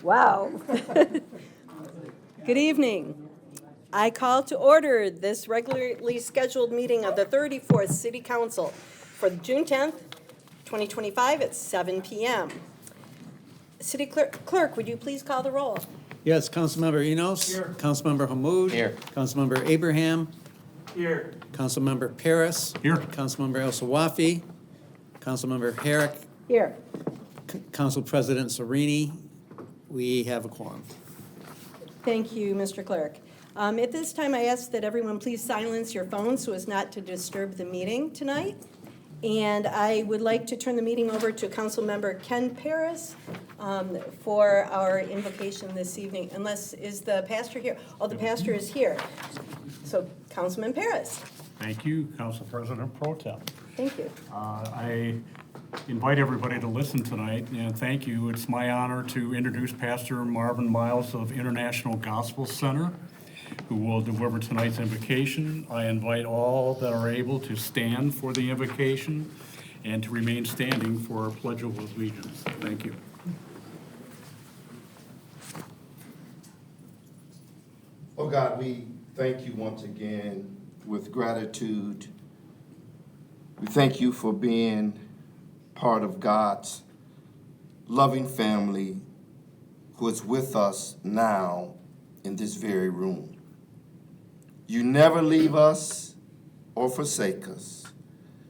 Wow. Good evening. I call to order this regularly scheduled meeting of the 34th City Council for June 10th, 2025 at 7 p.m. City Clerk, would you please call the roll? Yes, Councilmember Enos. Here. Councilmember Hammoud. Here. Councilmember Abraham. Here. Councilmember Paris. Here. Councilmember El Sawafi. Councilmember Herrick. Here. Council President Serini. We have a quorum. Thank you, Mr. Clerk. At this time, I ask that everyone please silence your phones so as not to disturb the meeting tonight. And I would like to turn the meeting over to Councilmember Ken Paris for our invocation this evening. Is the pastor here? Oh, the pastor is here. So, Councilman Paris. Thank you, Council President Pro Tem. Thank you. I invite everybody to listen tonight, and thank you. It's my honor to introduce Pastor Marvin Miles of International Gospel Center, who will deliver tonight's invocation. I invite all that are able to stand for the invocation and to remain standing for our Pledge of Allegiance. Thank you. Oh God, we thank you once again with gratitude. We thank you for being part of God's loving family who is with us now in this very room. You never leave us or forsake us.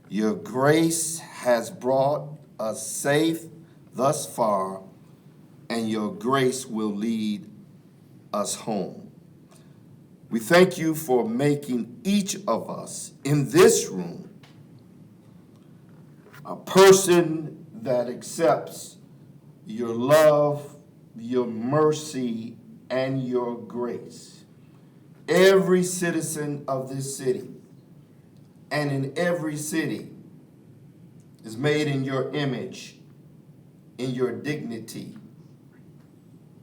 Your grace has brought us safe thus far, and your grace will lead us home. We thank you for making each of us in this room a person that accepts your love, your mercy, and your grace. Every citizen of this city and in every city is made in your image, in your dignity,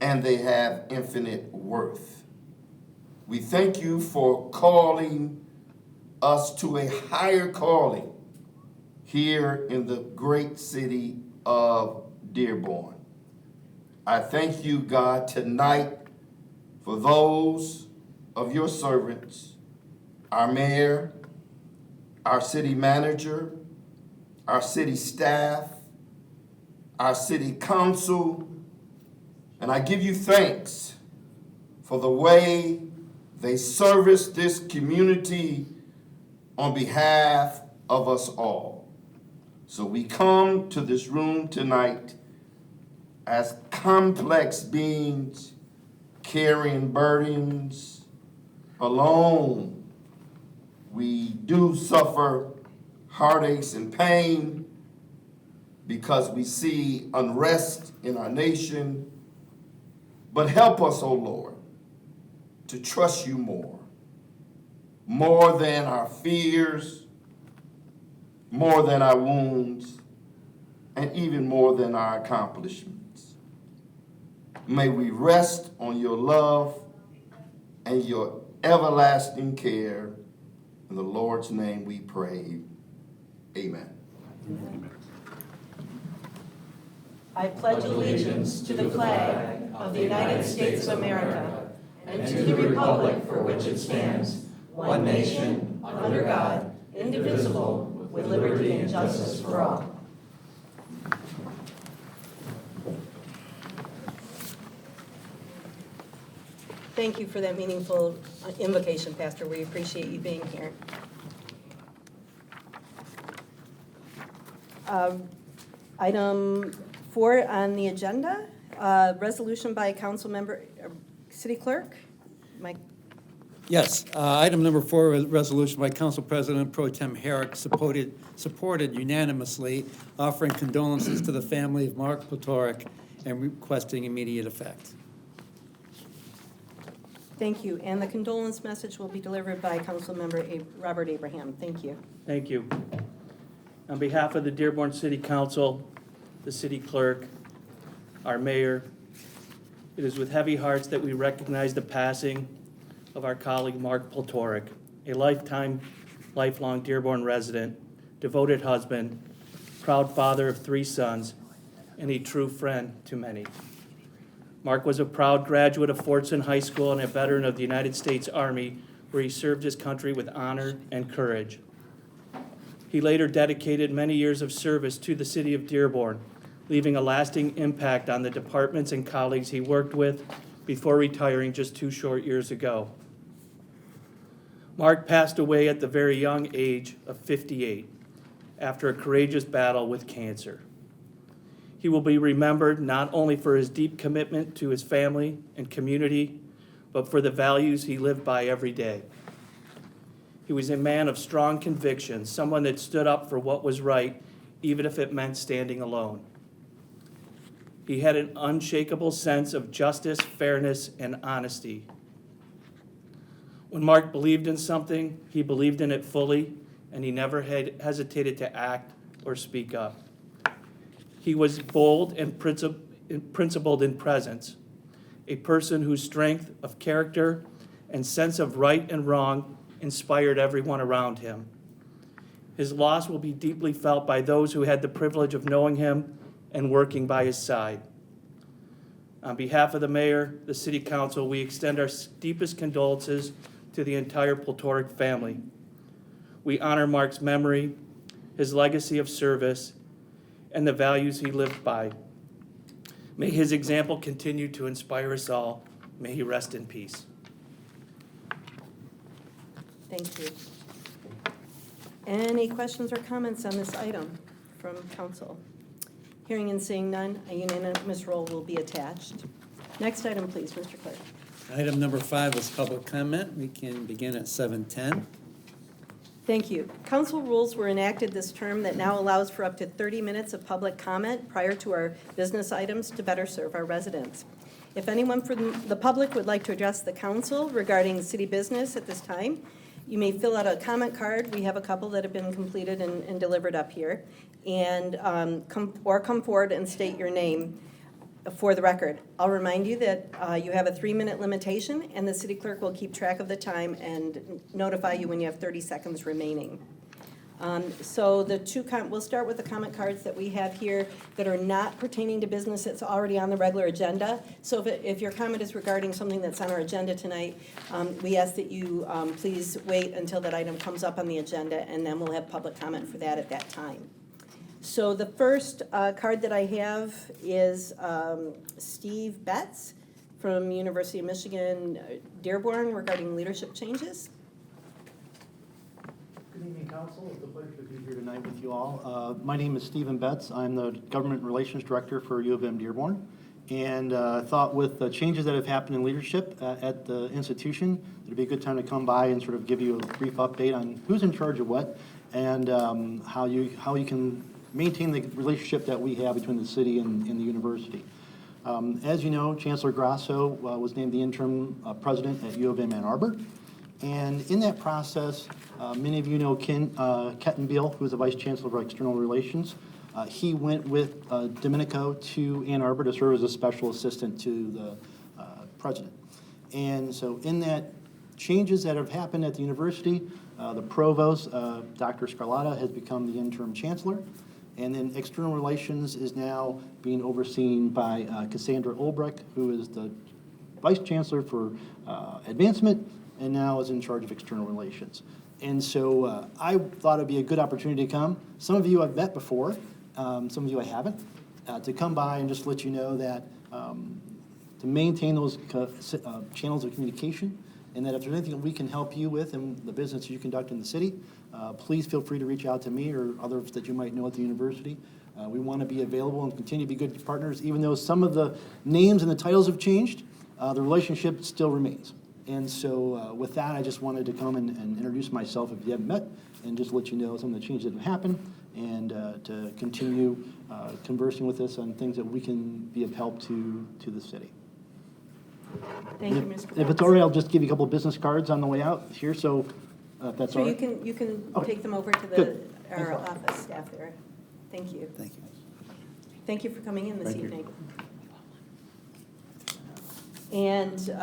and they have infinite worth. We thank you for calling us to a higher calling here in the great city of Dearborn. I thank you, God, tonight for those of your servants, our mayor, our city manager, our city staff, our city council, and I give you thanks for the way they service this community on behalf of us all. So we come to this room tonight as complex beings carrying burdens alone. We do suffer heartaches and pain because we see unrest in our nation. But help us, O Lord, to trust you more than our fears, more than our wounds, and even more than our accomplishments. May we rest on your love and your everlasting care. In the Lord's name we pray. Amen. Amen. I pledge allegiance to the flag of the United States of America and to the republic for which it stands, one nation, under God, indivisible, with liberty and justice for all. Thank you for that meaningful invocation, Pastor. We appreciate you being here. Item 4 on the agenda, resolution by council member, city clerk, Mike. Yes, item number 4, resolution by Council President Pro Tem Herrick, supported unanimously, offering condolences to the family of Mark Potoric and requesting immediate effect. Thank you. And the condolence message will be delivered by Council Member Robert Abraham. Thank you. Thank you. On behalf of the Dearborn City Council, the city clerk, our mayor, it is with heavy hearts that we recognize the passing of our colleague Mark Potoric, a lifelong Dearborn resident, devoted husband, proud father of 3 sons, and a true friend to many. Mark was a proud graduate of Fordson High School and a veteran of the United States Army, where he served his country with honor and courage. He later dedicated many years of service to the city of Dearborn, leaving a lasting impact on the departments and colleagues he worked with before retiring just 2 short years ago. Mark passed away at the very young age of 58 after a courageous battle with cancer. He will be remembered not only for his deep commitment to his family and community, but for the values he lived by every day. He was a man of strong conviction, someone that stood up for what was right, even if it meant standing alone. He had an unshakable sense of justice, fairness, and honesty. When Mark believed in something, he believed in it fully, and he never hesitated to act or speak up. He was bold and principled in presence, a person whose strength of character and sense of right and wrong inspired everyone around him. His loss will be deeply felt by those who had the privilege of knowing him and working by his side. On behalf of the mayor, the city council, we extend our deepest condolences to the entire Poltoric family. We honor Mark's memory, his legacy of service, and the values he lived by. May his example continue to inspire us all. May he rest in peace. Thank you. Any questions or comments on this item from council? Hearing and seeing none, a unanimous roll will be attached. Next item, please, Mr. Clerk. Item number 5 is public comment. We can begin at 7:10. Thank you. Council rules were enacted this term that now allows for up to 30 minutes of public comment prior to our business items to better serve our residents. If anyone from the public would like to address the council regarding city business at this time, you may fill out a comment card. We have a couple that have been completed and delivered up here. And come forward and state your name for the record. I'll remind you that you have a 3-minute limitation, and the city clerk will keep track of the time and notify you when you have 30 seconds remaining. So we'll start with the comment cards that we have here that are not pertaining to business that's already on the regular agenda. So if your comment is regarding something that's on our agenda tonight, we ask that you please wait until that item comes up on the agenda, and then we'll have public comment for that at that time. So the first card that I have is Steve Betts from University of Michigan, Dearborn, regarding leadership changes. Good evening, Council. It's a pleasure to be here tonight with you all. My name is Stephen Betts. I'm the Government Relations Director for U of M Dearborn. And I thought with the changes that have happened in leadership at the institution, it'd be a good time to come by and sort of give you a brief update on who's in charge of what and how you can maintain the relationship that we have between the city and the university. As you know, Chancellor Grasso was named the interim president at U of M Ann Arbor. And in that process, many of you know Ken Kettenbiel, who is the Vice Chancellor of External Relations. He went with Domenico to Ann Arbor to serve as a special assistant to the president. And so in that changes that have happened at the university, the provost, Dr. Scarlatta, has become the interim chancellor. And then external relations is now being overseen by Cassandra Olbrecht, who is the vice chancellor for advancement and now is in charge of external relations. And so I thought it'd be a good opportunity to come. Some of you I've met before, some of you I haven't, to come by and just let you know that to maintain those channels of communication, and that if there's anything that we can help you with in the business you conduct in the city, please feel free to reach out to me or others that you might know at the university. We want to be available and continue to be good partners. Even though some of the names and the titles have changed, the relationship still remains. And so with that, I just wanted to come and introduce myself if you haven't met, and just let you know some of the changes that have happened, and to continue conversing with us on things that we can be of help to the city. Thank you, Mr. Betts. If it's all right, I'll just give you a couple of business cards on the way out here, so if that's all Sure, right. you can Okay. take them over to Good. our office staff there. Thank you. Thank you. Thank you for coming in this Thank you. evening. And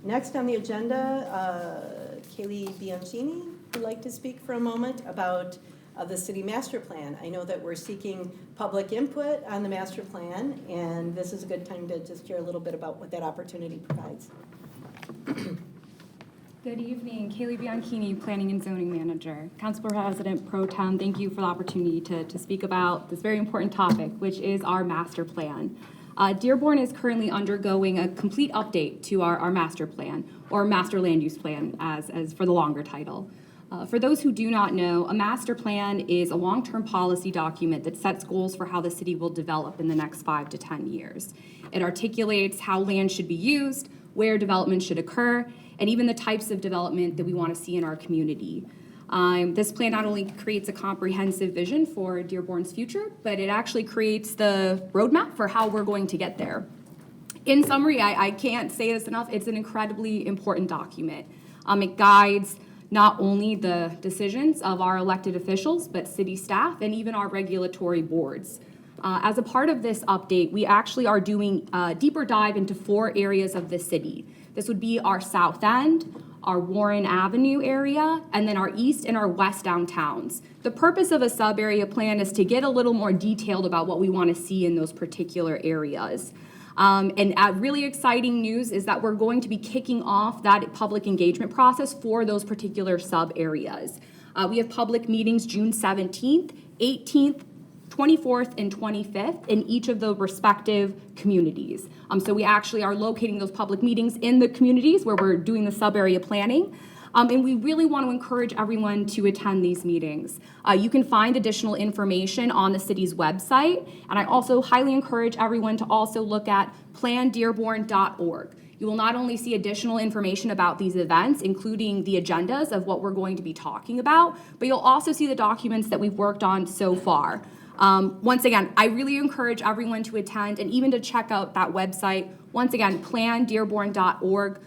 next on the agenda, Kaylee Bianchini would like to speak for a moment about of the city master plan. I know that we're seeking public input on the master plan, and this is a good time to just hear a little bit about what that opportunity provides. Good evening, Kaylee Bianchini, Planning and Zoning Manager. Council President Pro Tem, thank you for the opportunity to speak about this very important topic, which is our master plan. Dearborn is currently undergoing a complete update to our master plan, or master land use plan as for the longer title. For those who do not know, a master plan is a long-term policy document that sets goals for how the city will develop in the next 5 to 10 years. It articulates how land should be used, where development should occur, and even the types of development that we want to see in our community. This plan not only creates a comprehensive vision for Dearborn's future, but it actually creates the roadmap for how we're going to get there. In summary, I can't say this enough, it's an incredibly important document. It guides not only the decisions of our elected officials, but city staff and even our regulatory boards. As a part of this update, we actually are doing a deeper dive into 4 areas of the city. This would be our south end, our Warren Avenue area, and then our east and our west downtowns. The purpose of a sub-area plan is to get a little more detailed about what we want to see in those particular areas. And really exciting news is that we're going to be kicking off that public engagement process for those particular sub-areas. We have public meetings June 17th, 18th, 24th, and 25th in each of the respective communities. So we actually are locating those public meetings in the communities where we're doing the sub-area planning. And we really want to encourage everyone to attend these meetings. You can find additional information on the city's website, and I also highly encourage everyone to also look at plandearborn.org. You will not only see additional information about these events, including the agendas of what we're going to be talking about, but you'll also see the documents that we've worked on so far. Once again, I really encourage everyone to attend and even to check out that website. Once again, plandearborn.org.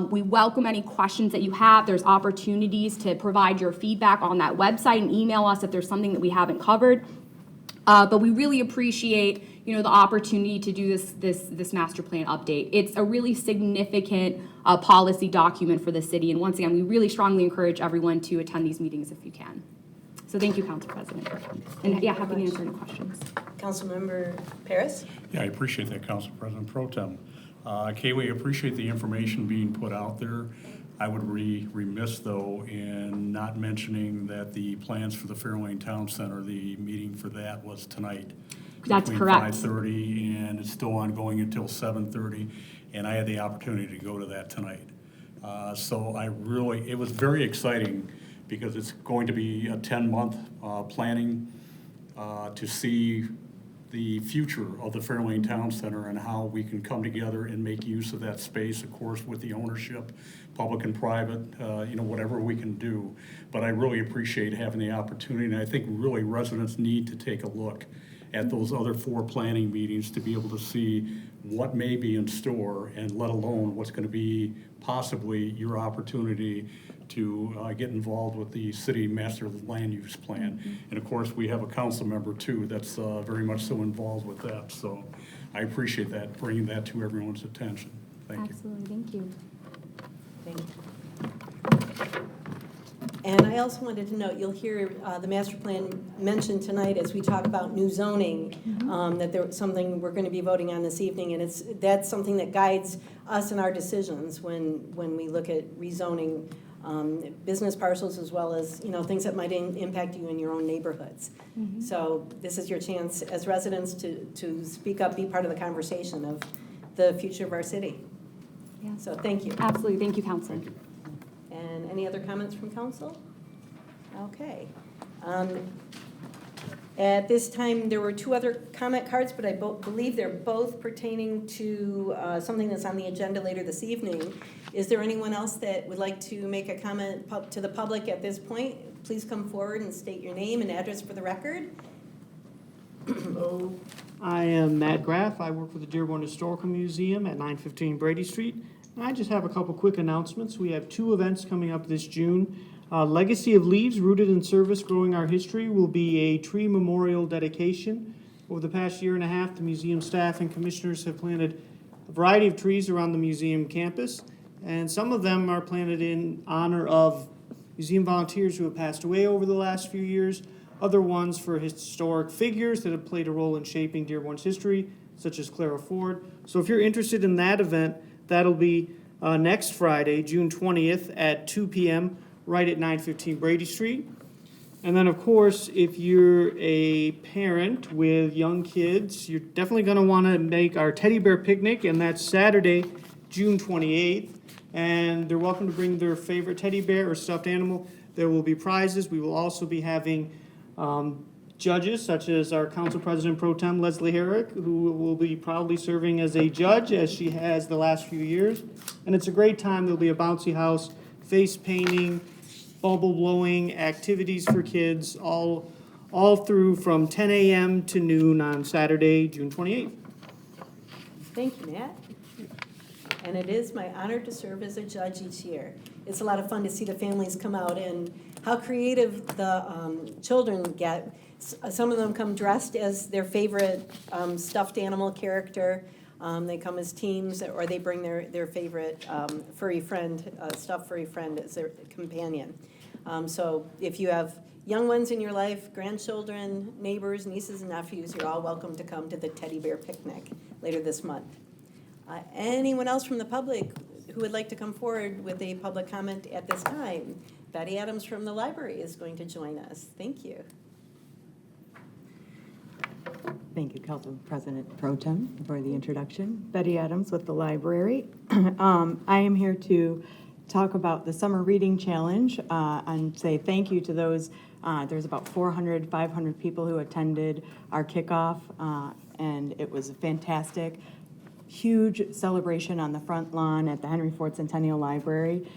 We welcome any questions that you have. There's opportunities to provide your feedback on that website and email us if there's something that we haven't covered. But we really appreciate, the opportunity to do this master plan update. It's a really significant policy document for the city. And once again, we really strongly encourage everyone to attend these meetings if you can. So thank you, Council President. And yeah, happy to answer any questions. Councilmember Paris? Yeah, I appreciate that, Council President Pro Tem. Kaylee, I appreciate the information being put out there. I would be remiss, though, in not mentioning that the plans for the Fairlane Town Center, the meeting for that was tonight. That's correct. Between 5:30 and it's still ongoing until 7:30, and I had the opportunity to go to that tonight. So it was very exciting because it's going to be a 10-month planning to see the future of the Fairlane Town Center and how we can come together and make use of that space, of course, with the ownership, public and private, whatever we can do. But I really appreciate having the opportunity, and I think really residents need to take a look at those other 4 planning meetings to be able to see what may be in store, and let alone what's going to be possibly your opportunity to get involved with the city master land use plan. And of course, we have a council member too that's very much so involved with that. So I appreciate that, bringing that to everyone's attention. Thank you. Absolutely, thank you. Thank you. And I also wanted to note, you'll hear the master plan mentioned tonight as we talk about new zoning, that there's something we're going to be voting on this evening, and that's something that guides us in our decisions when we look at rezoning business parcels, as well as things that might impact you in your own neighborhoods. So this is your chance as residents to speak up, be part of the conversation of the future of our city. Yeah. So thank you. Absolutely, thank you, Council. And any other comments from council? Okay. At this time, there were 2 other comment cards, but I believe they're both pertaining to something that's on the agenda later this evening. Is there anyone else that would like to make a comment to the public at this point? Please come forward and state your name and address for the record. Hello, I am Matt Graff. I work for the Dearborn Historical Museum at 915 Brady Street. And I just have a couple quick announcements. We have 2 events coming up this June. Legacy of Leaves, Rooted in Service, Growing Our History will be a tree memorial dedication. Over the past year and a half, the museum staff and commissioners have planted a variety of trees around the museum campus, and some of them are planted in honor of museum volunteers who have passed away over the last few years. other ones for historic figures that have played a role in shaping Dearborn's history, such as Clara Ford. So if you're interested in that event, that'll be next Friday, June 20th at 2 p.m., right at 915 Brady Street. And then, of course, if you're a parent with young kids, you're definitely going to want to make our teddy bear picnic, and that's Saturday, June 28th. And they're welcome to bring their favorite teddy bear or stuffed animal. There will be prizes. We will also be having judges, such as our Council President Pro Tem, Leslie Herrick, who will be proudly serving as a judge, as she has the last few years. And it's a great time. There'll be a bouncy house, face painting, bubble blowing, activities for kids, all through from 10 a.m. to noon on Saturday, June 28th. Thank you, Matt. And it is my honor to serve as a judge each year. It's a lot of fun to see the families come out and how creative the children get. Some of them come dressed as their favorite stuffed animal character. They come as teams, or they bring their favorite furry friend, stuffed furry friend as their companion. So if you have young ones in your life, grandchildren, neighbors, nieces and nephews, you're all welcome to come to the teddy bear picnic later this month. Anyone else from the public who would like to come forward with a public comment at this time? Betty Adams from the library is going to join us. Thank you. Thank you, Council President Pro Tem, for the introduction. Betty Adams with the library. I am here to talk about the Summer Reading Challenge and say thank you to those. There's about 400, 500 people who attended our kickoff, and it was a fantastic, huge celebration on the front lawn at the Henry Ford Centennial Library,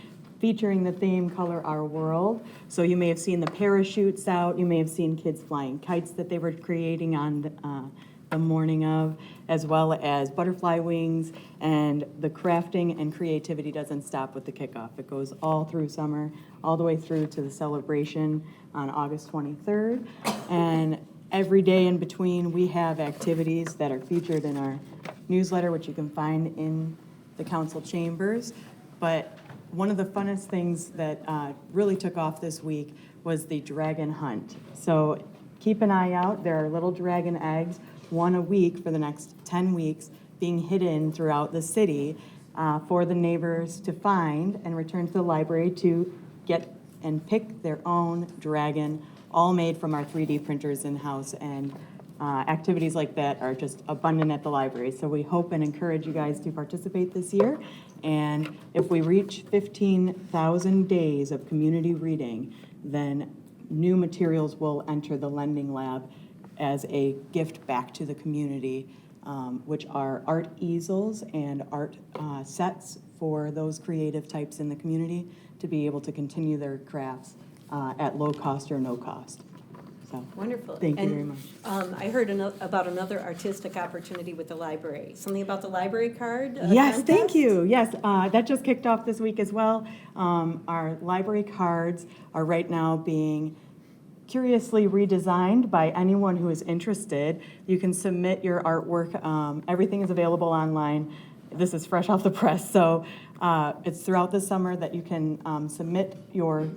featuring the theme Color Our World. So you may have seen the parachutes out, you may have seen kids flying kites that they were creating on the morning of, as well as butterfly wings, and the crafting and creativity doesn't stop with the kickoff. It goes all through summer, all the way through to the celebration on August 23rd. And every day in between, we have activities that are featured in our newsletter, which you can find in the council chambers. But one of the funnest things that really took off this week was the dragon hunt. So keep an eye out. There are little dragon eggs, one a week for the next 10 weeks, being hidden throughout the city for the neighbors to find and return to the library to get and pick their own dragon, all made from our 3D printers in-house. And activities like that are just abundant at the library. So we hope and encourage you guys to participate this year. And if we reach 15,000 days of community reading, then new materials will enter the lending lab as a gift back to the community, which are art easels and art sets for those creative types in the community to be able to continue their crafts at low cost or no cost. So, Wonderful. thank you very much. I heard about another artistic opportunity with the library. Something about the library card? Yes, thank contest? you. Yes, that just kicked off this week as well. Our library cards are right now being curiously redesigned by anyone who is interested. You can submit your artwork. Everything is available online. This is fresh off the press, so it's throughout the summer that you can submit your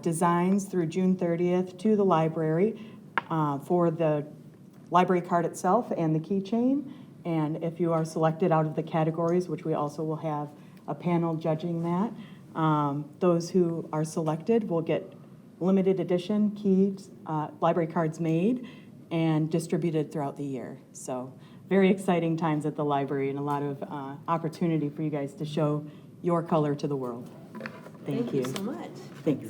designs through June 30th to the library for the library card itself and the keychain. And if you are selected out of the categories, which we also will have a panel judging that, those who are selected will get limited edition keys, library cards made and distributed throughout the year. So very exciting times at the library and a lot of opportunity for you guys to show your color to the world. Thank you. so much. Thanks.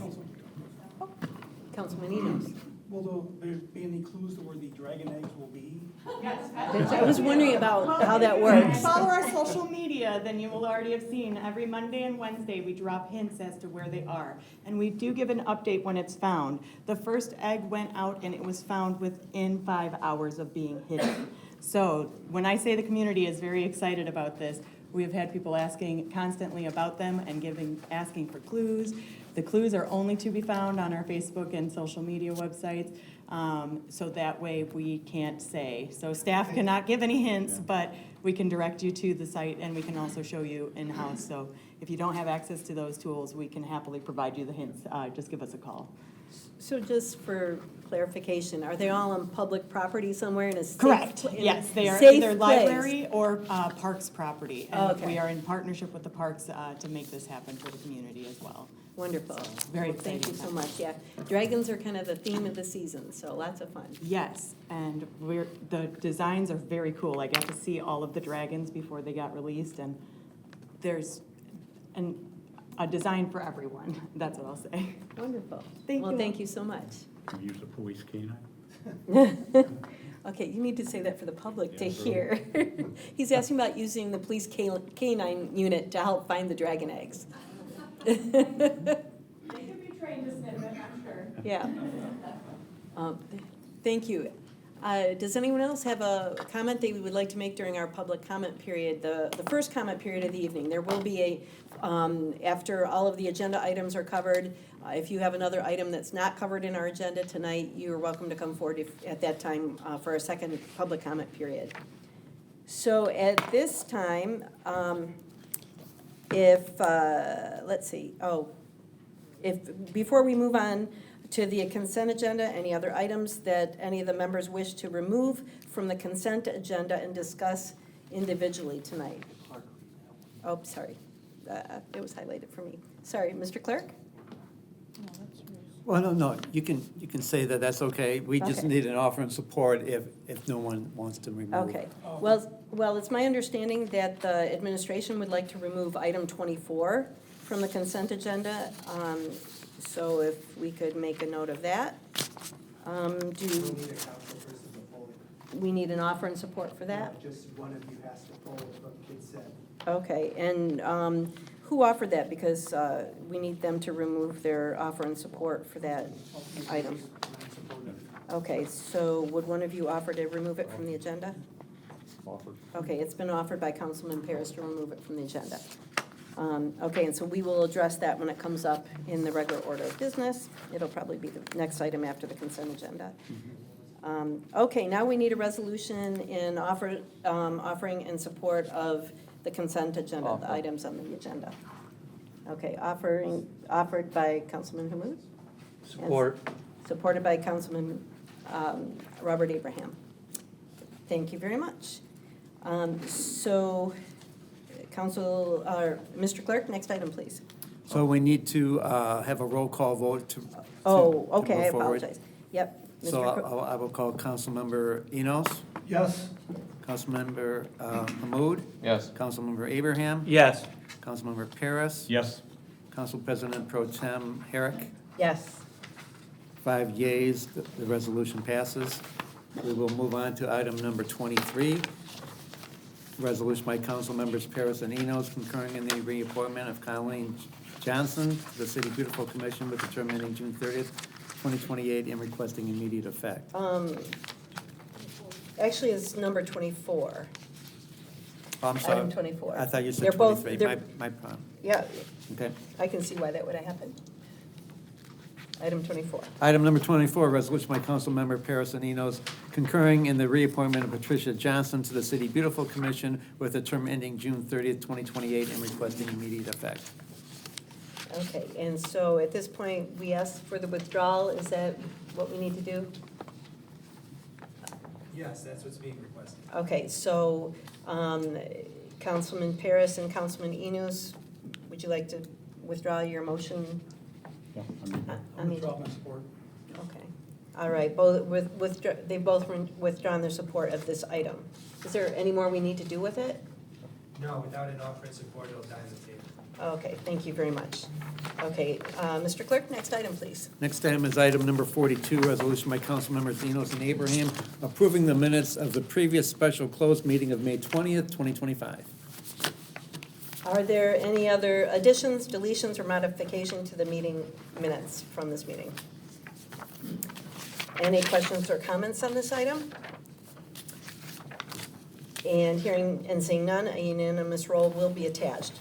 Councilman Enos. Will there be any clues to where the dragon eggs will be? I was wondering about how that works. Follow our social media, then you will already have seen every Monday and Wednesday we drop hints as to where they are. And we do give an update when it's found. The first egg went out and it was found within 5 hours of being hidden. So when I say the community is very excited about this, we have had people asking constantly about them and asking for clues. The clues are only to be found on our Facebook and social media websites, so that way we can't say. So staff cannot give any hints, but we can direct you to the site and we can also show you in-house. So if you don't have access to those tools, we can happily provide you the hints. Just give us a call. So just for clarification, are they all on public property somewhere in a safe? Correct, in a yes, they are safe either place? library or parks property. And Okay. we are in partnership with the parks to make this happen for the community as well. Wonderful. very Well, thank you exciting so time. much, yeah. Dragons are kind of the theme of the season, so lots of fun. Yes, and the designs are very cool. I got to see all of the dragons before they got released, and there's a design for everyone, that's what I'll say. Wonderful. Thank Well, you. thank you so much. We use a police canine. Okay, you need to say that for the public to hear. He's asking about using the police canine unit to help find the dragon eggs. They could be trained to sniff it, I'm sure. Yeah. Thank you. Does anyone else have a comment they would like to make during our public comment period, the first comment period of the evening? There will be after all of the agenda items are covered, if you have another item that's not covered in our agenda tonight, you are welcome to come forward at that time for a second public comment period. So at this time, let's see, before we move on to the consent agenda, any other items that any of the members wish to remove from the consent agenda and discuss individually tonight? Oh, sorry, it was highlighted for me. Sorry, Mr. Clerk? Well, no, you can say that, that's okay. We just Okay. need an offer and support if no one wants to remove. Okay, well, it's my understanding that the administration would like to remove item 24 from the consent agenda. So if we could make a note of that. We need an offer and support for that? Just one of you has to pull what Kid said. Okay, and who offered that? Because we need them to remove their offer and support for that item. Okay, so would one of you offer to remove it from the agenda? Offered. Okay, it's been offered by Councilman Paris to remove it from the agenda. Okay, and so we will address that when it comes up in the regular order of business. It'll probably be the next item after the consent agenda. Okay, now we need a resolution in offering in support of the consent agenda, the items on the agenda. Okay, offered by Councilman Hamud? Support. Supported by Councilman Robert Abraham. Thank you very much. So, Mr. Clerk, next item, please. So we need to have a roll call vote to. Oh, to okay, I move forward. apologize. Yep. So Mr. Cro- I will call Councilmember Enos, Yes. Councilmember Hamud, Yes. Councilmember Abraham, Yes. Councilmember Paris, Yes. Council President Pro Tem Herrick. Yes. 5 yeas, the resolution passes. We will move on to item number 23. Resolution by council members Paris and Enos concurring in the reappointment of Colleen Johnson to the City Beautiful Commission with the term ending June 30th, 2028, and requesting immediate effect. Actually, it's number 24. Oh, I'm sorry. Item 24. I thought you They're said both- 23. they're- My problem. Yeah, Okay. I can see why that would have happened. Item 24. Item number 24, resolution by council member Paris and Enos concurring in the reappointment of Patricia Johnson to the City Beautiful Commission with a term ending June 30th, 2028, and requesting immediate effect. Okay, and so at this point, we ask for the withdrawal. Is that what we need to do? Yes, that's what's being requested. Okay, so Councilman Paris and Councilman Enos, would you like to withdraw your motion? Yeah, I mean, Withdraw my support. okay. All right, they've both withdrawn their support of this item. Is there any more we need to do with it? No, without an offer and support, it'll die on the table. Okay, thank you very much. Okay, Mr. Clerk, next item, please. Next item is item number 42, resolution by council members Enos and Abraham approving the minutes of the previous special closed meeting of May 20th, 2025. Are there any other additions, deletions, or modification to the meeting minutes from this meeting? Any questions or comments on this item? And hearing and seeing none, a unanimous roll will be attached.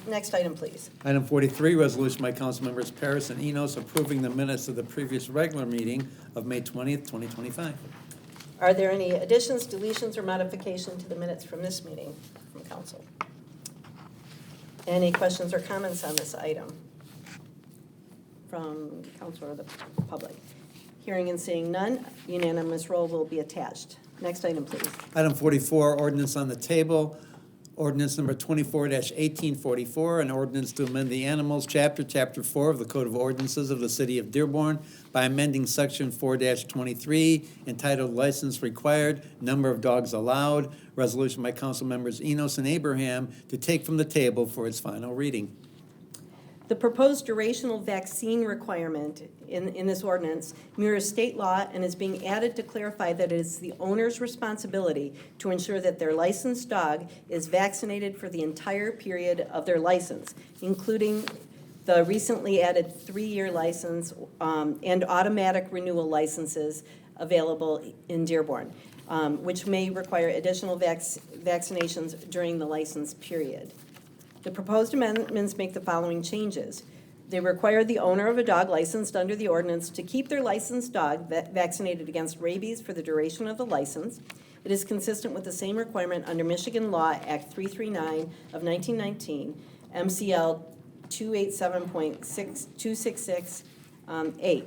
Next item, please. Item 43, resolution by council members Paris and Enos approving the minutes of the previous regular meeting of May 20th, 2025. Are there any additions, deletions, or modification to the minutes from this meeting from council? Any questions or comments on this item from council or the public? Hearing and seeing none, unanimous roll will be attached. Next item, please. Item 44, ordinance on the table, ordinance number 24-1844, an ordinance to amend the Animals Chapter 4 of the Code of Ordinances of the City of Dearborn by amending Section 4-23 entitled License Required, Number of Dogs Allowed, resolution by council members Enos and Abraham to take from the table for its final reading. The proposed durational vaccine requirement in this ordinance mirrors state law and is being added to clarify that it is the owner's responsibility to ensure that their licensed dog is vaccinated for the entire period of their license, including the recently added 3-year license and automatic renewal licenses available in Dearborn, which may require additional vaccinations during the license period. The proposed amendments make the following changes. They require the owner of a dog licensed under the ordinance to keep their licensed dog vaccinated against rabies for the duration of the license. It is consistent with the same requirement under Michigan Law Act 339 of 1919, MCL 287.266(8).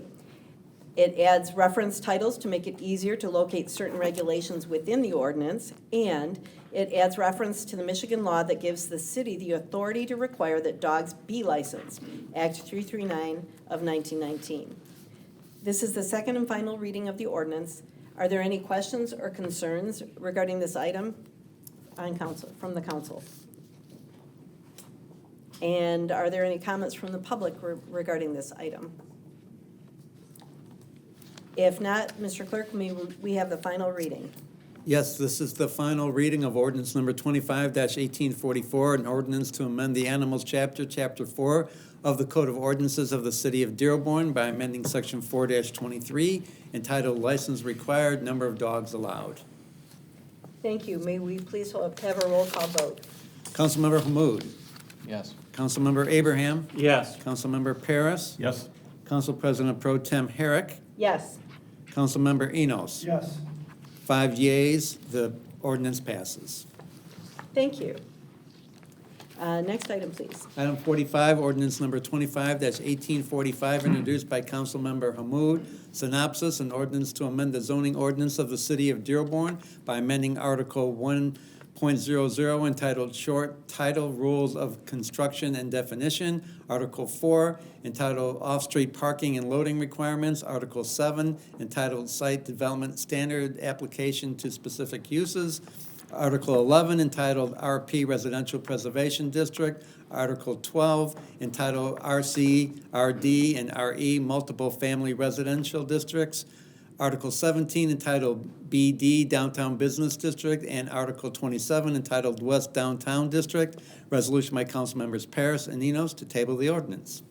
It adds reference titles to make it easier to locate certain regulations within the ordinance, and it adds reference to the Michigan law that gives the city the authority to require that dogs be licensed, Act 339 of 1919. This is the second and final reading of the ordinance. Are there any questions or concerns regarding this item on council, from the council? And are there any comments from the public regarding this item? If not, Mr. Clerk, may we have the final reading? Yes, this is the final reading of ordinance number 25-1844, an ordinance to amend the Animals Chapter 4 of the Code of Ordinances of the City of Dearborn by amending Section 4-23 entitled License Required, Number of Dogs Allowed. Thank you. May we please have a roll call vote? Councilmember Hamud. Yes. Councilmember Abraham. Yes. Councilmember Paris. Yes. Council President Pro Tem Herrick. Yes. Councilmember Enos. Yes. 5 yeas, the ordinance passes. Thank you. Next item, please. Item 45, ordinance number 25-1845, introduced by Councilmember Hamud. Synopsis, an ordinance to amend the zoning ordinance of the City of Dearborn by amending Article 1.00 entitled Short Title Rules of Construction and Definition, Article 4 entitled Off-Street Parking and Loading Requirements, Article 7 entitled Site Development Standard Application to Specific Uses, Article 11 entitled RP Residential Preservation District, Article 12 entitled RC, RD, and RE Multiple Family Residential Districts, Article 17 entitled BD Downtown Business District, and Article 27 entitled West Downtown District. Resolution by Council Members Paris and Enos to table the ordinance.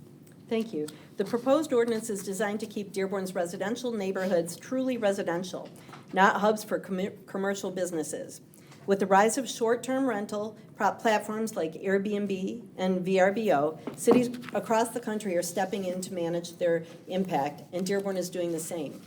Thank you. The proposed ordinance is designed to keep Dearborn's residential neighborhoods truly residential, not hubs for commercial businesses. With the rise of short-term rental platforms like Airbnb and VRBO, cities across the country are stepping in to manage their impact, and Dearborn is doing the same.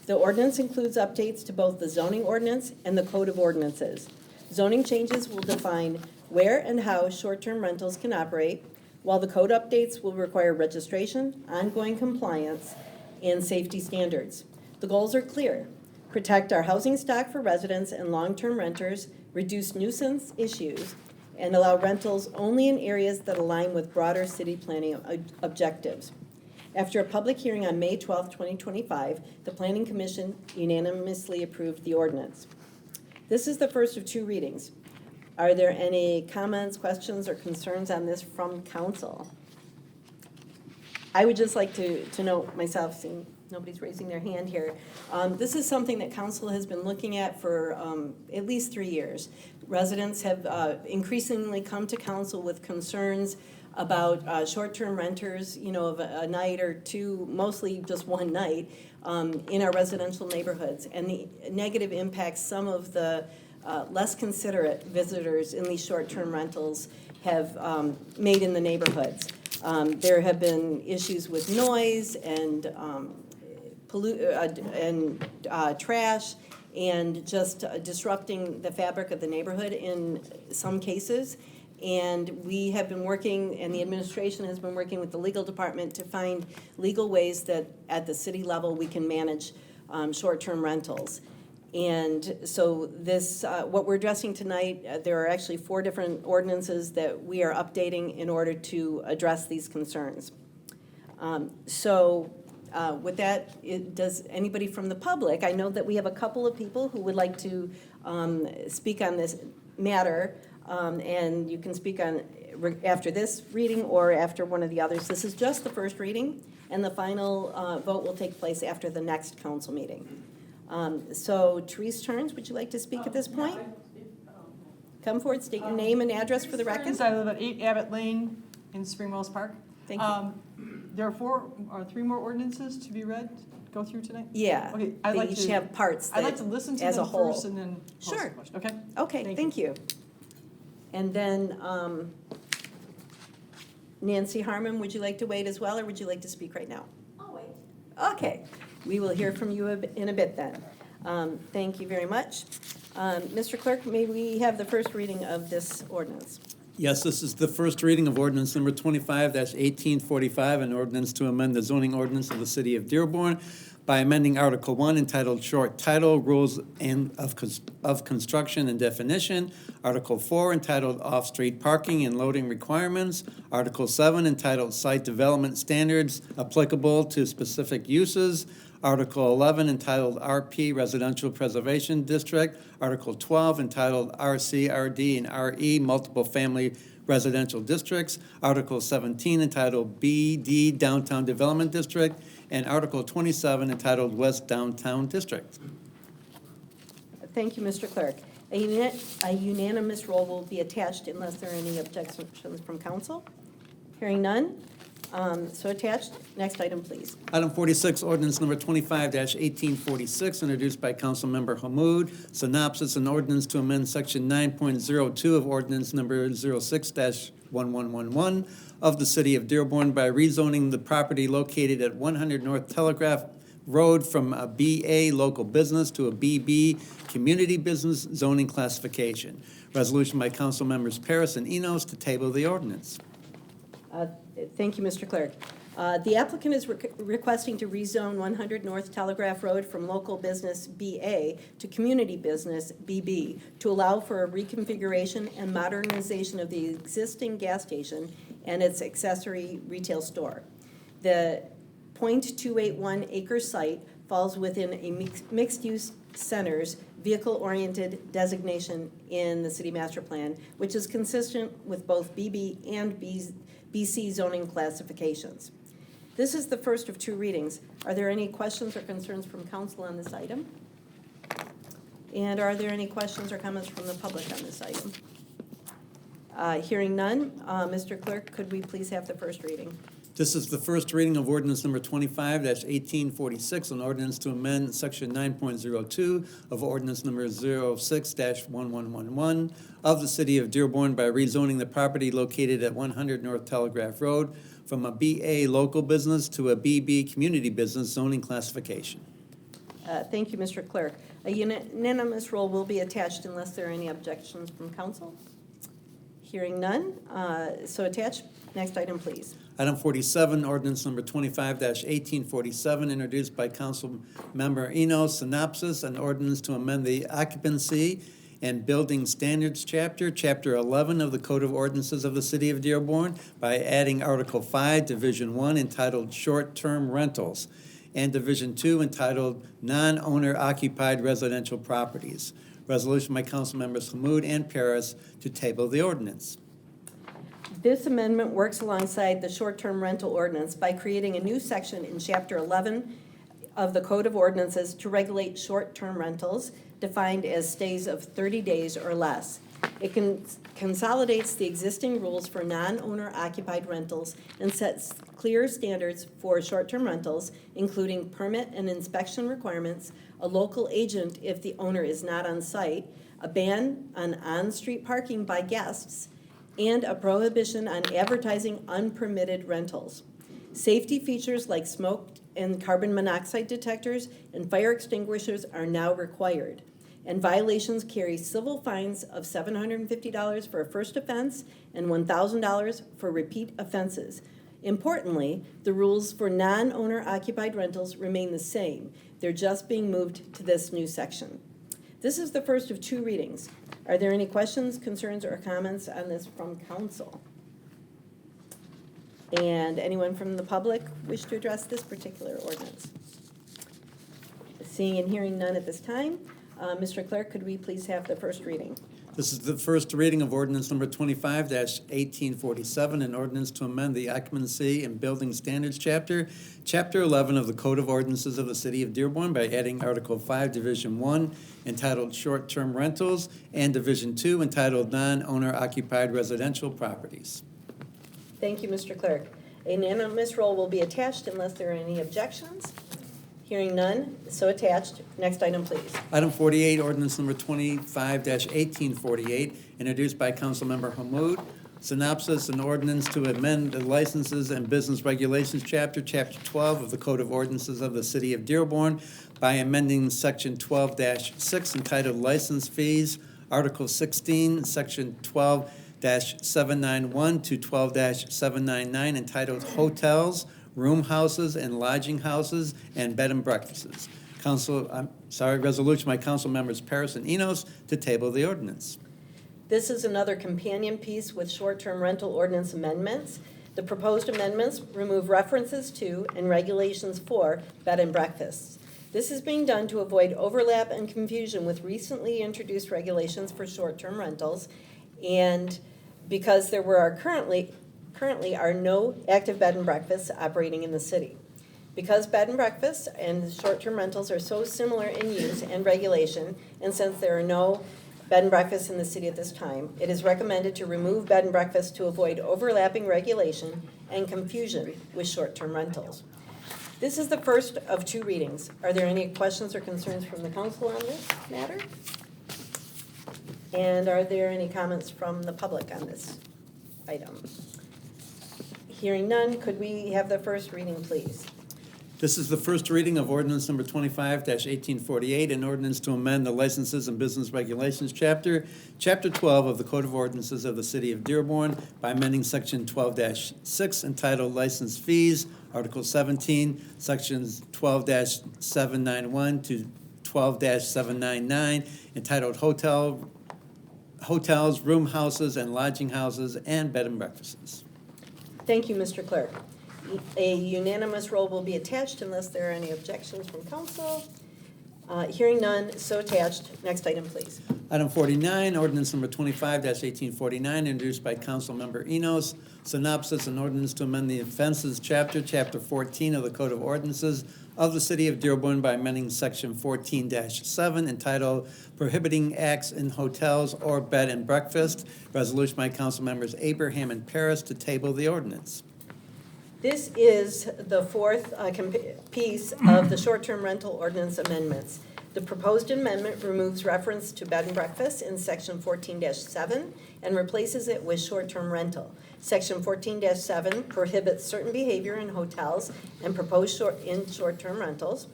The ordinance includes updates to both the zoning ordinance and the Code of Ordinances. Zoning changes will define where and how short-term rentals can operate, while the code updates will require registration, ongoing compliance, and safety standards. The goals are clear: protect our housing stock for residents and long-term renters, reduce nuisance issues, and allow rentals only in areas that align with broader city planning objectives. After a public hearing on May 12, 2025, the Planning Commission unanimously approved the ordinance. This is the first of 2 readings. Are there any comments, questions, or concerns on this from council? I would just like to note myself, seeing nobody's raising their hand here, this is something that council has been looking at for at least 3 years. Residents have increasingly come to council with concerns about short-term renters, of a night or two, mostly just one night, in our residential neighborhoods, and the negative impacts some of the less considerate visitors in these short-term rentals have made in the neighborhoods. There have been issues with noise and trash, and just disrupting the fabric of the neighborhood in some cases. And we have been working, and the administration has been working with the legal department to find legal ways that at the city level we can manage short-term rentals. And so this, what we're addressing tonight, there are actually 4 different ordinances that we are updating in order to address these concerns. With that, does anybody from the public, I know that we have a couple of people who would like to speak on this matter, and you can speak on after this reading or after one of the others. This is just the first reading, and the final vote will take place after the next council meeting. So Therese Turns, would you like to speak at this point? Come forward, state your name and address for the record. I live at 8 Abbott Lane in Spring Wells Park. Thank you. There are 4 or 3 more ordinances to be read, go through tonight? Yeah, Okay, they each have parts I'd like that, to listen to as a them whole. first and then pose Sure. the question, okay? Okay, thank you. And then Nancy Harmon, would you like to wait as well, or would you like to speak right now? I'll wait. Okay, we will hear from you in a bit then. Thank you very much. Mr. Clerk, may we have the first reading of this ordinance? Yes, this is the first reading of ordinance number 25-1845, an ordinance to amend the zoning ordinance of the city of Dearborn by amending Article 1 entitled Short Title, Rules of Construction and Definition, Article 4 entitled Off-Street Parking and Loading Requirements, Article 7 entitled Site Development Standards Applicable to Specific Uses, Article 11 entitled RP Residential Preservation District, Article 12 entitled RC, RD, and RE Multiple Family Residential Districts, Article 17 entitled BD Downtown Development District, and Article 27 entitled West Downtown District. Thank you, Mr. Clerk. A unanimous roll will be attached unless there are any objections from council. Hearing none, so attached. Next item, please. Item 46, ordinance number 25-1846, introduced by Councilmember Hamud. Synopsis: an ordinance to amend section 9.02 of ordinance number 06-1111 of the city of Dearborn by rezoning the property located at 100 North Telegraph Road from a BA local business to a BB community business zoning classification. Resolution by Council Members Paris and Enos to table the ordinance. Thank you, Mr. Clerk. The applicant is requesting to rezone 100 North Telegraph Road from local business BA to community business BB to allow for a reconfiguration and modernization of the existing gas station and its accessory retail store. The .281 acre site falls within a mixed-use centers vehicle-oriented designation in the city master plan, which is consistent with both BB and BC zoning classifications. This is the first of 2 readings. Are there any questions or concerns from council on this item? And are there any questions or comments from the public on this item? Hearing none, Mr. Clerk, could we please have the first reading? This is the first reading of ordinance number 25-1846, an ordinance to amend section 9.02 of ordinance number 06-1111 of the city of Dearborn by rezoning the property located at 100 North Telegraph Road from a BA local business to a BB community business zoning classification. Thank you, Mr. Clerk. A unanimous roll will be attached unless there are any objections from council. Hearing none, so attached. Next item, please. Item 47, ordinance number 25-1847, introduced by Council Member Enos. Synopsis: an ordinance to amend the occupancy and building standards chapter 11 of the Code of Ordinances of the City of Dearborn by adding Article 5, Division 1, entitled Short-Term Rentals, and Division 2, entitled Non-Owner Occupied Residential Properties. Resolution by Council Members Hamud and Paris to table the ordinance. This amendment works alongside the short-term rental ordinance by creating a new section in Chapter 11 of the Code of Ordinances to regulate short-term rentals, defined as stays of 30 days or less. It consolidates the existing rules for non-owner occupied rentals and sets clear standards for short-term rentals, including permit and inspection requirements, a local agent if the owner is not on site, a ban on on-street parking by guests, and a prohibition on advertising unpermitted rentals. Safety features like smoke and carbon monoxide detectors and fire extinguishers are now required. and violations carry civil fines of $750 for a first offense and $1,000 for repeat offenses. Importantly, the rules for non-owner occupied rentals remain the same. They're just being moved to this new section. This is the first of 2 readings. Are there any questions, concerns, or comments on this from council? And anyone from the public wish to address this particular ordinance? Seeing and hearing none at this time, Mr. Clerk, could we please have the first reading? This is the first reading of ordinance number 25-1847, an ordinance to amend the occupancy and building standards chapter 11 of the Code of Ordinances of the City of Dearborn by adding Article 5, Division 1, entitled Short-Term Rentals, and Division 2, entitled Non-Owner Occupied Residential Properties. Thank you, Mr. Clerk. A unanimous roll will be attached unless there are any objections. Hearing none, so attached. Next item, please. Item 48, ordinance number 25-1848, introduced by Councilmember Hamud. Synopsis, an ordinance to amend the licenses and business regulations chapter 12 of the Code of Ordinances of the City of Dearborn by amending section 12-6 entitled License Fees, Article 16, section 12-791 to 12-799 entitled Hotels, Room Houses and Lodging Houses, and Bed and Breakfasts. Resolution by Council Members Paris and Enos to table the ordinance. This is another companion piece with short-term rental ordinance amendments. The proposed amendments remove references to and regulations for bed and breakfasts. This is being done to avoid overlap and confusion with recently introduced regulations for short-term rentals, and because there currently are no active bed and breakfasts operating in the city. Because bed and breakfasts and short-term rentals are so similar in use and regulation, and since there are no bed and breakfasts in the city at this time, it is recommended to remove bed and breakfasts to avoid overlapping regulation and confusion with short-term rentals. This is the first of 2 readings. Are there any questions or concerns from the council on this matter? And are there any comments from the public on this item? Hearing none, could we have the first reading, please? This is the first reading of ordinance number 25-1848, an ordinance to amend the licenses and business regulations chapter 12 of the Code of Ordinances of the City of Dearborn by amending section 12-6 entitled License Fees, Article 17, sections 12-791 to 12-799 entitled Hotels, Room Houses and Lodging Houses, and Bed and Breakfasts. Thank you, Mr. Clerk. A unanimous roll will be attached unless there are any objections from council. Hearing none, so attached. Next item, please. Item 49, ordinance number 25-1849, introduced by Councilmember Enos. Synopsis, an ordinance to amend the offenses chapter 14 of the Code of Ordinances of the City of Dearborn by amending section 14-7 entitled Prohibiting Acts in Hotels or Bed and Breakfast. Resolution by Councilmembers Abraham and Paris to table the ordinance. This is the fourth piece of the short-term rental ordinance amendments. The proposed amendment removes reference to bed and breakfast in section 14-7 and replaces it with short-term rental. Section 14-7 prohibits certain behavior in hotels and proposed short-term rentals,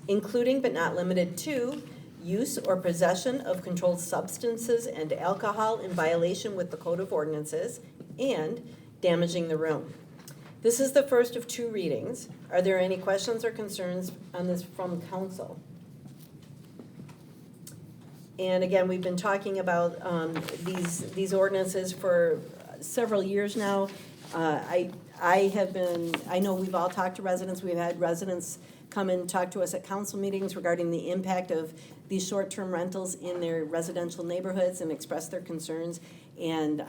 including but not limited to use or possession of controlled substances and alcohol in violation with the Code of Ordinances and damaging the room. This is the first of 2 readings. Are there any questions or concerns on this from council? And again, we've been talking about these ordinances for several years now. I know we've all talked to residents. We've had residents come and talk to us at council meetings regarding the impact of these short-term rentals in their residential neighborhoods and express their concerns. And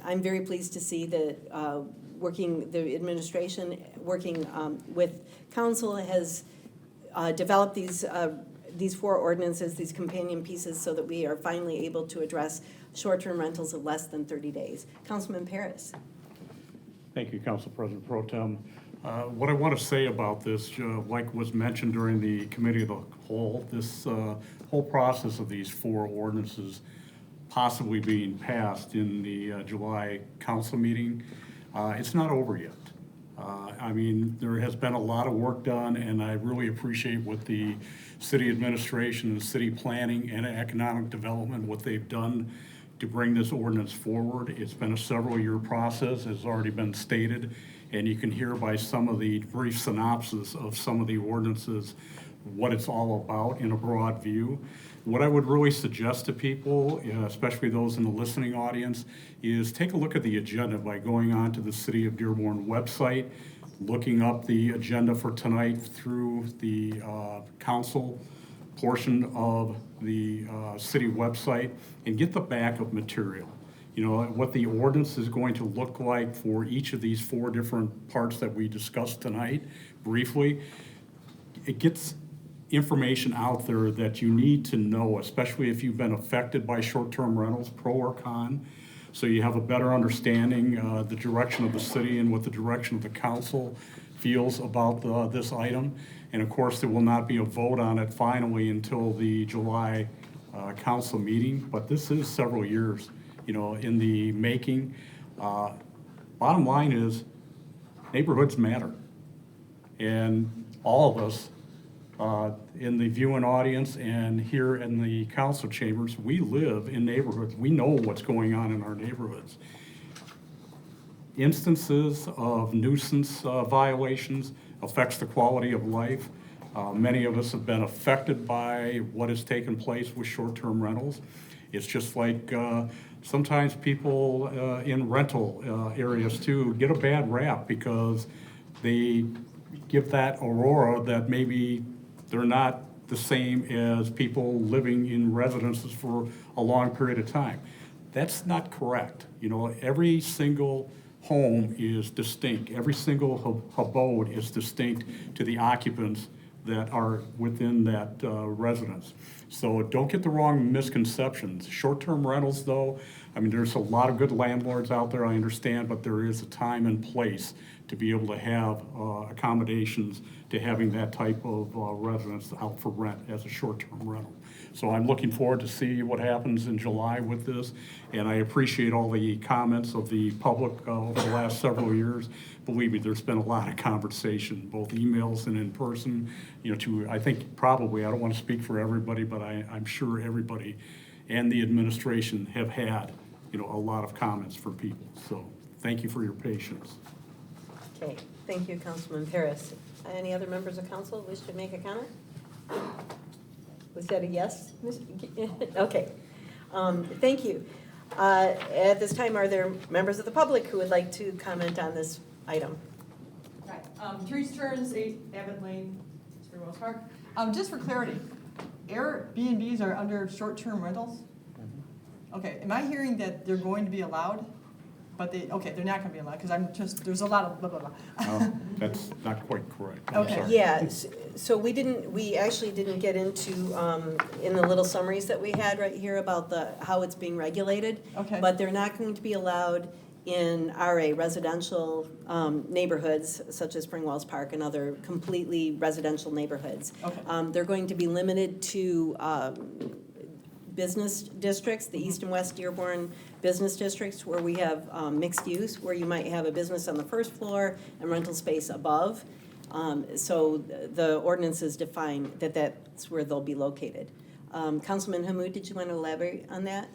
I'm very pleased to see that the administration working with council has developed these 4 ordinances, these companion pieces, so that we are finally able to address short-term rentals of less than 30 days. Councilman Paris. Thank you, Council President Pro Tem. What I want to say about this, like was mentioned during the committee of the whole, this whole process of these 4 ordinances possibly being passed in the July council meeting, it's not over yet. I mean, there has been a lot of work done, and I really appreciate what the city administration and city planning and economic development, what they've done to bring this ordinance forward. It's been a several-year process, as already been stated, and you can hear by some of the brief synopsis of some of the ordinances what it's all about in a broad view. What I would really suggest to people, especially those in the listening audience, is take a look at the agenda by going on to the City of Dearborn website, looking up the agenda for tonight through the council portion of the city website, and get the backup material. You know, what the ordinance is going to look like for each of these 4 different parts that we discussed tonight briefly. It gets information out there that you need to know, especially if you've been affected by short-term rentals, pro or con, so you have a better understanding the direction of the city and what the direction of the council feels about this item. And of course, there will not be a vote on it finally until the July council meeting, but this is several years, you know, in the making. Bottom line is, neighborhoods matter. And all of us in the viewing audience and here in the council chambers, we live in neighborhoods. We know what's going on in our neighborhoods. Instances of nuisance violations affects the quality of life. Many of us have been affected by what has taken place with short-term rentals. It's just like sometimes people in rental areas too get a bad rap because they give that aurora that maybe they're not the same as people living in residences for a long period of time. That's not correct. You know, every single home is distinct. Every single abode is distinct to the occupants that are within that residence. So don't get the wrong misconceptions. Short-term rentals, though, I mean, there's a lot of good landlords out there, I understand, but there is a time and place to be able to have accommodations to having that type of residence out for rent as a short-term rental. So I'm looking forward to see what happens in July with this, and I appreciate all the comments of the public over the last several years. Believe me, there's been a lot of conversation, both emails and in person, you know, I think probably, I don't want to speak for everybody, but I'm sure everybody and the administration have had, you know, a lot of comments from people. So thank you for your patience. Okay, thank you, Councilman Paris. Any other members of council wish to make a comment? Was that a yes? Okay, thank you. At this time, are there members of the public who would like to comment on this item? Right, Teresa Stearns, 8 Abbott Lane, Spring Wells Park. Just for clarity, Airbnbs are under short-term rentals? Okay, am I hearing that they're going to be allowed? But they're not gonna be allowed, because there's a lot of blah, blah, blah. No, that's not quite correct. I'm Okay. sorry. Yeah, so we actually didn't get into, in the little summaries that we had right here about how it's being regulated. Okay. But they're not going to be allowed in RA, residential neighborhoods such as Spring Wells Park and other completely residential neighborhoods. Okay. They're going to be limited to business districts, the East and West Dearborn business districts, where we have mixed use, where you might have a business on the first floor and rental space above. So the ordinances define that that's where they'll be located. Councilman Hammoud, did you want to elaborate on that?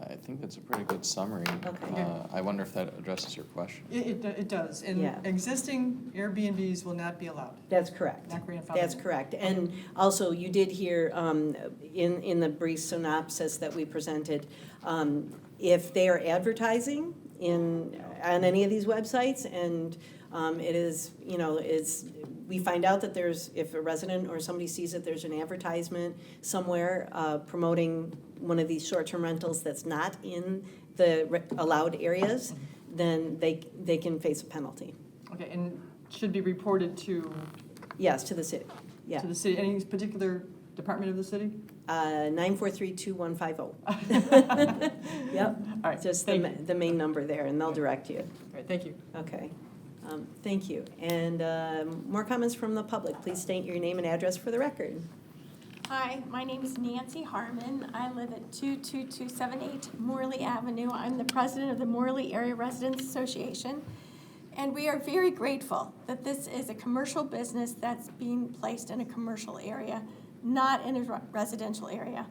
I think that's a pretty good summary. Okay. I wonder if that addresses your question. It does, and Yeah. existing Airbnbs will not be allowed. That's correct. Not grandfathered. That's correct. And also, you did hear in the brief synopsis that we presented, if they are advertising on any of these websites, and it is, you know, we find out that if a resident or somebody sees that there's an advertisement somewhere promoting one of these short-term rentals that's not in the allowed areas, then they can face a penalty. Okay, and should be reported to Yes, to the city, yeah. the city, any particular department of the city? 943-2150. Yep. All right, Just thank you. the main number there, and they'll direct you. All right, thank you. Okay. Thank you. And more comments from the public. Please state your name and address for the record. Hi, my name is Nancy Harmon. I live at 22278 Morley Avenue. I'm the president of the Morley Area Residents Association. And we are very grateful that this is a commercial business that's being placed in a commercial area, not in a residential area.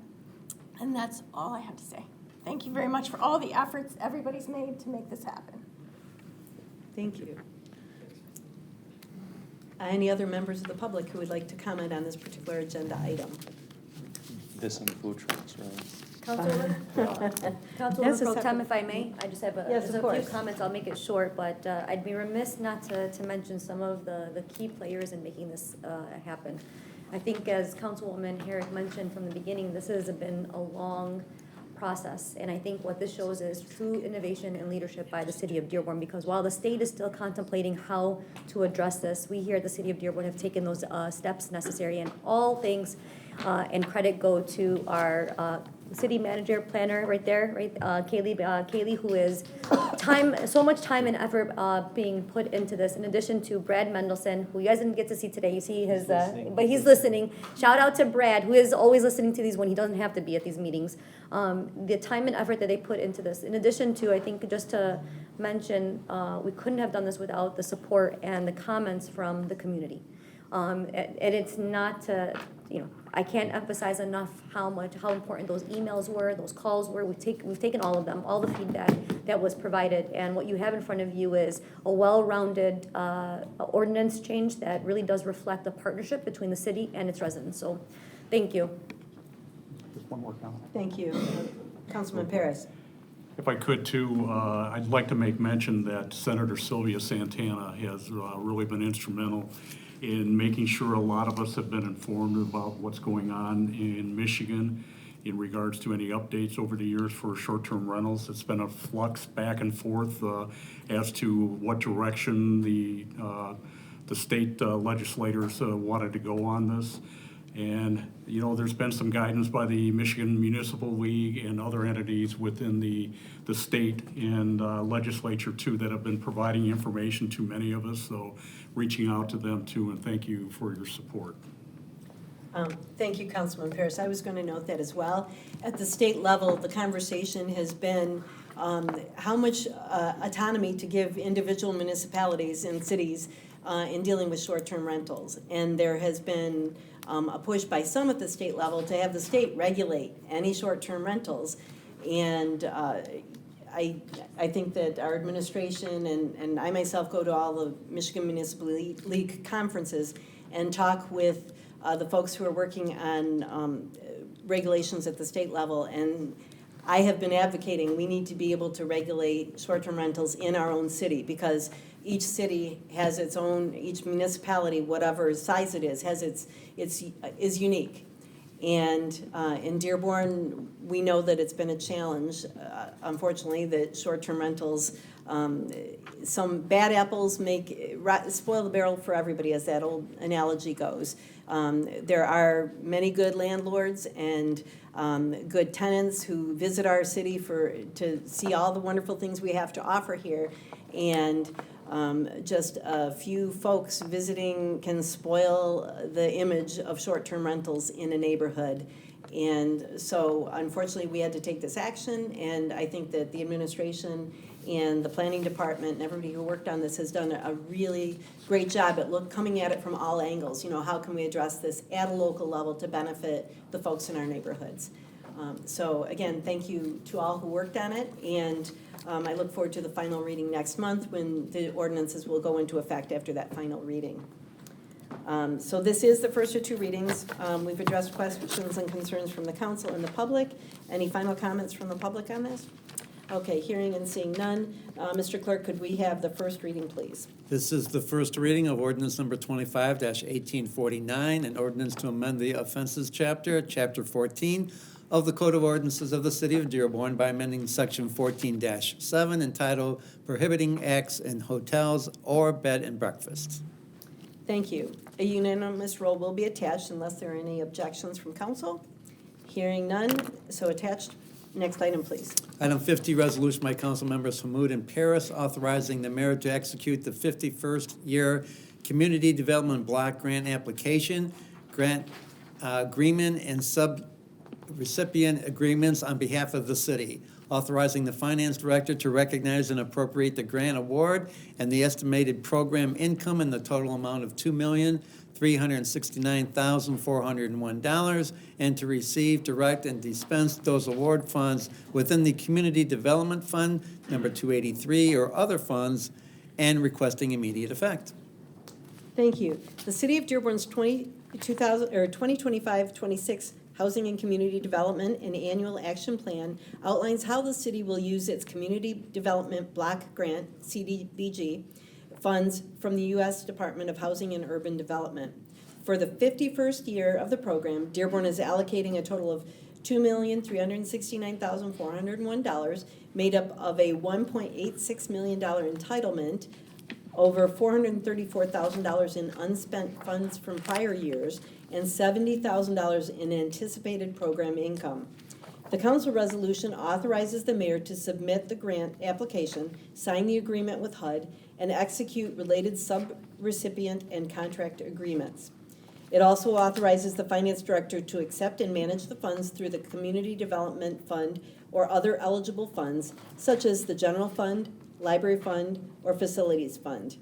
And that's all I have to say. Thank you very much for all the efforts everybody's made to make this happen. Thank you. Any other members of the public who would like to comment on this particular agenda item? This and food trucks, right? Councilwoman That's a Pro Tem, separate- if I may, I just have Yes, just of a few course. comments, I'll make it short, but I'd be remiss not to mention some of the key players in making this happen. I think as Councilwoman Herrick mentioned from the beginning, this has been a long process, and I think what this shows is true innovation and leadership by the city of Dearborn, because while the state is still contemplating how to address this, we here at the city of Dearborn have taken those steps necessary, and all things and credit go to our city manager, planner, right there, right, Kaylee, who is so much time and effort being put into this, in addition to Brad Mendelson, who you guys didn't get to see today. You see his, but he's listening. Shout out to Brad, who is always listening to these when he doesn't have to be at these meetings. The time and effort that they put into this, in addition to, I think, just to mention, we couldn't have done this without the support and the comments from the community. And it's not to, I can't emphasize enough how important those emails were, those calls were. We've taken all of them, all the feedback that was provided, and what you have in front of you is a well-rounded ordinance change that really does reflect the partnership between the city and its residents. So, thank you. Just one more comment. Thank you. Councilman Paris. If I could too, I'd like to make mention that Senator Sylvia Santana has really been instrumental in making sure a lot of us have been informed about what's going on in Michigan in regards to any updates over the years for short-term rentals. It's been a flux back and forth as to what direction the state legislators wanted to go on this. And, there's been some guidance by the Michigan Municipal League and other entities within the state and legislature too that have been providing information to many of us. So reaching out to them too, and thank you for your support. Thank you, Councilman Paris. I was going to note that as well. At the state level, the conversation has been how much autonomy to give individual municipalities and cities in dealing with short-term rentals. And there has been a push by some at the state level to have the state regulate any short-term rentals. And I think that our administration and I myself go to all the Michigan Municipal League conferences and talk with the folks who are working on regulations at the state level. And I have been advocating we need to be able to regulate short-term rentals in our own city, because each city has its own, each municipality, whatever size it is, has is unique. And in Dearborn, we know that it's been a challenge, unfortunately, that short-term rentals, some bad apples spoil the barrel for everybody, as that old analogy goes. There are many good landlords and good tenants who visit our city to see all the wonderful things we have to offer here. And just a few folks visiting can spoil the image of short-term rentals in a neighborhood. And so unfortunately, we had to take this action, and I think that the administration and the planning department and everybody who worked on this has done a really great job at coming at it from all angles. How can we address this at a local level to benefit the folks in our neighborhoods? So again, thank you to all who worked on it, and I look forward to the final reading next month when the ordinances will go into effect after that final reading. So this is the first of two readings. We've addressed questions and concerns from the council and the public. Any final comments from the public on this? Okay, hearing and seeing none. Mr. Clerk, could we have the first reading, please? This is the first reading of ordinance number 25-1849, an ordinance to amend the offenses chapter 14 of the Code of Ordinances of the City of Dearborn by amending section 14-7 entitled Prohibiting Acts in Hotels or Bed and Breakfasts. Thank you. A unanimous roll will be attached unless there are any objections from council. Hearing none, so attached. Next item, please. Item 50, resolution by council members Hamud and Paris authorizing the mayor to execute the 51st year Community Development Block Grant application, grant agreement, and sub-recipient agreements on behalf of the city. authorizing the finance director to recognize and appropriate the grant award and the estimated program income in the total amount of $2,369,401, and to receive, direct, and dispense those award funds within the Community Development Fund, number 283, or other funds, and requesting immediate effect. Thank you. The City of Dearborn's 2025-26 Housing and Community Development and Annual Action Plan outlines how the city will use its Community Development Block Grant, CDBG, funds from the U.S. Department of Housing and Urban Development. For the 51st year of the program, Dearborn is allocating a total of $2,369,401, made up of a $1.86 million entitlement, over $434,000 in unspent funds from prior years, and $70,000 in anticipated program income. The council resolution authorizes the mayor to submit the grant application, sign the agreement with HUD, and execute related sub-recipient and contract agreements. It also authorizes the finance director to accept and manage the funds through the Community Development Fund or other eligible funds, such as the General Fund, Library Fund, or Facilities Fund.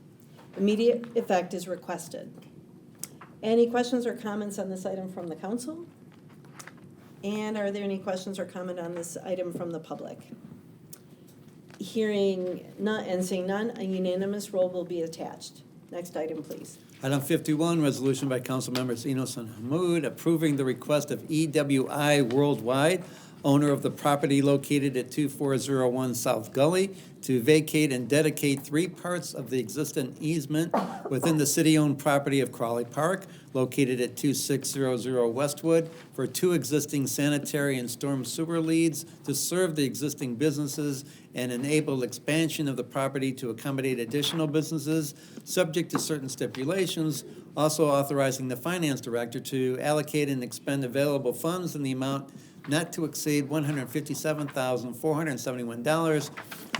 Immediate effect is requested. Any questions or comments on this item from the council? And are there any questions or comment on this item from the public? Hearing none and seeing none, a unanimous roll will be attached. Next item, please. Item 51, resolution by council members Enos and Hamud approving the request of EWI Worldwide, owner of the property located at 2401 South Gully, to vacate and dedicate 3 parts of the existing easement within the city-owned property of Crawley Park, located at 2600 Westwood, for 2 existing sanitary and storm sewer leads to serve the existing businesses and enable expansion of the property to accommodate additional businesses, subject to certain stipulations, also authorizing the finance director to allocate and expend available funds in the amount not to exceed $157,471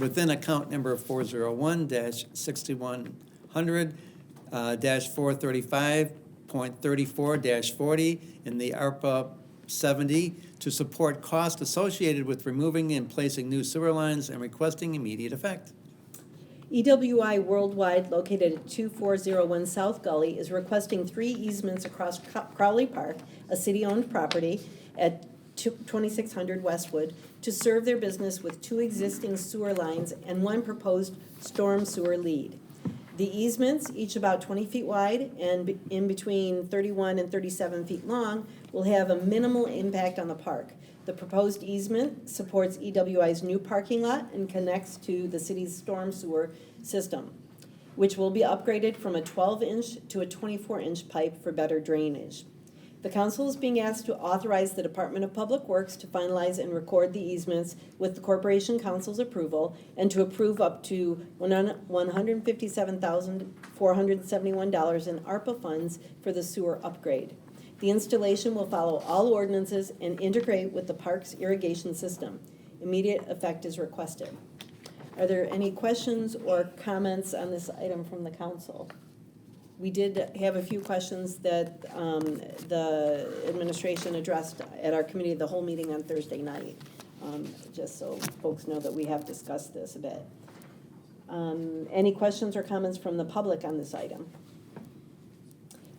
within account number 401-6100-435.34-40 in the ARPA 70 to support costs associated with removing and placing new sewer lines and requesting immediate effect. EWI Worldwide, located at 2401 South Gully, is requesting 3 easements across Crowley Park, a city-owned property, at 2600 Westwood, to serve their business with 2 existing sewer lines and 1 proposed storm sewer lead. The easements, each about 20 feet wide and in between 31 and 37 feet long, will have a minimal impact on the park. The proposed easement supports EWI's new parking lot and connects to the city's storm sewer system, which will be upgraded from a 12-inch to a 24-inch pipe for better drainage. The council is being asked to authorize the Department of Public Works to finalize and record the easements with the Corporation Council's approval and to approve up to $157,471 in ARPA funds for the sewer upgrade. The installation will follow all ordinances and integrate with the park's irrigation system. Immediate effect is requested. Are there any questions or comments on this item from the council? We did have a few questions that the administration addressed at our committee of the whole meeting on Thursday night, just so folks know that we have discussed this a bit. Any questions or comments from the public on this item?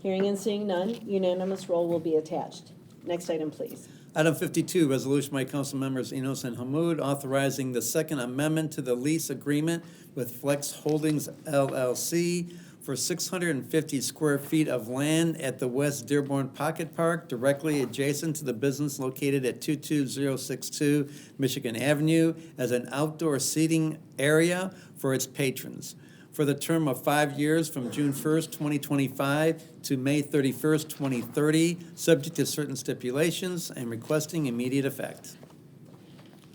Hearing and seeing none, unanimous roll will be attached. Next item, please. Item 52, resolution by council members Enos and Hamud authorizing the second amendment to the lease agreement with Flex Holdings LLC for 650 square feet of land at the West Dearborn Pocket Park, directly adjacent to the business located at 22062 Michigan Avenue, as an outdoor seating area for its patrons, for the term of 5 years from June 1st, 2025 to May 31st, 2030, subject to certain stipulations and requesting immediate effect.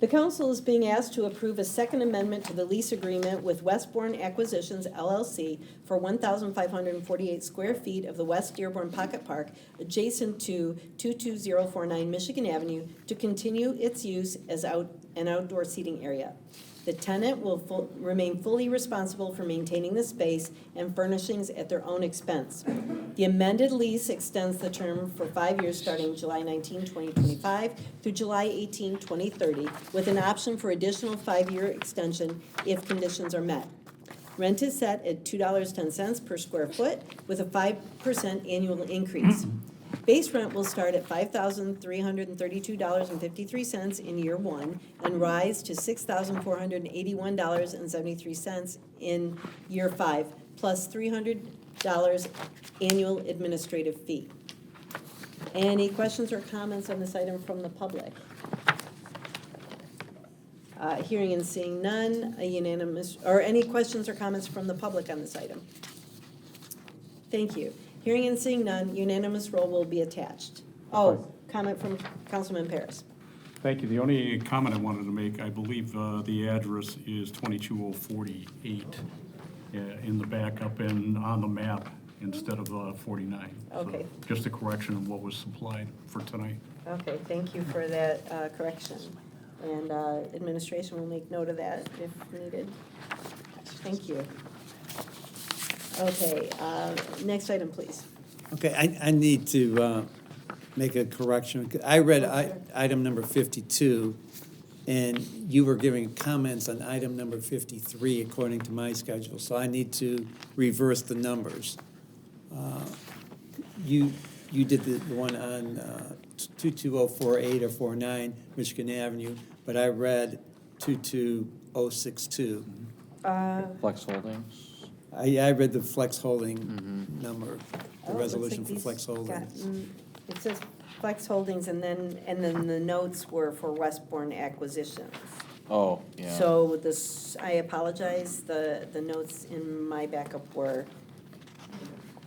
The council is being asked to approve a second amendment to the lease agreement with Westbourne Acquisitions LLC for 1,548 square feet of the West Dearborn Pocket Park adjacent to 22049 Michigan Avenue to continue its use as an outdoor seating area. The tenant will remain fully responsible for maintaining the space and furnishings at their own expense. The amended lease extends the term for 5 years starting July 19, 2025 through July 18, 2030, with an option for additional 5-year extension if conditions are met. Rent is set at $2.10 per square foot with a 5% annual increase. Base rent will start at $5,332.53 in year 1 and rise to $6,481.73 in year 5, plus $300 annual administrative fee. Any questions or comments on this item from the public? Hearing and seeing none, a unanimous, or any questions or comments from the public on this item? Thank you. Hearing and seeing none, unanimous roll will be attached. Oh, comment from Councilman Paris. Thank you. The only comment I wanted to make, I believe the address is 22048 in the backup and on the map instead of 49. Okay. So just a correction of what was supplied for tonight. Okay, thank you for that correction. And administration will make note of that if needed. Thank you. Okay, next item, please. Okay, I need to make a correction. I read item number 52, and you were giving comments on item number 53 according to my schedule, so I need to reverse the numbers. You did the one on 22048 or 49 Michigan Avenue, but I read 22062. Flex Holdings. I read the Flex Holding number, the Oh, it looks resolution like for these Flex Holdings. It says Flex Holdings, and then the notes were for Westbourne Acquisitions. Oh, yeah. So this, I apologize, the notes in my backup were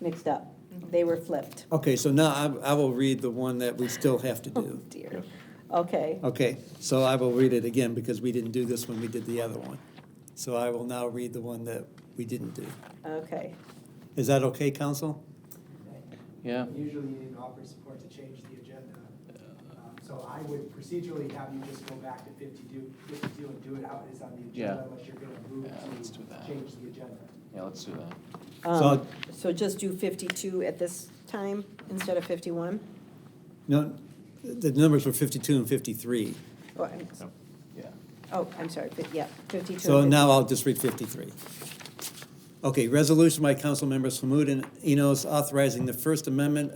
mixed up. They were flipped. Okay, so now I will read the one that we still have to Oh, do. dear. Okay, Okay, so I will read it again because we didn't do this when we did the other one. So I will now read the one that we didn't do. okay. Is that okay, council? Yeah. Usually you need to offer support to change the agenda. So I would procedurally have you just go back to 52 and do it how it is on the Yeah. agenda unless you're going to move let's do to that. change the agenda. Yeah, let's do that. So just do 52 at this time instead of 51? No, the numbers were 52 and 53. Oh, I'm- Yeah. Oh, I'm sorry, yeah, 52. So and now I'll just read 53. Okay, resolution by council members Hamud and Enos authorizing the First Amendment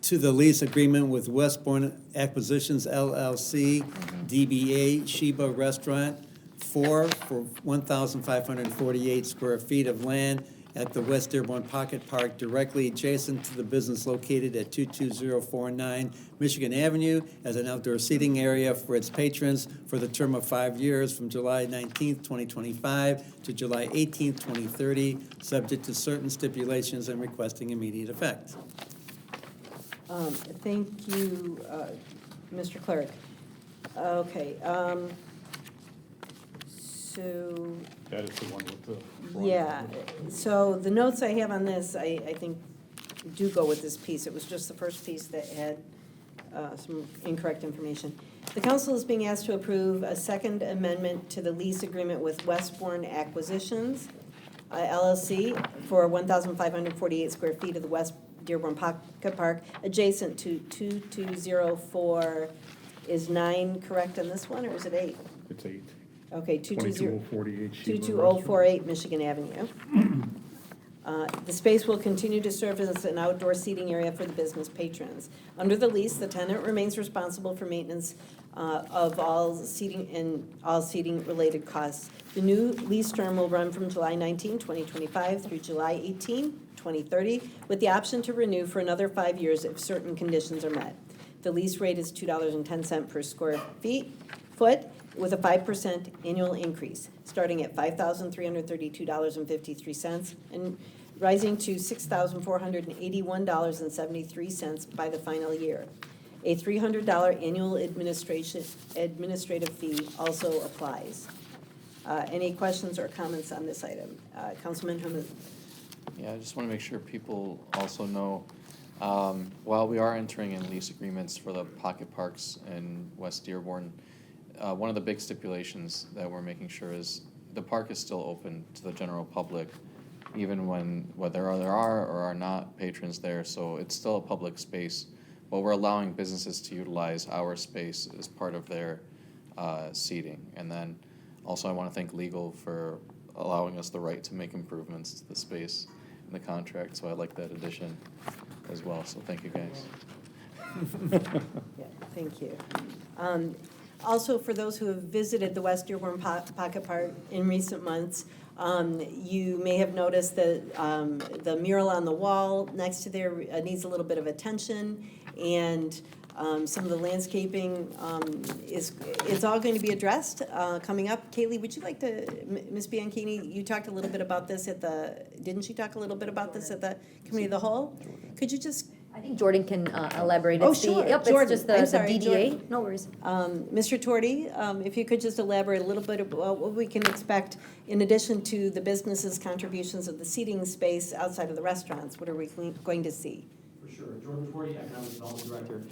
to the lease agreement with Westbourne Acquisitions LLC, DBA Sheba Restaurant, for 1,548 square feet of land at the West Dearborn Pocket Park directly adjacent to the business located at 22049 Michigan Avenue as an outdoor seating area for its patrons for the term of 5 years from July 19th, 2025 to July 18th, 2030, subject to certain stipulations and requesting immediate effect. Thank you, Mr. Clerk. Okay, so, That is the one with the. yeah, so the notes I have on this, I think do go with this piece. It was just the first piece that had some incorrect information. The council is being asked to approve a second amendment to the lease agreement with Westbourne Acquisitions, LLC, for 1,548 square feet of the West Dearborn Pocket Park, adjacent to 2204. Is 9 correct on this one, or is it 8? It's 8. Okay, 22048 Sheba 22048 Michigan Avenue. The space will continue to serve as an outdoor seating area for the business patrons. Under the lease, the tenant remains responsible for maintenance of all seating and all seating-related costs. The new lease term will run from July 19, 2025 through July 18, 2030, with the option to renew for another 5 years if certain conditions are met. The lease rate is $2.10 per square foot, with a 5% annual increase, starting at $5,332.53 and rising to $6,481.73 by the final year. A $300 annual administrative fee also applies. Any questions or comments on this item? Councilman Hamud. Yeah, I just want to make sure people also know, while we are entering in lease agreements for the pocket parks in West Dearborn, one of the big stipulations that we're making sure is the park is still open to the general public even whether there are or are not patrons there, so it's still a public space. But we're allowing businesses to utilize our space as part of their seating. And then also I want to thank legal for allowing us the right to make improvements to the space in the contract, so I like that addition as well, so thank you guys. Yeah, thank you. Also, for those who have visited the West Dearborn Pocket Park in recent months, you may have noticed that the mural on the wall next to there needs a little bit of attention, and some of the landscaping it's all going to be addressed coming up. Kaylee, would you like to, Ms. Bianchini, you talked a little bit about this didn't you talk a little bit about this at the Committee of the Whole? Could you just I think Jordan can elaborate. Oh, It's sure. Yep, Jordan. it's just the I'm sorry, DDA. Jordan. No worries. Mr. Torti, if you could just elaborate a little bit about what we can expect in addition to the businesses' contributions of the seating space outside of the restaurants. What are we going to see? For sure. Jordan Forty, Economic Development Director.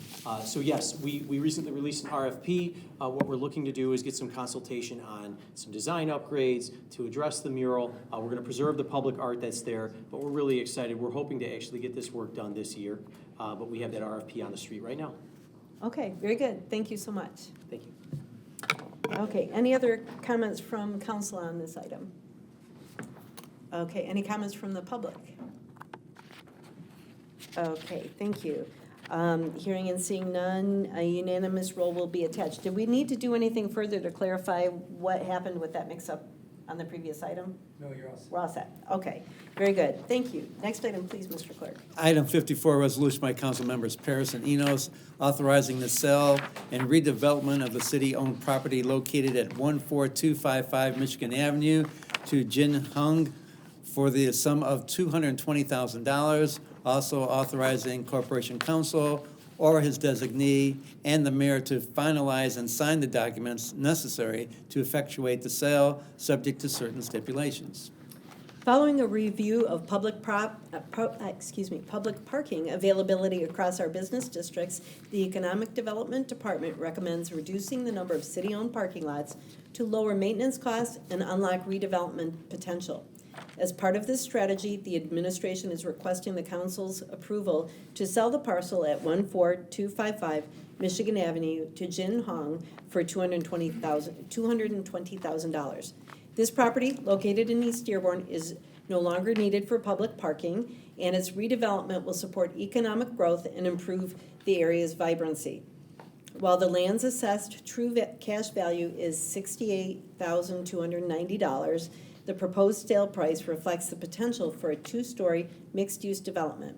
So yes, we recently released an RFP. What we're looking to do is get some consultation on some design upgrades to address the mural. We're going to preserve the public art that's there, but we're really excited. We're hoping to actually get this work done this year, but we have that RFP on the street right now. Okay, very good. Thank you so much. Thank you. Okay, any other comments from council on this item? Okay, any comments from the public? Okay, thank you. Hearing and seeing none, a unanimous roll will be attached. Did we need to do anything further to clarify what happened with that mix-up on the previous item? No, you're all set. We're all set. Okay, very good. Thank you. Next item, please, Mr. Clerk. Item 54, resolution by council members Paris and Enos authorizing the sale and redevelopment of the city-owned property located at 14255 Michigan Avenue to Jin Hung for the sum of $220,000. Also authorizing Corporation Counsel or his designee and the mayor to finalize and sign the documents necessary to effectuate the sale, subject to certain stipulations. Following a review of public parking availability across our business districts, the Economic Development Department recommends reducing the number of city-owned parking lots to lower maintenance costs and unlock redevelopment potential. As part of this strategy, the administration is requesting the council's approval to sell the parcel at 14255 Michigan Avenue to Jin Hong for $220,000. This property, located in East Dearborn, is no longer needed for public parking, and its redevelopment will support economic growth and improve the area's vibrancy. While the land's assessed true cash value is $68,290, the proposed sale price reflects the potential for a two-story mixed-use development.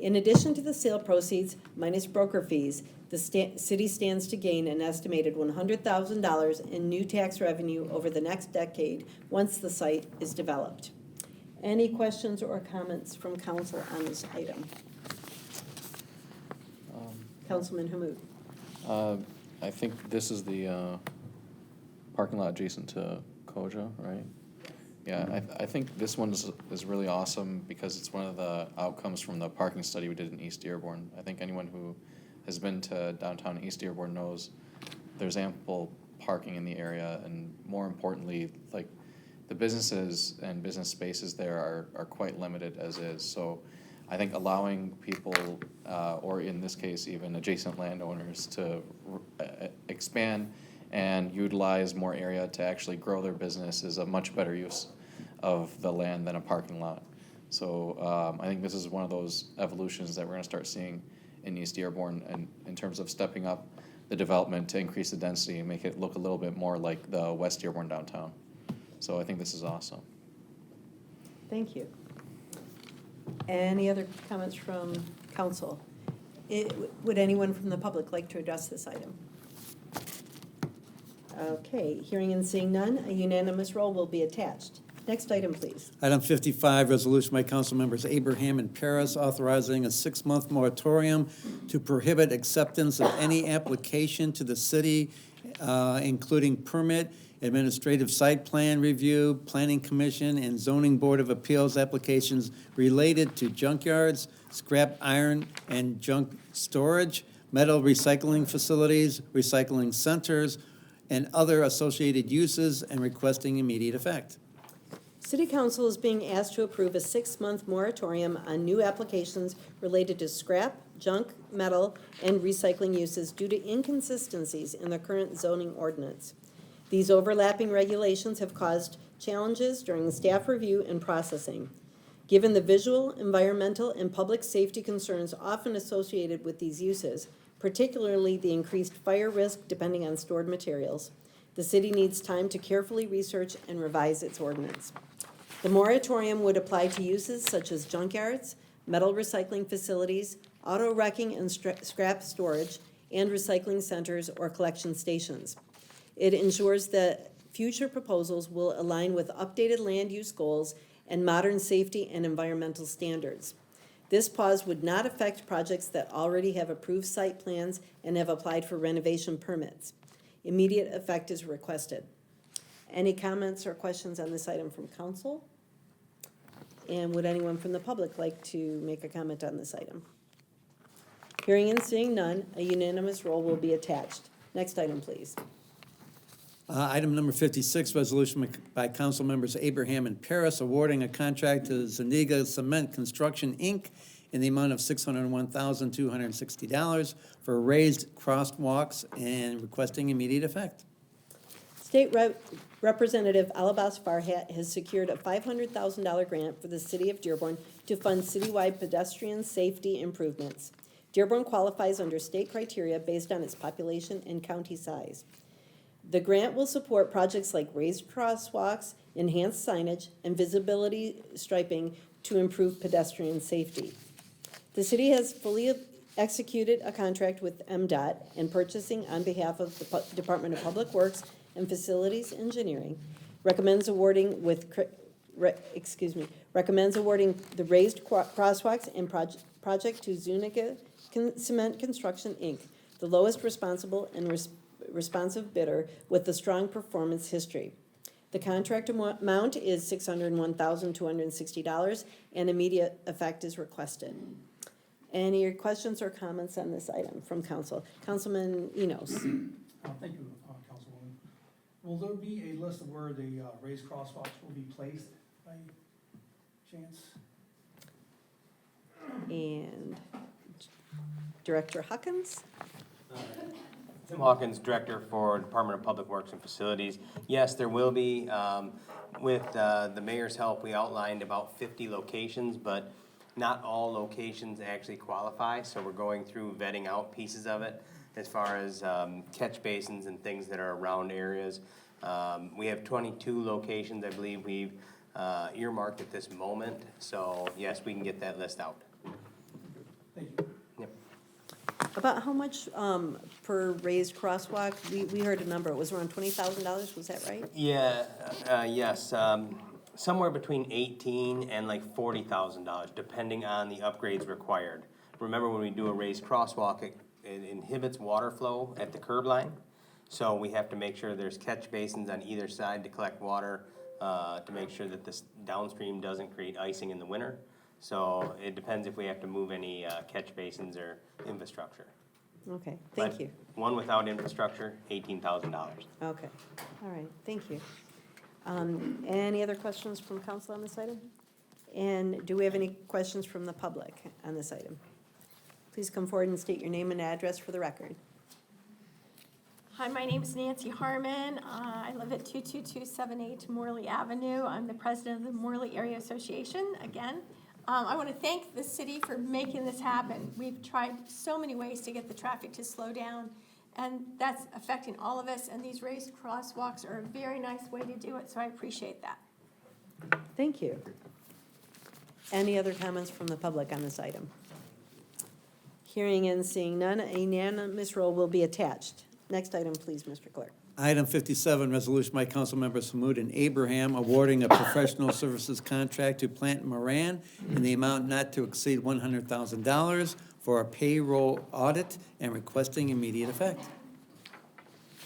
In addition to the sale proceeds minus broker fees, the city stands to gain an estimated $100,000 in new tax revenue over the next decade once the site is developed. Any questions or comments from council on this item? Councilman Hamud. I think this is the parking lot adjacent to Koja, right? Yeah, I think this one is really awesome because it's one of the outcomes from the parking study we did in East Dearborn. I think anyone who has been to downtown East Dearborn knows there's ample parking in the area, and more importantly, like the businesses and business spaces there are quite limited as is. So I think allowing people, or in this case, even adjacent landowners to expand and utilize more area to actually grow their business is a much better use of the land than a parking lot. So I think this is one of those evolutions that we're gonna start seeing in East Dearborn, and in terms of stepping up the development to increase the density and make it look a little bit more like the West Dearborn downtown. So I think this is awesome. Thank you. Any other comments from council? Would anyone from the public like to address this item? Okay, hearing and seeing none, a unanimous roll will be attached. Next item, please. Item 55, resolution by council members Abraham and Paris authorizing a 6-month moratorium to prohibit acceptance of any application to the city, including permit, administrative site plan review, planning commission, and zoning board of appeals applications related to junkyards, scrap iron and junk storage, metal recycling facilities, recycling centers, and other associated uses, and requesting immediate effect. City Council is being asked to approve a 6-month moratorium on new applications related to scrap, junk, metal, and recycling uses due to inconsistencies in the current zoning ordinance. These overlapping regulations have caused challenges during staff review and processing. Given the visual, environmental, and public safety concerns often associated with these uses, particularly the increased fire risk depending on stored materials, the city needs time to carefully research and revise its ordinance. The moratorium would apply to uses such as junkyards, metal recycling facilities, auto wrecking and scrap storage, and recycling centers or collection stations. It ensures that future proposals will align with updated land use goals and modern safety and environmental standards. This pause would not affect projects that already have approved site plans and have applied for renovation permits. Immediate effect is requested. Any comments or questions on this item from council? And would anyone from the public like to make a comment on this item? Hearing and seeing none, a unanimous roll will be attached. Next item, please. Item number 56, resolution by council members Abraham and Paris awarding a contract to Zuniga Cement Construction, Inc. in the amount of $601,260 for raised crosswalks and requesting immediate effect. State Representative Alabas Farhat has secured a $500,000 grant for the city of Dearborn to fund citywide pedestrian safety improvements. Dearborn qualifies under state criteria based on its population and county size. The grant will support projects like raised crosswalks, enhanced signage, and visibility striping to improve pedestrian safety. The city has fully executed a contract with MDOT and purchasing on behalf of the Department of Public Works and Facilities Engineering, recommends awarding the raised crosswalks and project to Zuniga Cement Construction, Inc., the lowest responsible and responsive bidder with a strong performance history. The contract amount is $601,260 and immediate effect is requested. Any questions or comments on this item from council? Councilman Enos. Thank you, Councilwoman. Will there be a list of where the raised crosswalks will be placed by chance? And Director Huckins? Tim Hawkins, Director for Department of Public Works and Facilities. Yes, there will be. With the mayor's help, we outlined about 50 locations, but not all locations actually qualify, so we're going through vetting out pieces of it as far as catch basins and things that are around areas. We have 22 locations, I believe we've earmarked at this moment, so yes, we can get that list out. Thank you. Yep. About how much per raised crosswalk? We heard a number. It was around $20,000. Was that right? Yeah, yes. Somewhere between $18,000 and like $40,000, depending on the upgrades required. Remember, when we do a raised crosswalk, it inhibits water flow at the curb line. So we have to make sure there's catch basins on either side to collect water, to make sure that this downstream doesn't create icing in the winter. So it depends if we have to move any catch basins or infrastructure. Okay, thank you. One without infrastructure, $18,000. Okay, all right, thank you. Any other questions from council on this item? And do we have any questions from the public on this item? Please come forward and state your name and address for the record. Hi, my name is Nancy Harmon. I live at 22278 Morley Avenue. I'm the president of the Morley Area Association, again. I want to thank the city for making this happen. We've tried so many ways to get the traffic to slow down, and that's affecting all of us, and these raised crosswalks are a very nice way to do it, so I appreciate that. Thank you. Any other comments from the public on this item? Hearing and seeing none, a unanimous roll will be attached. Next item, please, Mr. Clerk. Item 57, resolution by council members Hamud and Abraham awarding a professional services contract to Plant Moran in the amount not to exceed $100,000 for a payroll audit and requesting immediate effect.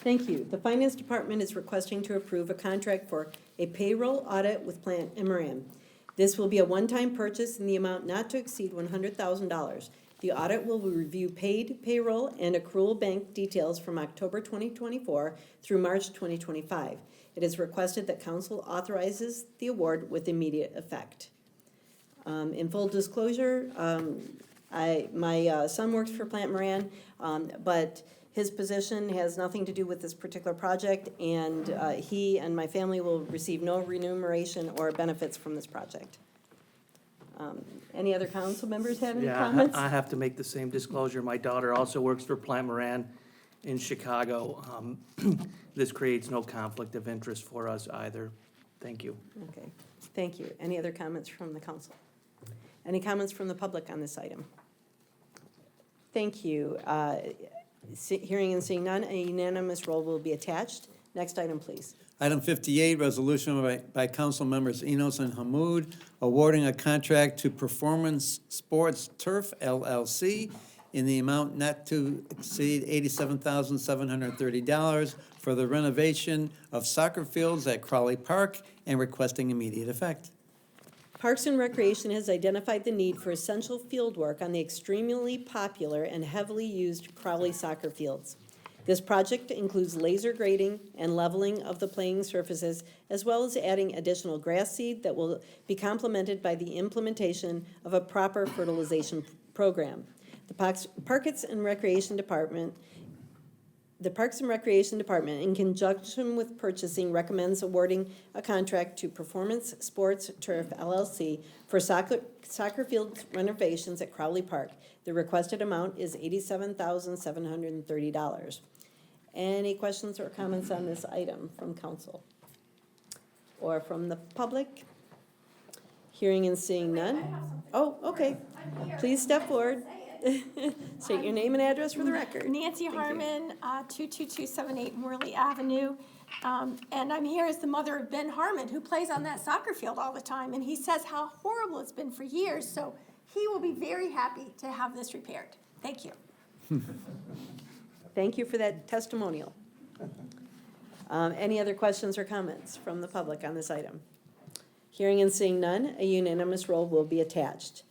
Thank you. The Finance Department is requesting to approve a contract for a payroll audit with Plant Moran. This will be a one-time purchase in the amount not to exceed $100,000. The audit will review paid payroll and accrual bank details from October 2024 through March 2025. It is requested that council authorizes the award with immediate effect. In full disclosure, my son works for Plant Moran, but his position has nothing to do with this particular project, and he and my family will receive no remuneration or benefits from this project. Any other council members have any comments? I have to make the same disclosure. My daughter also works for Plant Moran in Chicago. This creates no conflict of interest for us either. Thank you. Okay, thank you. Any other comments from the council? Any comments from the public on this item? Thank you. Hearing and seeing none, a unanimous roll will be attached. Next item, please. Item 58, resolution by council members Enos and Hamud awarding a contract to Performance Sports Turf LLC in the amount not to exceed $87,730 for the renovation of soccer fields at Crowley Park and requesting immediate effect. Parks and Recreation has identified the need for essential field work on the extremely popular and heavily used Crowley soccer fields. This project includes laser grading and leveling of the playing surfaces, as well as adding additional grass seed that will be complemented by the implementation of a proper fertilization program. The Parks and Recreation Department, in conjunction with purchasing, recommends awarding a contract to Performance Sports Turf LLC for soccer field renovations at Crowley Park. The requested amount is $87,730. Any questions or comments on this item from council or from the public? Hearing and seeing none. Oh, okay. Please step forward. State your name and address for the record. Nancy Harmon, 22278 Morley Avenue. And I'm here as the mother of Ben Harmon, who plays on that soccer field all the time. And he says how horrible it's been for years. So he will be very happy to have this repaired. Thank you. Thank you for that testimonial. Any other questions or comments from the public on this item? Hearing and seeing none, a unanimous roll will be attached.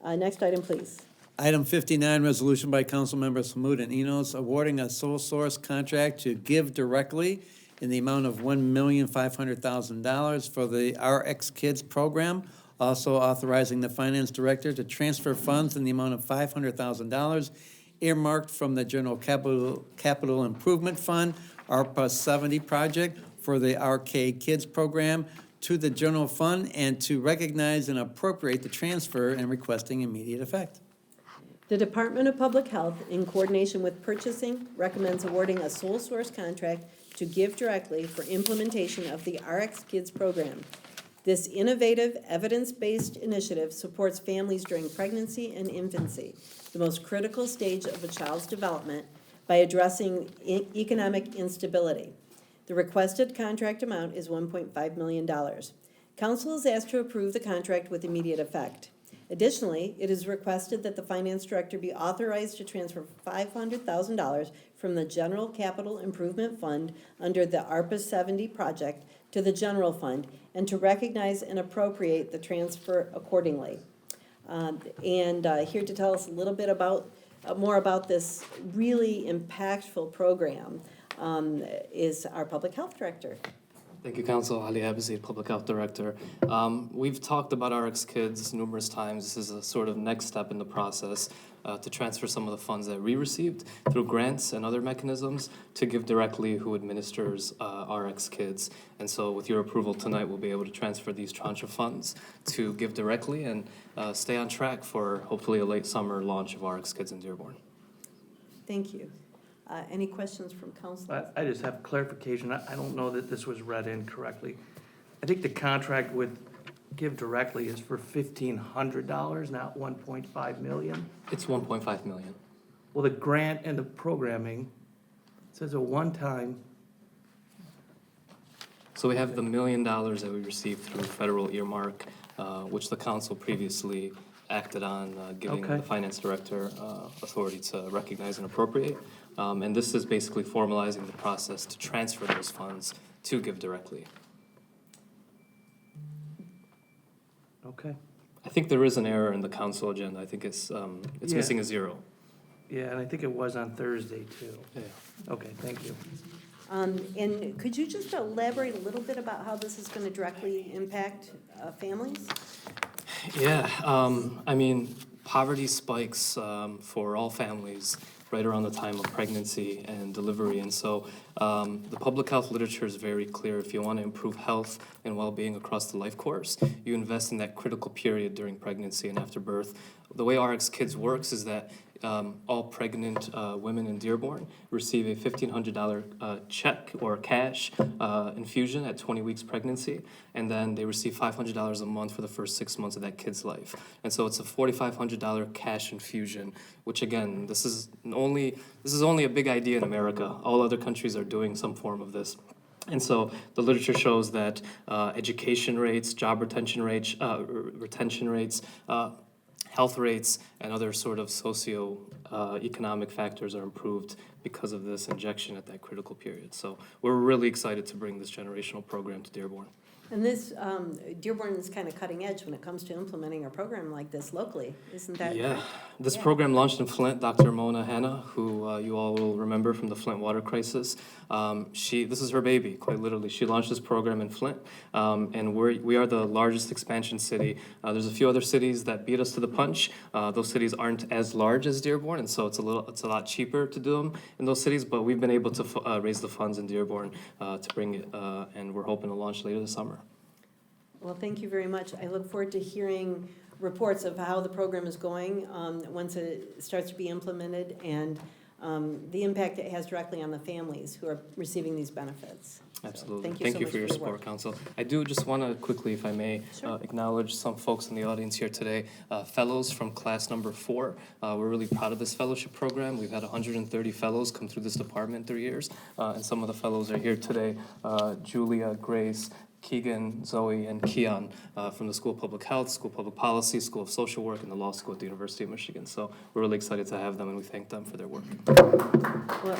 Next item, please. Item 59, resolution by council members Hamud and Enos awarding a sole source contract to Give Directly in the amount of $1,500,000 for the RX Kids program. Also authorizing the finance director to transfer funds in the amount of $500,000 earmarked from the General Capital Improvement Fund, ARPA 70 project for the RK Kids program to the general fund and to recognize and appropriate the transfer and requesting immediate effect. The Department of Public Health, in coordination with purchasing, recommends awarding a sole source contract to Give Directly for implementation of the RX Kids program. This innovative, evidence-based initiative supports families during pregnancy and infancy, the most critical stage of a child's development, by addressing economic instability. The requested contract amount is $1.5 million. Council is asked to approve the contract with immediate effect. Additionally, it is requested that the finance director be authorized to transfer $500,000 from the General Capital Improvement Fund under the ARPA 70 project to the general fund and to recognize and appropriate the transfer accordingly. Here to tell us a little bit about more about this really impactful program is our public health director. Thank you, Council. Ali Abazid, Public Health Director. We've talked about RX Kids numerous times. This is a sort of next step in the process to transfer some of the funds that we received through grants and other mechanisms to Give Directly, who administers RX Kids. And so with your approval tonight, we'll be able to transfer these tranche of funds to Give Directly and stay on track for hopefully a late summer launch of RX Kids in Dearborn. Thank you. Any questions from council? I just have clarification. I don't know that this was read in correctly. I think the contract with Give Directly is for $1,500, not $1.5 million. It's $1.5 million. Well, the grant and the programming says a one-time. So we have the $1 million that we received through federal earmark, which the council previously acted on, giving the finance director authority to recognize and appropriate. And this is basically formalizing the process to transfer those funds to Give Directly. Okay. I think there is an error in the council agenda. I think it's Yeah. missing a 0. Yeah, and I think it was on Thursday, too. Yeah. Okay, thank you. And could you just elaborate a little bit about how this is going to directly impact families? Yeah, I mean, poverty spikes for all families right around the time of pregnancy and delivery. And so the public health literature is very clear. If you want to improve health and well-being across the life course, you invest in that critical period during pregnancy and after birth. The way RX Kids works is that all pregnant women in Dearborn receive a $1,500 check or cash infusion at 20 weeks pregnancy, and then they receive $500 a month for the first 6 months of that kid's life. And so it's a $4,500 cash infusion, which again, this is only a big idea in America. All other countries are doing some form of this. And so the literature shows that education rates, job retention rates, health rates, and other sort of socio-economic factors are improved because of this injection at that critical period. So we're really excited to bring this generational program to Dearborn. And this, Dearborn is kind of cutting edge when it comes to implementing a program like this locally, isn't that Yeah, correct? this Yeah. program launched in Flint. Dr. Mona Hanna, who you all will remember from the Flint water crisis, this is her baby, quite literally. She launched this program in Flint, and we are the largest expansion city. There's a few other cities that beat us to the punch. Those cities aren't as large as Dearborn, and so it's a lot cheaper to do them in those cities. But we've been able to raise the funds in Dearborn to bring it, and we're hoping to launch later this summer. Well, thank you very much. I look forward to hearing reports of how the program is going once it starts to be implemented, and the impact it has directly on the families who are receiving these benefits. Absolutely. So thank Thank you you so for much your for your support, work. Council. I do just want to quickly, if I may, Sure. acknowledge some folks in the audience here today. Fellows from class number 4. We're really proud of this fellowship program. We've had 130 fellows come through this department through years, and some of the fellows are here today. Julia, Grace, Keegan, Zoe, and Keon from the School of Public Health, School of Public Policy, School of Social Work, and the Law School at the University of Michigan. So we're really excited to have them, and we thank them for their work. Well,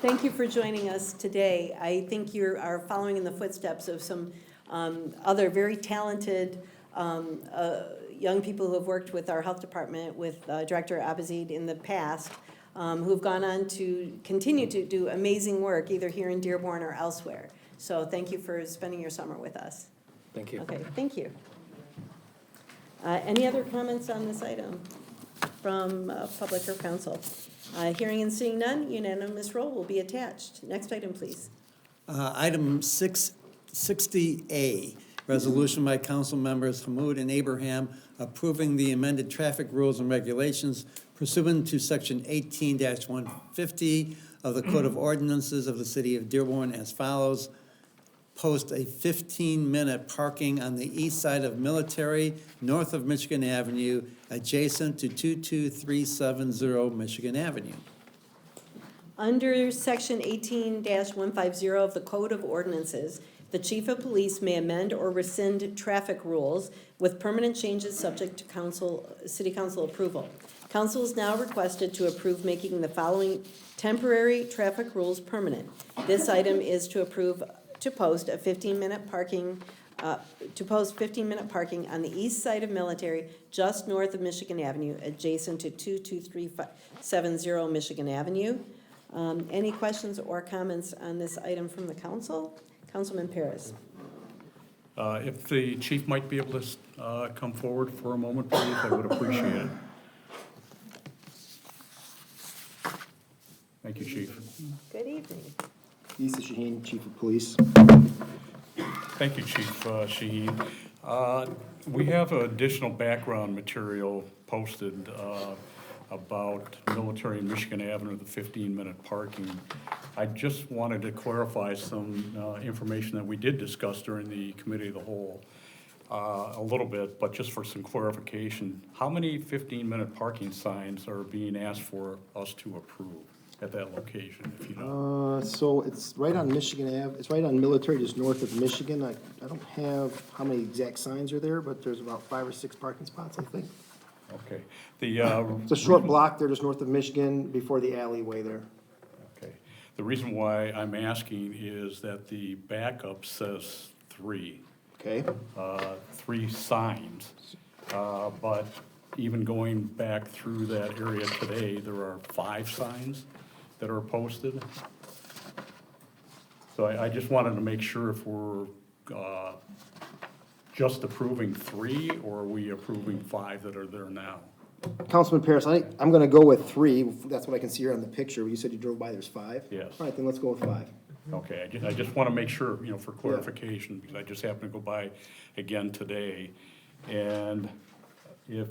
thank you for joining us today. I think you are following in the footsteps of some other very talented young people who have worked with our health department, with Director Abazid in the past, who've gone on to continue to do amazing work, either here in Dearborn or elsewhere. So thank you for spending your summer with us. Thank you. Okay, thank you. Any other comments on this item from public or council? Hearing and seeing none, unanimous roll will be attached. Next item, please. Item 60A, resolution by council members Hamud and Abraham approving the amended traffic rules and regulations pursuant to section 18-150 of the Code of Ordinances of the City of Dearborn as follows. Post a 15-minute parking on the east side of Military, north of Michigan Avenue, adjacent to 22370 Michigan Avenue. Under section 18-150 of the Code of Ordinances, the chief of police may amend or rescind traffic rules with permanent changes subject to city council approval. Council is now requested to approve making the following temporary traffic rules permanent. This item is to approve to post 15-minute parking on the east side of Military, just north of Michigan Avenue, adjacent to 22370 Michigan Avenue. Any questions or comments on this item from the council? Councilman Paris. If the chief might be able to come forward for a moment, please, I would appreciate it. Thank you, Chief. Good evening. Issa Shaheen, Chief of Police. Thank you, Chief Shaheen. We have additional background material posted about Military and Michigan Avenue, the 15-minute parking. I just wanted to clarify some information that we did discuss during the Committee of the Whole a little bit, but just for some clarification. How many 15-minute parking signs are being asked for us to approve at that location, if you know? So it's right on Michigan Ave, it's right on Military, just north of Michigan. I don't have how many exact signs are there, but there's about 5 or 6 parking spots, I think. Okay. It's a short block there, just north of Michigan, before the alleyway there. Okay. The reason why I'm asking is that the backup says 3. Okay, 3 signs. But even going back through that area today, there are 5 signs that are posted. So I just wanted to make sure if we're just approving 3, or are we approving 5 that are there now? Councilman Paris, I'm gonna go with 3, that's what I can see here on the picture. You said you drove by, there's 5? Yes. All right, then let's go with 5. Okay, I just want to make sure, for clarification, because I just happened to go by again today. And if,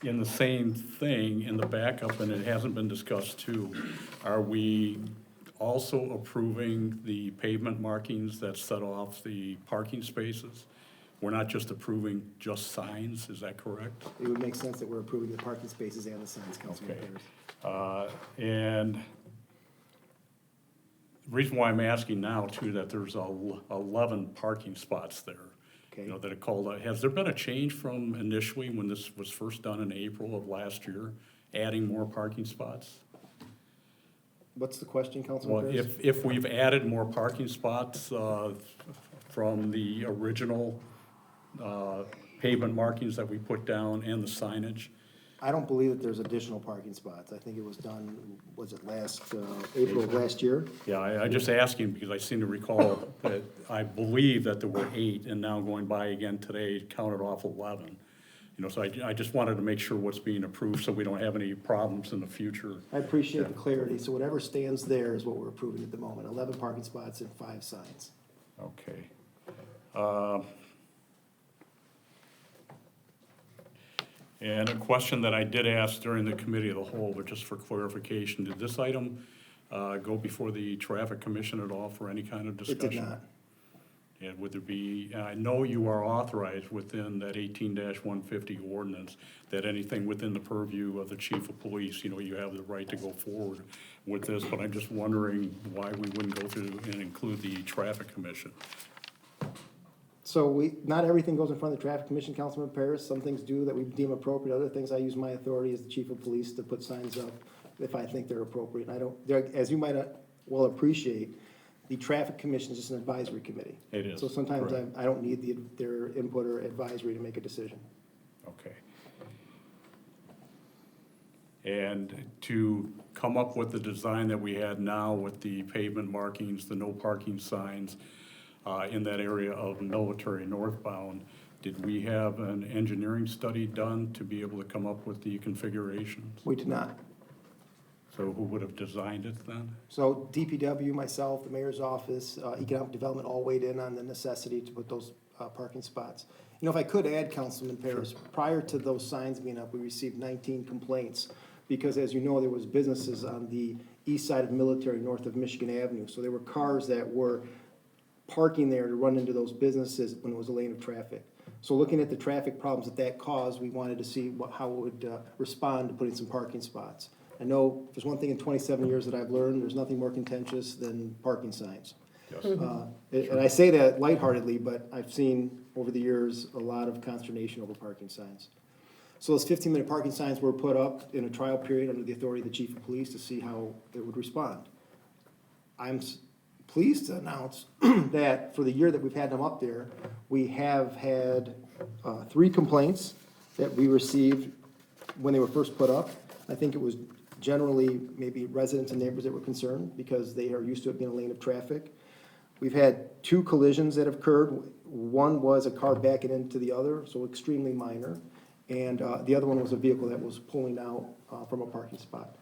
in the same thing, in the backup, and it hasn't been discussed too, are we also approving the pavement markings that set off the parking spaces? We're not just approving just signs, is that correct? It would make sense that we're approving the parking spaces and the signs, Councilman Okay. Paris. And the reason why I'm asking now too, that there's 11 parking spots there. Okay. That are called, has there been a change from initially when this was first done in April of last year, adding more parking spots? What's the question, Councilman Well, Paris? if we've added more parking spots from the original pavement markings that we put down and the signage, I don't believe that there's additional parking spots. I think it was done, was it April of last year? yeah, I just asking because I seem to recall that I believe that there were 8, and now going by again today, counted off 11. So I just wanted to make sure what's being approved so we don't have any problems in the future. I appreciate the clarity. So whatever stands there is what we're approving at the moment. 11 parking spots and 5 signs. Okay. And a question that I did ask during the committee of the whole, but just for clarification, did this item go before the traffic commission at all for any kind of discussion? It did not. And would there be, I know you are authorized within that 18-150 ordinance, that anything within the purview of the chief of police, you have the right to go forward with this, but I'm just wondering why we wouldn't go through and include the traffic commission. So not everything goes in front of the traffic commission, Councilman Paris. Some things do that we deem appropriate. Other things, I use my authority as the chief of police to put signs up if I think they're appropriate. And as you might well appreciate, the traffic commission is just an advisory committee. It is. So sometimes correct. I don't need their input or advisory to make a decision. Okay. And to come up with the design that we had now with the pavement markings, the no parking signs in that area of Military northbound, did we have an engineering study done to be able to come up with the configurations? We did not. So who would have designed it then? So DPW, myself, the mayor's office, economic development all weighed in on the necessity to put those parking spots. If I could add, Councilman Paris, prior to those signs being up, we received 19 complaints because, as you know, there was businesses on the east side of Military, north of Michigan Avenue. So there were cars that were parking there to run into those businesses when it was a lane of traffic. So looking at the traffic problems that caused, we wanted to see how it would respond to putting some parking spots. I know if there's one thing in 27 years that I've learned, there's nothing more contentious than parking signs. Yes. And I say that lightheartedly, but I've seen over the years a lot of consternation over parking signs. So those 15-minute parking signs were put up in a trial period under the authority of the chief of police to see how it would respond. I'm pleased to announce that for the year that we've had them up there, we have had 3 complaints that we received when they were first put up. I think it was generally maybe residents and neighbors that were concerned because they are used to it being a lane of traffic. We've had 2 collisions that have occurred. One was a car backing into the other, so extremely minor. And the other one was a vehicle that was pulling out from a parking spot.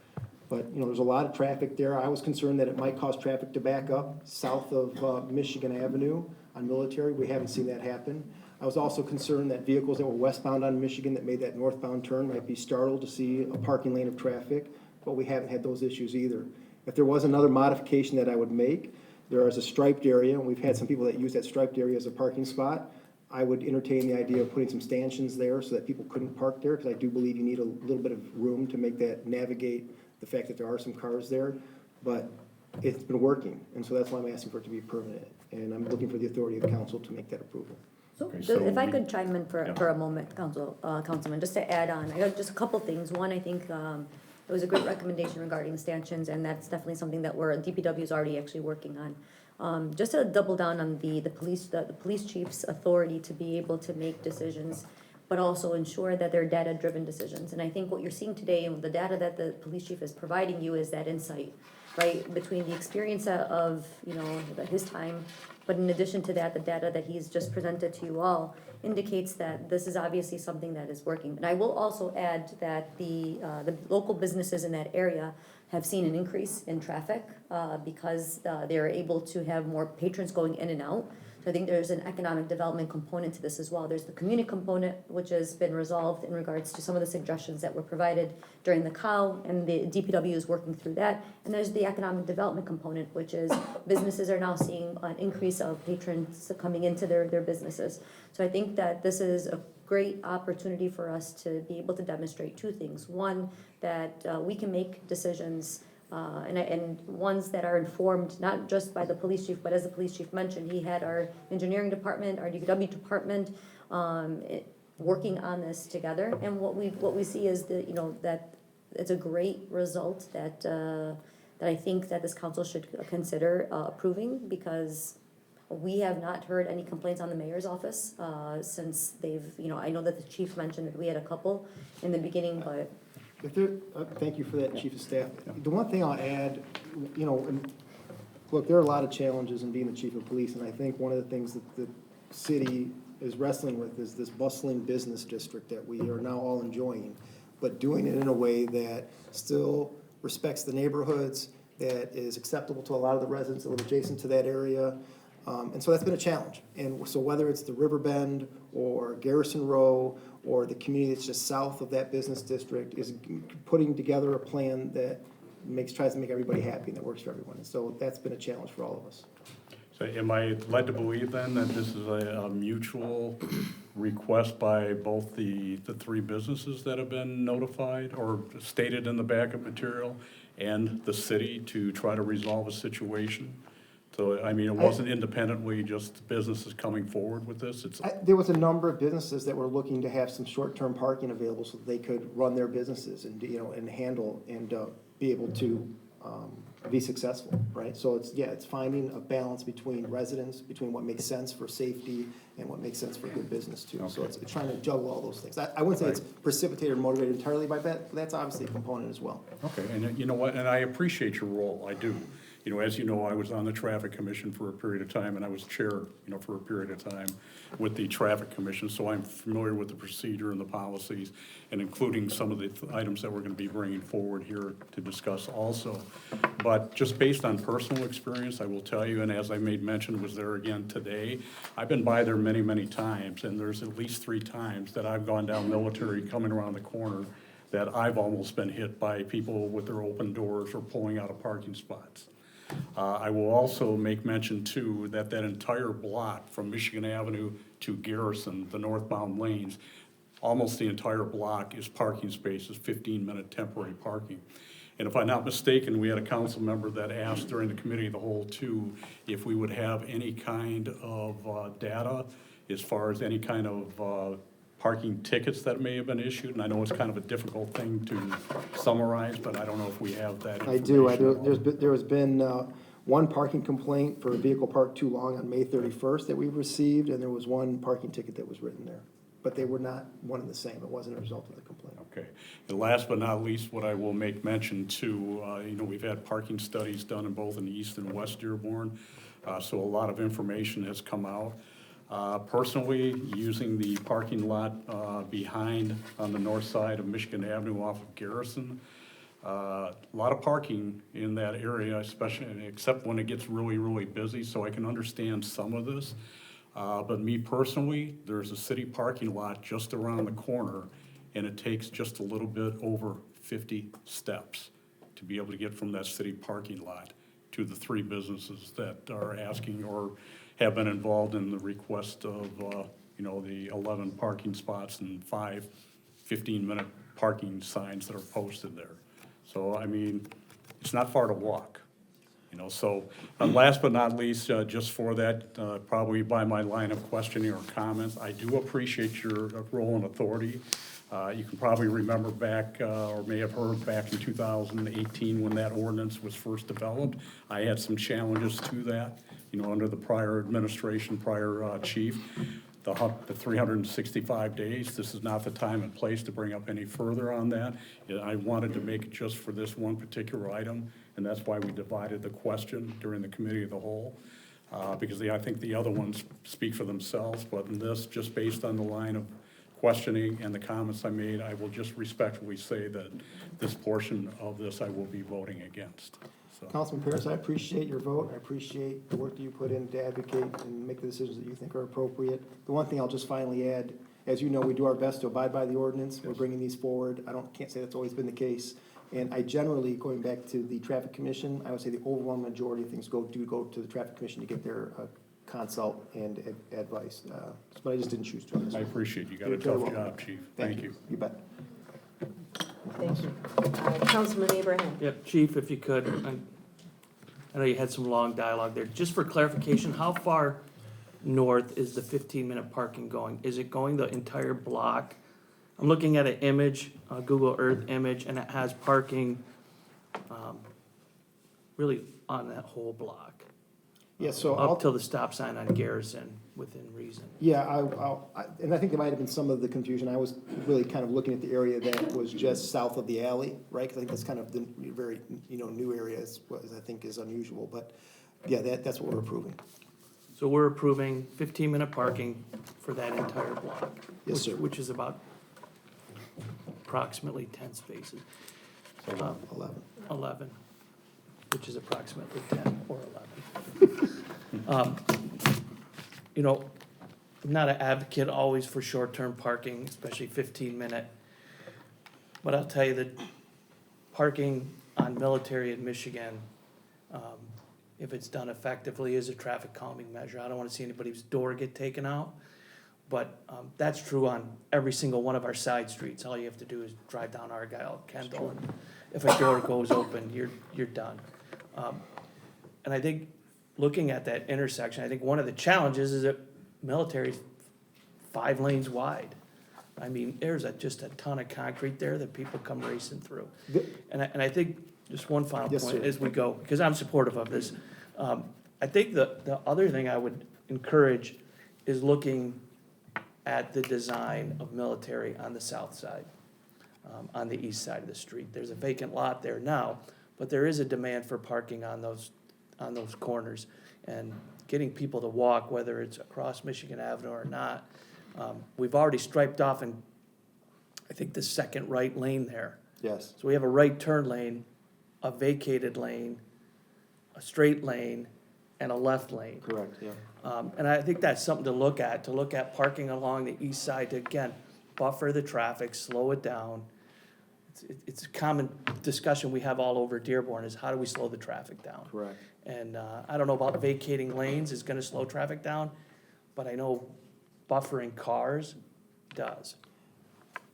But, there's a lot of traffic there. I was concerned that it might cause traffic to back up south of Michigan Avenue on Military. We haven't seen that happen. I was also concerned that vehicles that were westbound on Michigan that made that northbound turn might be startled to see a parking lane of traffic, but we haven't had those issues either. If there was another modification that I would make, there is a striped area, and we've had some people that use that striped area as a parking spot. I would entertain the idea of putting some stanchions there so that people couldn't park there, because I do believe you need a little bit of room to make that navigate the fact that there are some cars there. But it's been working, and so that's why I'm asking for it to be permanent. And I'm looking for the authority of the council to make that approval. If I could chime in for a moment, Councilman, just to add on, I got just a couple things. One, I think it was a great recommendation regarding stanchions, and that's definitely something that DPW is already actually working on. just to double down on the police chief's authority to be able to make decisions, but also ensure that they're data-driven decisions. And I think what you're seeing today and the data that the police chief is providing you is that insight, right? Between the experience of, his time, but in addition to that, the data that he's just presented to you all indicates that this is obviously something that is working. And I will also add that the local businesses in that area have seen an increase in traffic because they're able to have more patrons going in and out. So I think there's an economic development component to this as well. There's the community component, which has been resolved in regards to some of the suggestions that were provided during the COW, and the DPW is working through that. And there's the economic development component, which is businesses are now seeing an increase of patrons coming into their businesses. So I think that this is a great opportunity for us to be able to demonstrate two things. One, that we can make decisions and ones that are informed not just by the police chief, but as the police chief mentioned, he had our engineering department, our DPW department working on this together. And what we see is that it's a great result that I think that this council should consider approving, because we have not heard any complaints on the mayor's office since they've, I know that the chief mentioned that we had a couple in the beginning, but. Thank you for that, Chief of Staff. The one thing I'll add, look, there are a lot of challenges in being the chief of police, and I think one of the things that the city is wrestling with is this bustling business district that we are now all enjoying, but doing it in a way that still respects the neighborhoods, that is acceptable to a lot of the residents that live adjacent to that area. And so that's been a challenge. And so whether it's the Riverbend or Garrison Row or the community that's just south of that business district, is putting together a plan that tries to make everybody happy and that works for everyone. And so that's been a challenge for all of us. So am I led to believe then that this is a mutual request by both the three businesses that have been notified or stated in the backup material and the city to try to resolve a situation? So, I mean, it wasn't independently just businesses coming forward with this? There was a number of businesses that were looking to have some short-term parking available so that they could run their businesses and, and handle and be able to be successful, right? So it's finding a balance between residents, between what makes sense for safety and what makes sense for good business too. Okay. So it's trying to juggle all those things. I wouldn't say it's precipitated or motivated entirely by that, but that's obviously a component as well. Okay, and you know what, and I appreciate your role, I do. As you know, I was on the Traffic Commission for a period of time, and I was chair, for a period of time with the Traffic Commission, so I'm familiar with the procedure and the policies, and including some of the items that we're gonna be bringing forward here to discuss also. But just based on personal experience, I will tell you, and as I made mention, was there again today, I've been by there many, many times, and there's at least 3 times that I've gone down Military coming around the corner that I've almost been hit by people with their open doors or pulling out of parking spots. I will also make mention too that entire block from Michigan Avenue to Garrison, the northbound lanes, almost the entire block is parking spaces, 15-minute temporary parking. And if I'm not mistaken, we had a council member that asked during the committee of the whole too if we would have any kind of data as far as any kind of parking tickets that may have been issued, and I know it's kind of a difficult thing to summarize, but I don't know if we have that information. I do. There has been one parking complaint for a vehicle parked too long on May 31st that we received, and there was one parking ticket that was written there. But they were not one and the same. It wasn't a result of the complaint. Okay. And last but not least, what I will make mention to, we've had parking studies done in both in East and West Dearborn, so a lot of information has come out. Personally, using the parking lot behind on the north side of Michigan Avenue off of Garrison, a lot of parking in that area, especially except when it gets really, really busy, so I can understand some of this. But me personally, there's a city parking lot just around the corner, and it takes just a little bit over 50 steps to be able to get from that city parking lot to the 3 businesses that are asking or have been involved in the request of, the 11 parking spots and 5 15-minute parking signs that are posted there. So, I mean, it's not far to walk, so, last but not least, just for that, probably by my line of questioning or comments, I do appreciate your role and authority. You can probably remember back, or may have heard back in 2018 when that ordinance was first developed, I had some challenges to that, under the prior administration, prior chief. The 365 days, this is not the time and place to bring up any further on that. I wanted to make it just for this one particular item, and that's why we divided the question during the committee of the whole. Because I think the other ones speak for themselves, but in this, just based on the line of questioning and the comments I made, I will just respectfully say that this portion of this I will be voting against. So. Councilman Paris, I appreciate your vote. I appreciate the work that you put in to advocate and make the decisions that you think are appropriate. The one thing I'll just finally add, as you know, we do our best to abide by the ordinance. We're bringing these forward. Can't say that's always been the case. And I generally, going back to the Traffic Commission, I would say the overwhelming majority of things go to the Traffic Commission to get their consult and advice. But I just didn't choose to. I appreciate you. Got a tough job, Chief. Thank you. You bet. Thank you. Councilman Abraham. Yep, Chief, if you could, I know you had some long dialogue there. Just for clarification, how far north is the 15-minute parking going? Is it going the entire block? I'm looking at an image, a Google Earth image, and it has parking really on that whole block. Yeah, so Up till the stop sign on Garrison, within reason. Yeah, and I think there might have been some of the confusion. I was really kind of looking at the area that was just south of the alley, right? Because I think that's kind of the very, new area, as I think is unusual. But yeah, that's what we're approving. So we're approving 15-minute parking for that entire block. Yes, sir. Which is about approximately 10 spaces. So 11. 11, which is approximately 10 or 11. I'm not an advocate always for short-term parking, especially 15-minute. But I'll tell you that parking on Military in Michigan, if it's done effectively, is a traffic calming measure. I don't want to see anybody's door get taken out. But that's true on every single one of our side streets. All you have to do is drive down Argyle, Kendall, and if a door goes open, you're done. And I think looking at that intersection, I think one of the challenges is that Military's 5 lanes wide. I mean, there's just a ton of concrete there that people come racing through. And I think, just one final point as we go, because I'm supportive of this. I think the other thing I would encourage is looking at the design of Military on the south side, on the east side of the street. There's a vacant lot there now, but there is a demand for parking on those corners. And getting people to walk, whether it's across Michigan Avenue or not. We've already striped off in, I think, the second right lane there. Yes. So we have a right turn lane, a vacated lane, a straight lane, and a left lane. Correct, yeah. And I think that's something to look at parking along the east side to, again, buffer the traffic, slow it down. It's a common discussion we have all over Dearborn is how do we slow the traffic down? Correct. And I don't know about vacating lanes is gonna slow traffic down, but I know buffering cars does.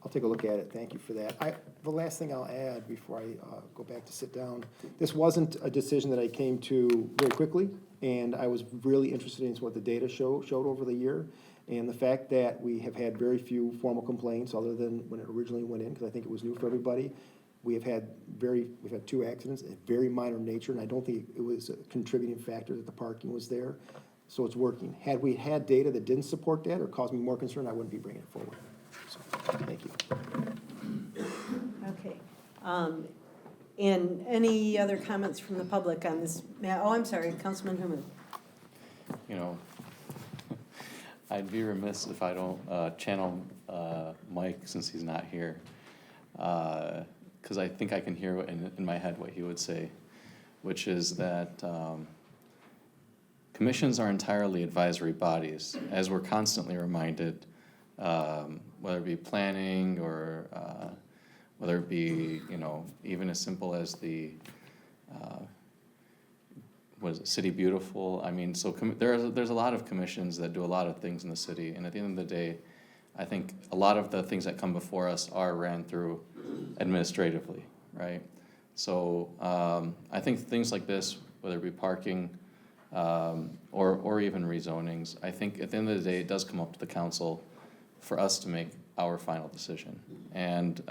I'll take a look at it. Thank you for that. The last thing I'll add before I go back to sit down, this wasn't a decision that I came to very quickly, and I was really interested in what the data showed over the year. And the fact that we have had very few formal complaints other than when it originally went in, because I think it was new for everybody. We've had 2 accidents, a very minor nature, and I don't think it was a contributing factor that the parking was there. So it's working. Had we had data that didn't support that or caused me more concern, I wouldn't be bringing it forward. So, thank you. Okay. And any other comments from the public on this? Oh, I'm sorry, Councilman Human. I'd be remiss if I don't channel Mike since he's not here. Because I think I can hear in my head what he would say, which is that commissions are entirely advisory bodies, as we're constantly reminded, whether it be planning or whether it be, even as simple as the, City Beautiful? I mean, so there's a lot of commissions that do a lot of things in the city, and at the end of the day, I think a lot of the things that come before us are ran through administratively, right? So I think things like this, whether it be parking or even rezonings, I think at the end of the day, it does come up to the council for us to make our final decision. And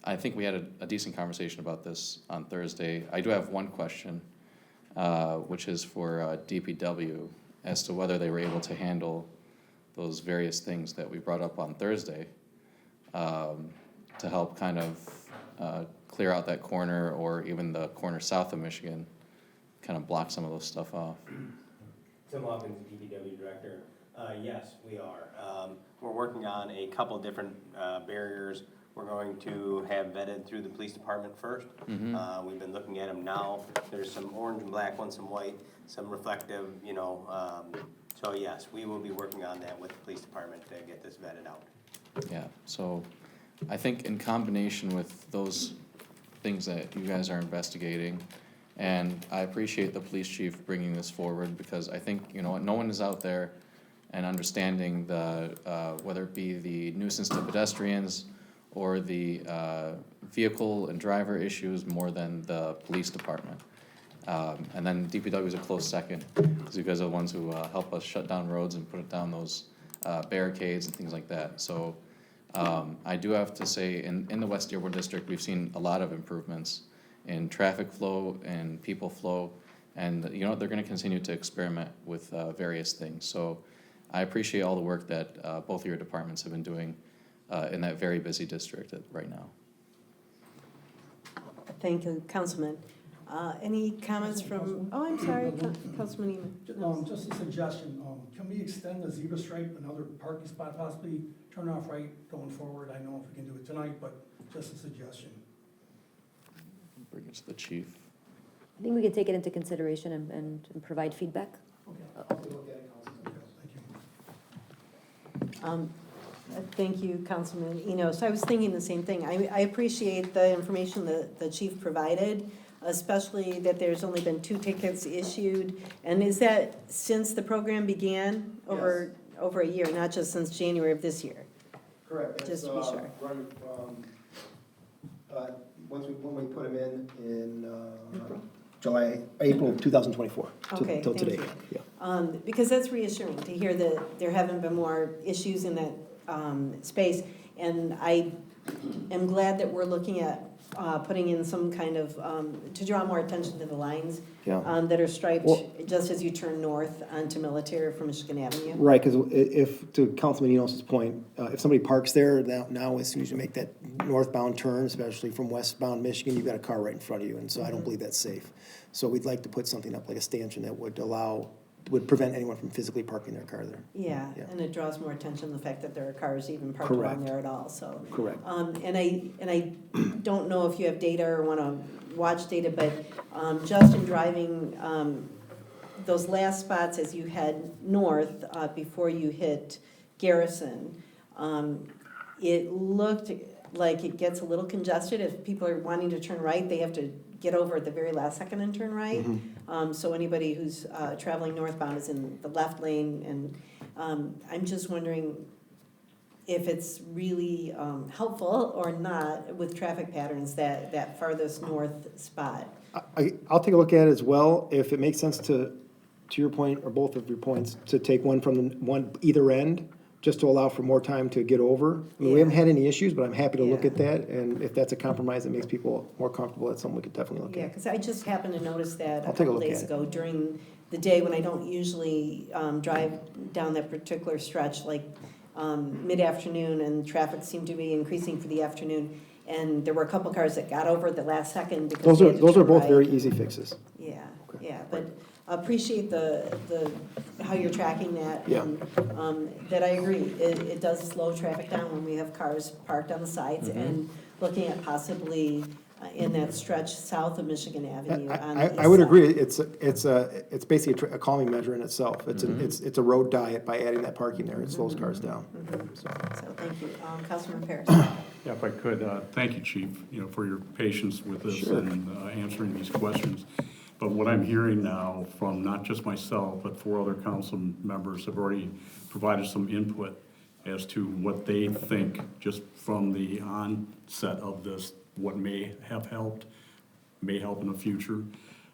I think we had a decent conversation about this on Thursday. I do have one question, which is for DPW, as to whether they were able to handle those various things that we brought up on Thursday, to help kind of clear out that corner, or even the corner south of Michigan, kind of block some of those stuff off. Tim Hawkins, DPW Director. Yes, we are. We're working on a couple different barriers. We're going to have vetted through the police department first. We've been looking at them now. There's some orange and black ones, some white, some reflective, you know. So yes, we will be working on that with the police department to get this vetted out. Yeah, so I think in combination with those things that you guys are investigating, and I appreciate the police chief bringing this forward, because I think, you know, no one is out there and understanding the, whether it be the nuisance to pedestrians or the vehicle and driver issues more than the police department. And then DPW is a close second, because you guys are the ones who help us shut down roads and put down those barricades and things like that. So I do have to say, in the West Dearborn District, we've seen a lot of improvements in traffic flow and people flow, and you know, they're gonna continue to experiment with various things. So I appreciate all the work that both of your departments have been doing in that very busy district right now. Thank you, Councilman. Any comments from, oh, I'm sorry, Councilman Eman. Just a suggestion, can we extend the zebra stripe, another parking spot, possibly turn off right going forward? I don't know if we can do it tonight, but just a suggestion. Bring it to the chief. I think we can take it into consideration and provide feedback. Thank you, Councilman Enos. I was thinking the same thing. I appreciate the information that the chief provided, especially that there's only been 2 tickets issued. And is that since the program began? Over a year, not just since January of this year? Correct. Just to be sure. Running from, when we put them in April of 2024. Okay, Till today. thank you. Yeah. Because that's reassuring to hear that there haven't been more issues in that space. And I am glad that we're looking at putting in some kind of, to draw more attention to the lines that are striped just as you turn north onto Military from Michigan Avenue. Right, because if, to Councilman Enos's point, if somebody parks there, now as soon as you make that northbound turn, especially from westbound Michigan, you've got a car right in front of you, and so I don't believe that's safe. So we'd like to put something up like a stanchion that would prevent anyone from physically parking their car there. Yeah, and it draws more attention the fact that there are cars even parked around there at all, so. Correct. And I don't know if you have data or want to watch data, but just in driving those last spots as you head north before you hit Garrison, it looked like it gets a little congested. If people are wanting to turn right, they have to get over at the very last second and turn right. So anybody who's traveling northbound is in the left lane, and I'm just wondering if it's really helpful or not with traffic patterns, that farthest north spot. I'll take a look at it as well. If it makes sense to your point, or both of your points, to take one from either end, just to allow for more time to get over. I mean, we haven't had any issues, but I'm happy to look at that, and if that's a compromise that makes people more comfortable, that's something we could definitely look Yeah, at. because I just happened to notice that I'll a take a couple look days at it. ago during the day when I don't usually drive down that particular stretch, like mid-afternoon, and traffic seemed to be increasing for the afternoon. And there were a couple cars that got over at the last second because they had to Those are turn both right. very easy fixes. Yeah, yeah, but appreciate the how you're tracking that. Yeah. And that I agree, it does slow traffic down when we have cars parked on the sides, and looking at possibly in that stretch south of Michigan Avenue on the east I would side. agree, it's basically a calming measure in itself. It's a road diet by adding that parking there, it slows cars down. So thank you. Councilman Paris. Yeah, if I could, thank you, Chief, for your patience with this and answering these questions. But what I'm hearing now from not just myself, but 4 other council members have already provided some input as to what they think, just from the onset of this, what may have helped, may help in the future.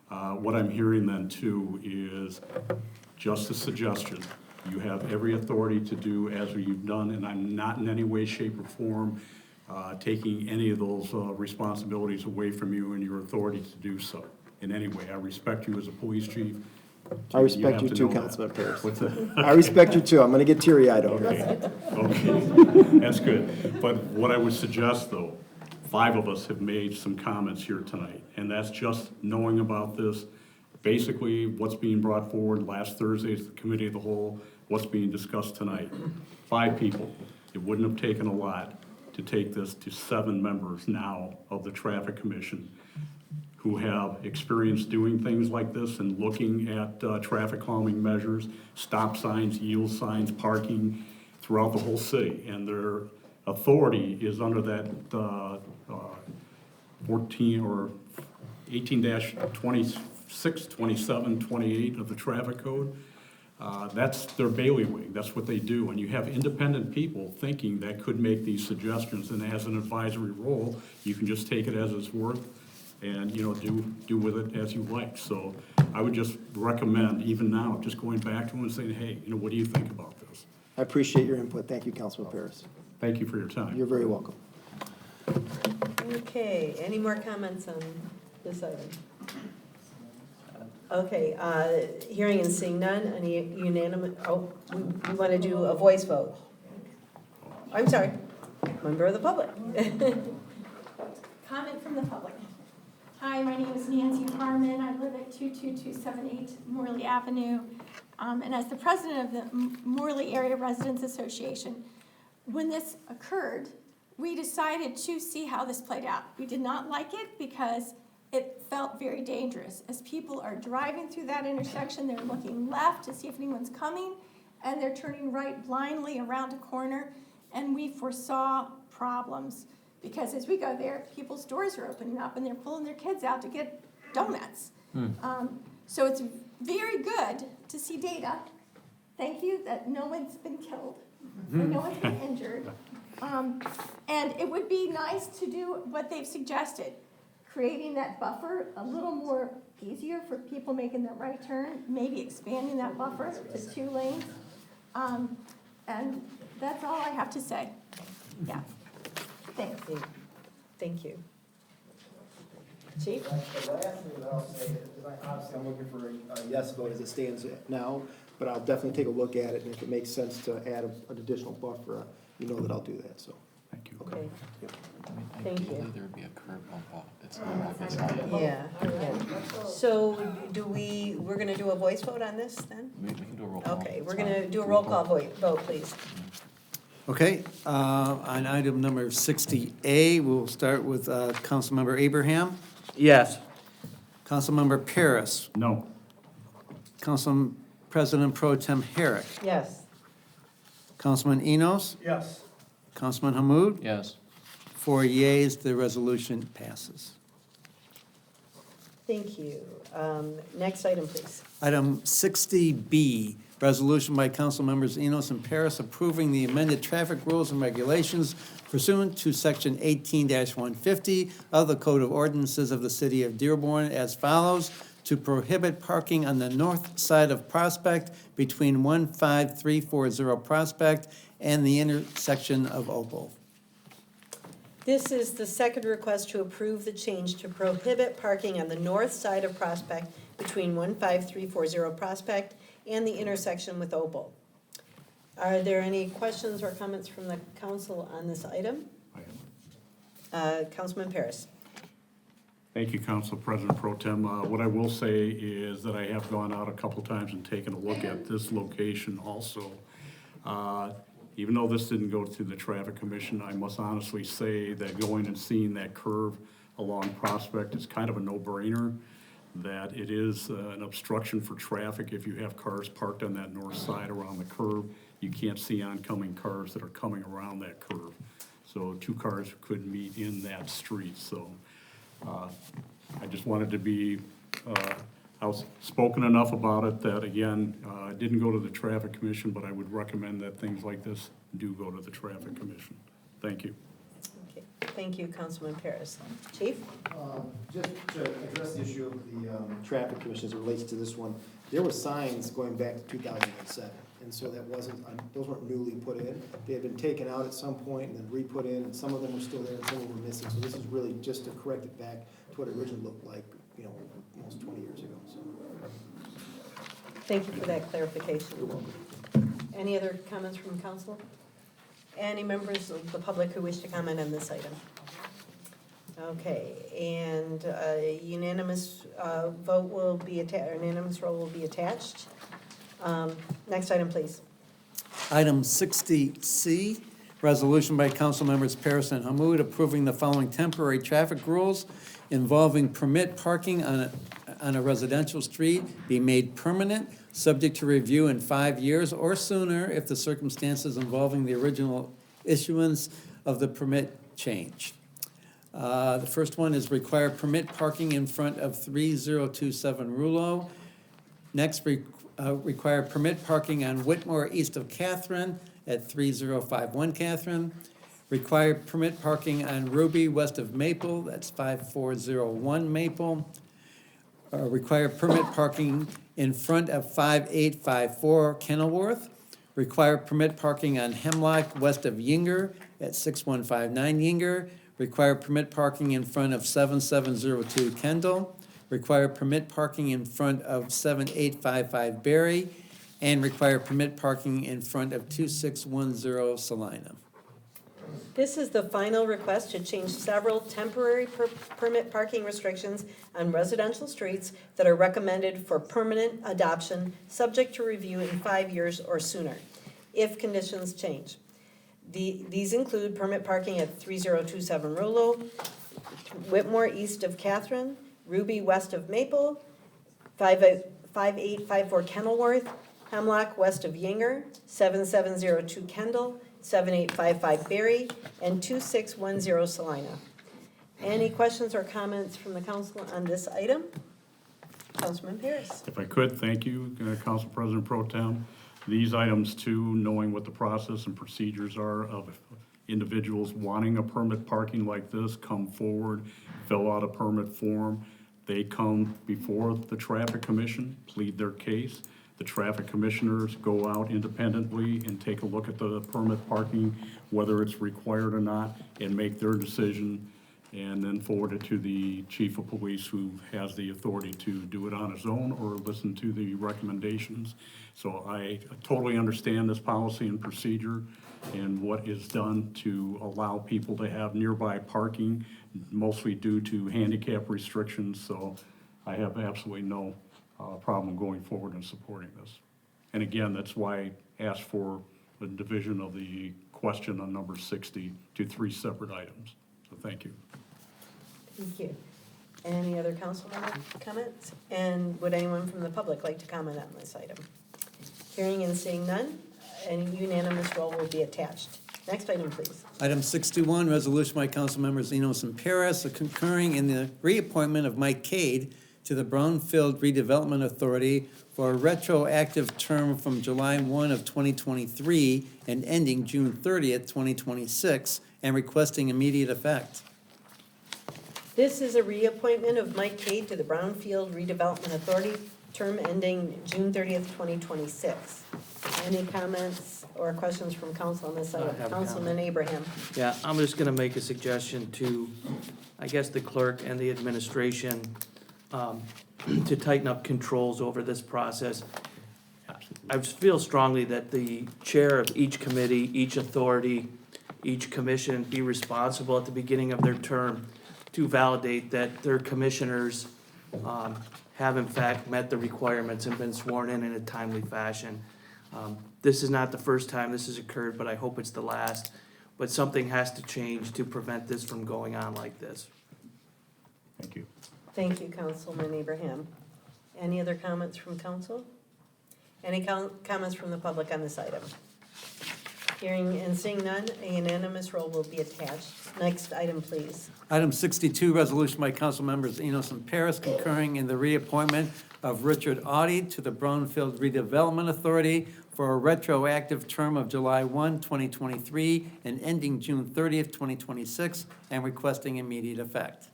What I'm hearing then too is just a suggestion You have every authority to do as you've done, and I'm not in any way, shape, or form taking any of those responsibilities away from you and your authority to do so in any way. I respect you as a police chief. I respect have you to too, know that. Councilman Paris. What's that? I respect you too. I'm gonna get teary-eyed over it. Okay, that's good. But what I would suggest, though, 5 of us have made some comments here tonight, and that's just knowing about this, basically what's being brought forward last Thursday at the Committee of the Whole, what's being discussed tonight. 5 people. It wouldn't have taken a lot to take this to 7 members now of the Traffic Commission who have experience doing things like this and looking at traffic calming measures, stop signs, yield signs, parking throughout the whole city. And their authority is under that 14 or 18-26, 27, 28 of the traffic code. That's their bailiwick. That's what they do. And you have independent people thinking that could make these suggestions. And as an advisory role, you can just take it as it's worth and, you know, do with it as you like. So I would just recommend, even now, just going back to them and saying, hey, you know, what do you think about this? I appreciate your input. Thank you, Councilman Paris. Thank you for your time. You're very welcome. Okay, any more comments on this item? Okay, hearing and seeing none, any unanimous, we want to do a voice vote. I'm sorry, member of the public. Comment from the public. Hi, my name is Nancy Harmon. I live at 22278 Morley Avenue. And as the president of the Morley Area Residents Association, when this occurred, we decided to see how this played out. We did not like it because it felt very dangerous. As people are driving through that intersection, they're looking left to see if anyone's coming, and they're turning right blindly around a corner, and we foresaw problems. Because as we go there, people's doors are opening up and they're pulling their kids out to get donuts. So it's very good to see data. Thank you that no one's been killed, and no one's been injured. And it would be nice to do what they've suggested, creating that buffer a little more easier for people making that right turn, maybe expanding that buffer to 2 lanes. And that's all I have to say. Yeah. Thanks. Thank you. Chief? The last thing that I'll say is, obviously I'm looking for a yes vote as it stands now, but I'll definitely take a look at it, and if it makes sense to add an additional buffer, you know that I'll do that, so. Thank you. Okay. I mean, Thank you. ideally, there would be a curb bump out. It's not physically. Yeah. So we're going to do a voice vote on this then? We can do a roll call. Okay, we're It's going to fine. do a roll call vote, please. Okay, on item number 60A, we'll start with Councilmember Abraham, Yes. Councilmember Paris, No. Council President Pro Tem Herrick, Yes. Councilman Enos, Yes. Councilman Hamud. Yes. 4 yeas, the resolution passes. Thank you. Next item, please. Item 60B, resolution by council members Enos and Paris approving the amended traffic rules and regulations pursuant to section 18-150 of the Code of Ordinances of the City of Dearborn as follows: to prohibit parking on the north side of Prospect between 15340 Prospect and the intersection of Opal. This is the second request to approve the change to prohibit parking on the north side of Prospect between 15340 Prospect and the intersection with Opal. Are there any questions or comments from the council on this item? Councilman Paris. Thank you, Council President Pro Tem. What I will say is that I have gone out a couple times and taken a look at this location also. Even though this didn't go through the Traffic Commission, I must honestly say that going and seeing that curve along Prospect is kind of a no-brainer, that it is an obstruction for traffic if you have cars parked on that north side around the curve. You can't see oncoming cars that are coming around that curve. So 2 cars could meet in that street. So I just wanted to be outspoken enough about it that, again, it didn't go to the Traffic Commission, but I would recommend that things like this do go to the Traffic Commission. Thank you. Okay. Thank you, Councilman Paris. Chief? Just to address the issue of the traffic commission as it relates to this one, there were signs going back to 2007. And so that wasn't, those weren't newly put in. They had been taken out at some point and then re-put in, and some of them were still there and some of them were missing. So this is really just to correct it back to what it originally looked like, almost 20 years ago, so. Thank you for that clarification. You're welcome. Any other comments from council? Any members of the public who wish to comment on this item? Okay, and unanimous vote will be unanimous roll will be attached. Next item, please. Item 60C, resolution by council members Paris and Hamud approving the following temporary traffic rules involving permit parking on a residential street be made permanent, subject to review in 5 years or sooner if the circumstances involving the original issuance of the permit change. The first one is require permit parking in front of 3027 Rouleau. Next, require permit parking on Whitmore east of Catherine at 3051 Catherine. Require permit parking on Ruby west of Maple, that's 5401 Maple. Require permit parking in front of 5854 Kenilworth. Require permit parking on Hemlock west of Yinger at 6159 Yinger. Require permit parking in front of 7702 Kendall. Require permit parking in front of 7855 Berry. And require permit parking in front of 2610 Salina. This is the final request to change several temporary permit parking restrictions on residential streets that are recommended for permanent adoption, subject to review in 5 years or sooner, if conditions change. These include permit parking at 3027 Rouleau, Whitmore east of Catherine, Ruby west of Maple, 5854 Kenilworth, Hemlock west of Yinger, 7702 Kendall, 7855 Berry, and 2610 Salina. Any questions or comments from the council on this item? Councilman Paris. If I could, thank you, Council President Pro Tem. These items too, knowing what the process and procedures are of individuals wanting a permit parking like this, come forward, fill out a permit form. They come before the traffic commission, plead their case. The traffic commissioners go out independently and take a look at the permit parking, whether it's required or not, and make their decision, and then forward it to the chief of police, who has the authority to do it on his own or listen to the recommendations. So I totally understand this policy and procedure and what is done to allow people to have nearby parking, mostly due to handicap restrictions. So I have absolutely no problem going forward and supporting this. And again, that's why I asked for the division of the question on number 60 to 3 separate items. So thank you. Thank you. Any other council member comments? And would anyone from the public like to comment on this item? Hearing and seeing none, a unanimous roll will be attached. Next item, please. Item 61, resolution by council members Enos and Paris concurring in the reappointment of Mike Cade to the Brownfield Redevelopment Authority for a retroactive term from July 1 of 2023 and ending June 30th, 2026, and requesting immediate effect. This is a reappointment of Mike Cade to the Brownfield Redevelopment Authority, term ending June 30th, 2026. Any comments or questions from council on this item? Councilman Abraham. Yeah, I'm just gonna make a suggestion to, I guess, the clerk and the administration, to tighten up controls over this process. I feel strongly that the chair of each committee, each authority, each commission be responsible at the beginning of their term to validate that their commissioners have in fact met the requirements and been sworn in a timely fashion. This is not the first time this has occurred, but I hope it's the last. But something has to change to prevent this from going on like this. Thank you. Thank you, Councilman Abraham. Any other comments from council? Any comments from the public on this item? Hearing and seeing none, a unanimous roll will be attached. Next item, please. Item 62, resolution by council members Enos and Paris concurring in the reappointment of Richard Audi to the Brownfield Redevelopment Authority for a retroactive term of July 1, 2023 and ending June 30th, 2026, and requesting immediate effect.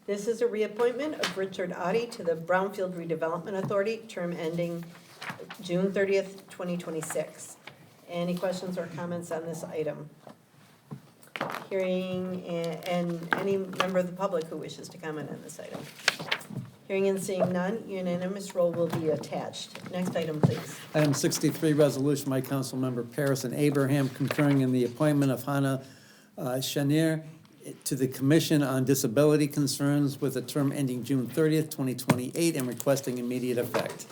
This is a reappointment of Richard Audi to the Brownfield Redevelopment Authority, term ending June 30th, 2026. Any questions or comments on this item? Hearing, and any member of the public who wishes to comment on this item? Hearing and seeing none, unanimous roll will be attached. Next item, please. Item 63, resolution by Councilmember Paris and Abraham concurring in the appointment of Hannah Shanier to the Commission on Disability Concerns with a term ending June 30th, 2028, and requesting immediate effect.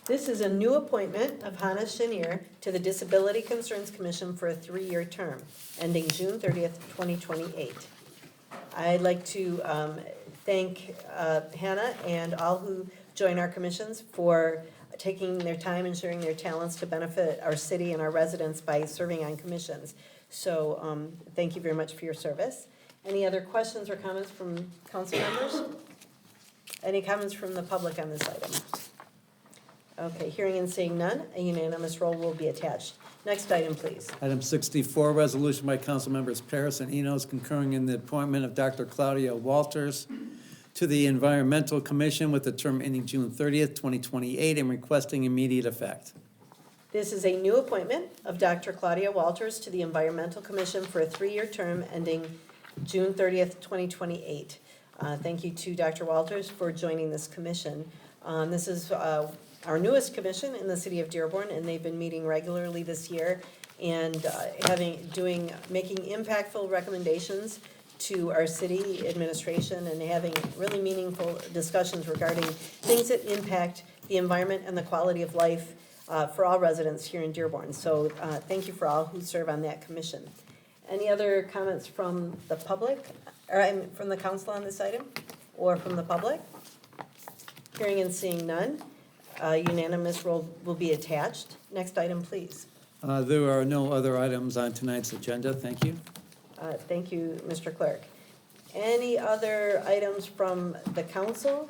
This is a new appointment of Hannah Shanier to the Disability Concerns Commission for a 3-year term, ending June 30th, 2028. I'd like to thank Hannah and all who join our commissions for taking their time and sharing their talents to benefit our city and our residents by serving on commissions. So thank you very much for your service. Any other questions or comments from council members? Any comments from the public on this item? Okay, hearing and seeing none, a unanimous roll will be attached. Next item, please. Item 64, resolution by Councilmembers Paris and Enos concurring in the appointment of Dr. Claudia Walters to the Environmental Commission with a term ending June 30th, 2028, and requesting immediate effect. This is a new appointment of Dr. Claudia Walters to the Environmental Commission for a 3-year term ending June 30th, 2028. Thank you to Dr. Walters for joining this commission. This is our newest commission in the city of Dearborn, and they've been meeting regularly this year and making impactful recommendations to our city administration and having really meaningful discussions regarding things that impact the environment and the quality of life for all residents here in Dearborn. So thank you for all who serve on that commission. Any other comments from the public, or from the council on this item, or from the public? Hearing and seeing none, unanimous roll will be attached. Next item, please. There are no other items on tonight's agenda. Thank you. Thank you, Mr. Clerk. Any other items from the council?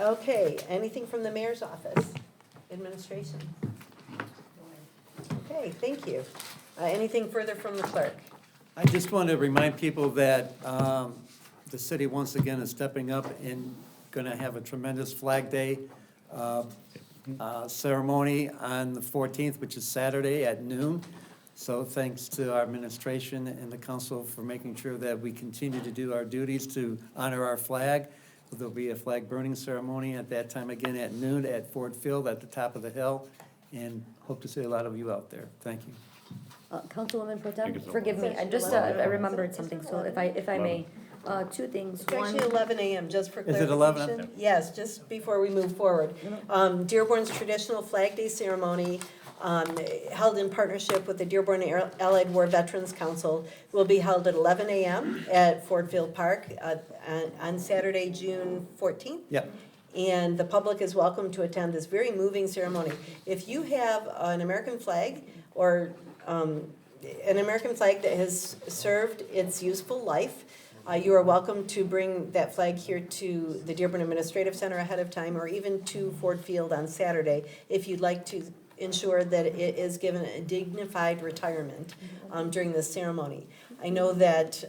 Okay, anything from the mayor's office, administration? Okay, thank you. Anything further from the clerk? I just want to remind people that the city once again is stepping up and going to have a tremendous Flag Day ceremony on the 14th, which is Saturday at noon. So thanks to our administration and the council for making sure that we continue to do our duties to honor our flag. There'll be a flag burning ceremony at that time again at noon at Ford Field at the top of the hill, and hope to see a lot of you out there. Thank you. Councilwoman Pro Tem, forgive me, I remembered something, so if I may, 2 things. It's actually 11 a.m., just for Is it clarification. 11? Yes, just before we move forward. Dearborn's traditional Flag Day ceremony, held in partnership with the Dearborn Allied War Veterans Council, will be held at 11 a.m. at Ford Field Park on Saturday, June 14th. Yep. And the public is welcome to attend this very moving ceremony. If you have an American flag or an American flag that has served its useful life, you are welcome to bring that flag here to the Dearborn Administrative Center ahead of time, or even to Ford Field on Saturday if you'd like to ensure that it is given a dignified retirement during this ceremony. I know that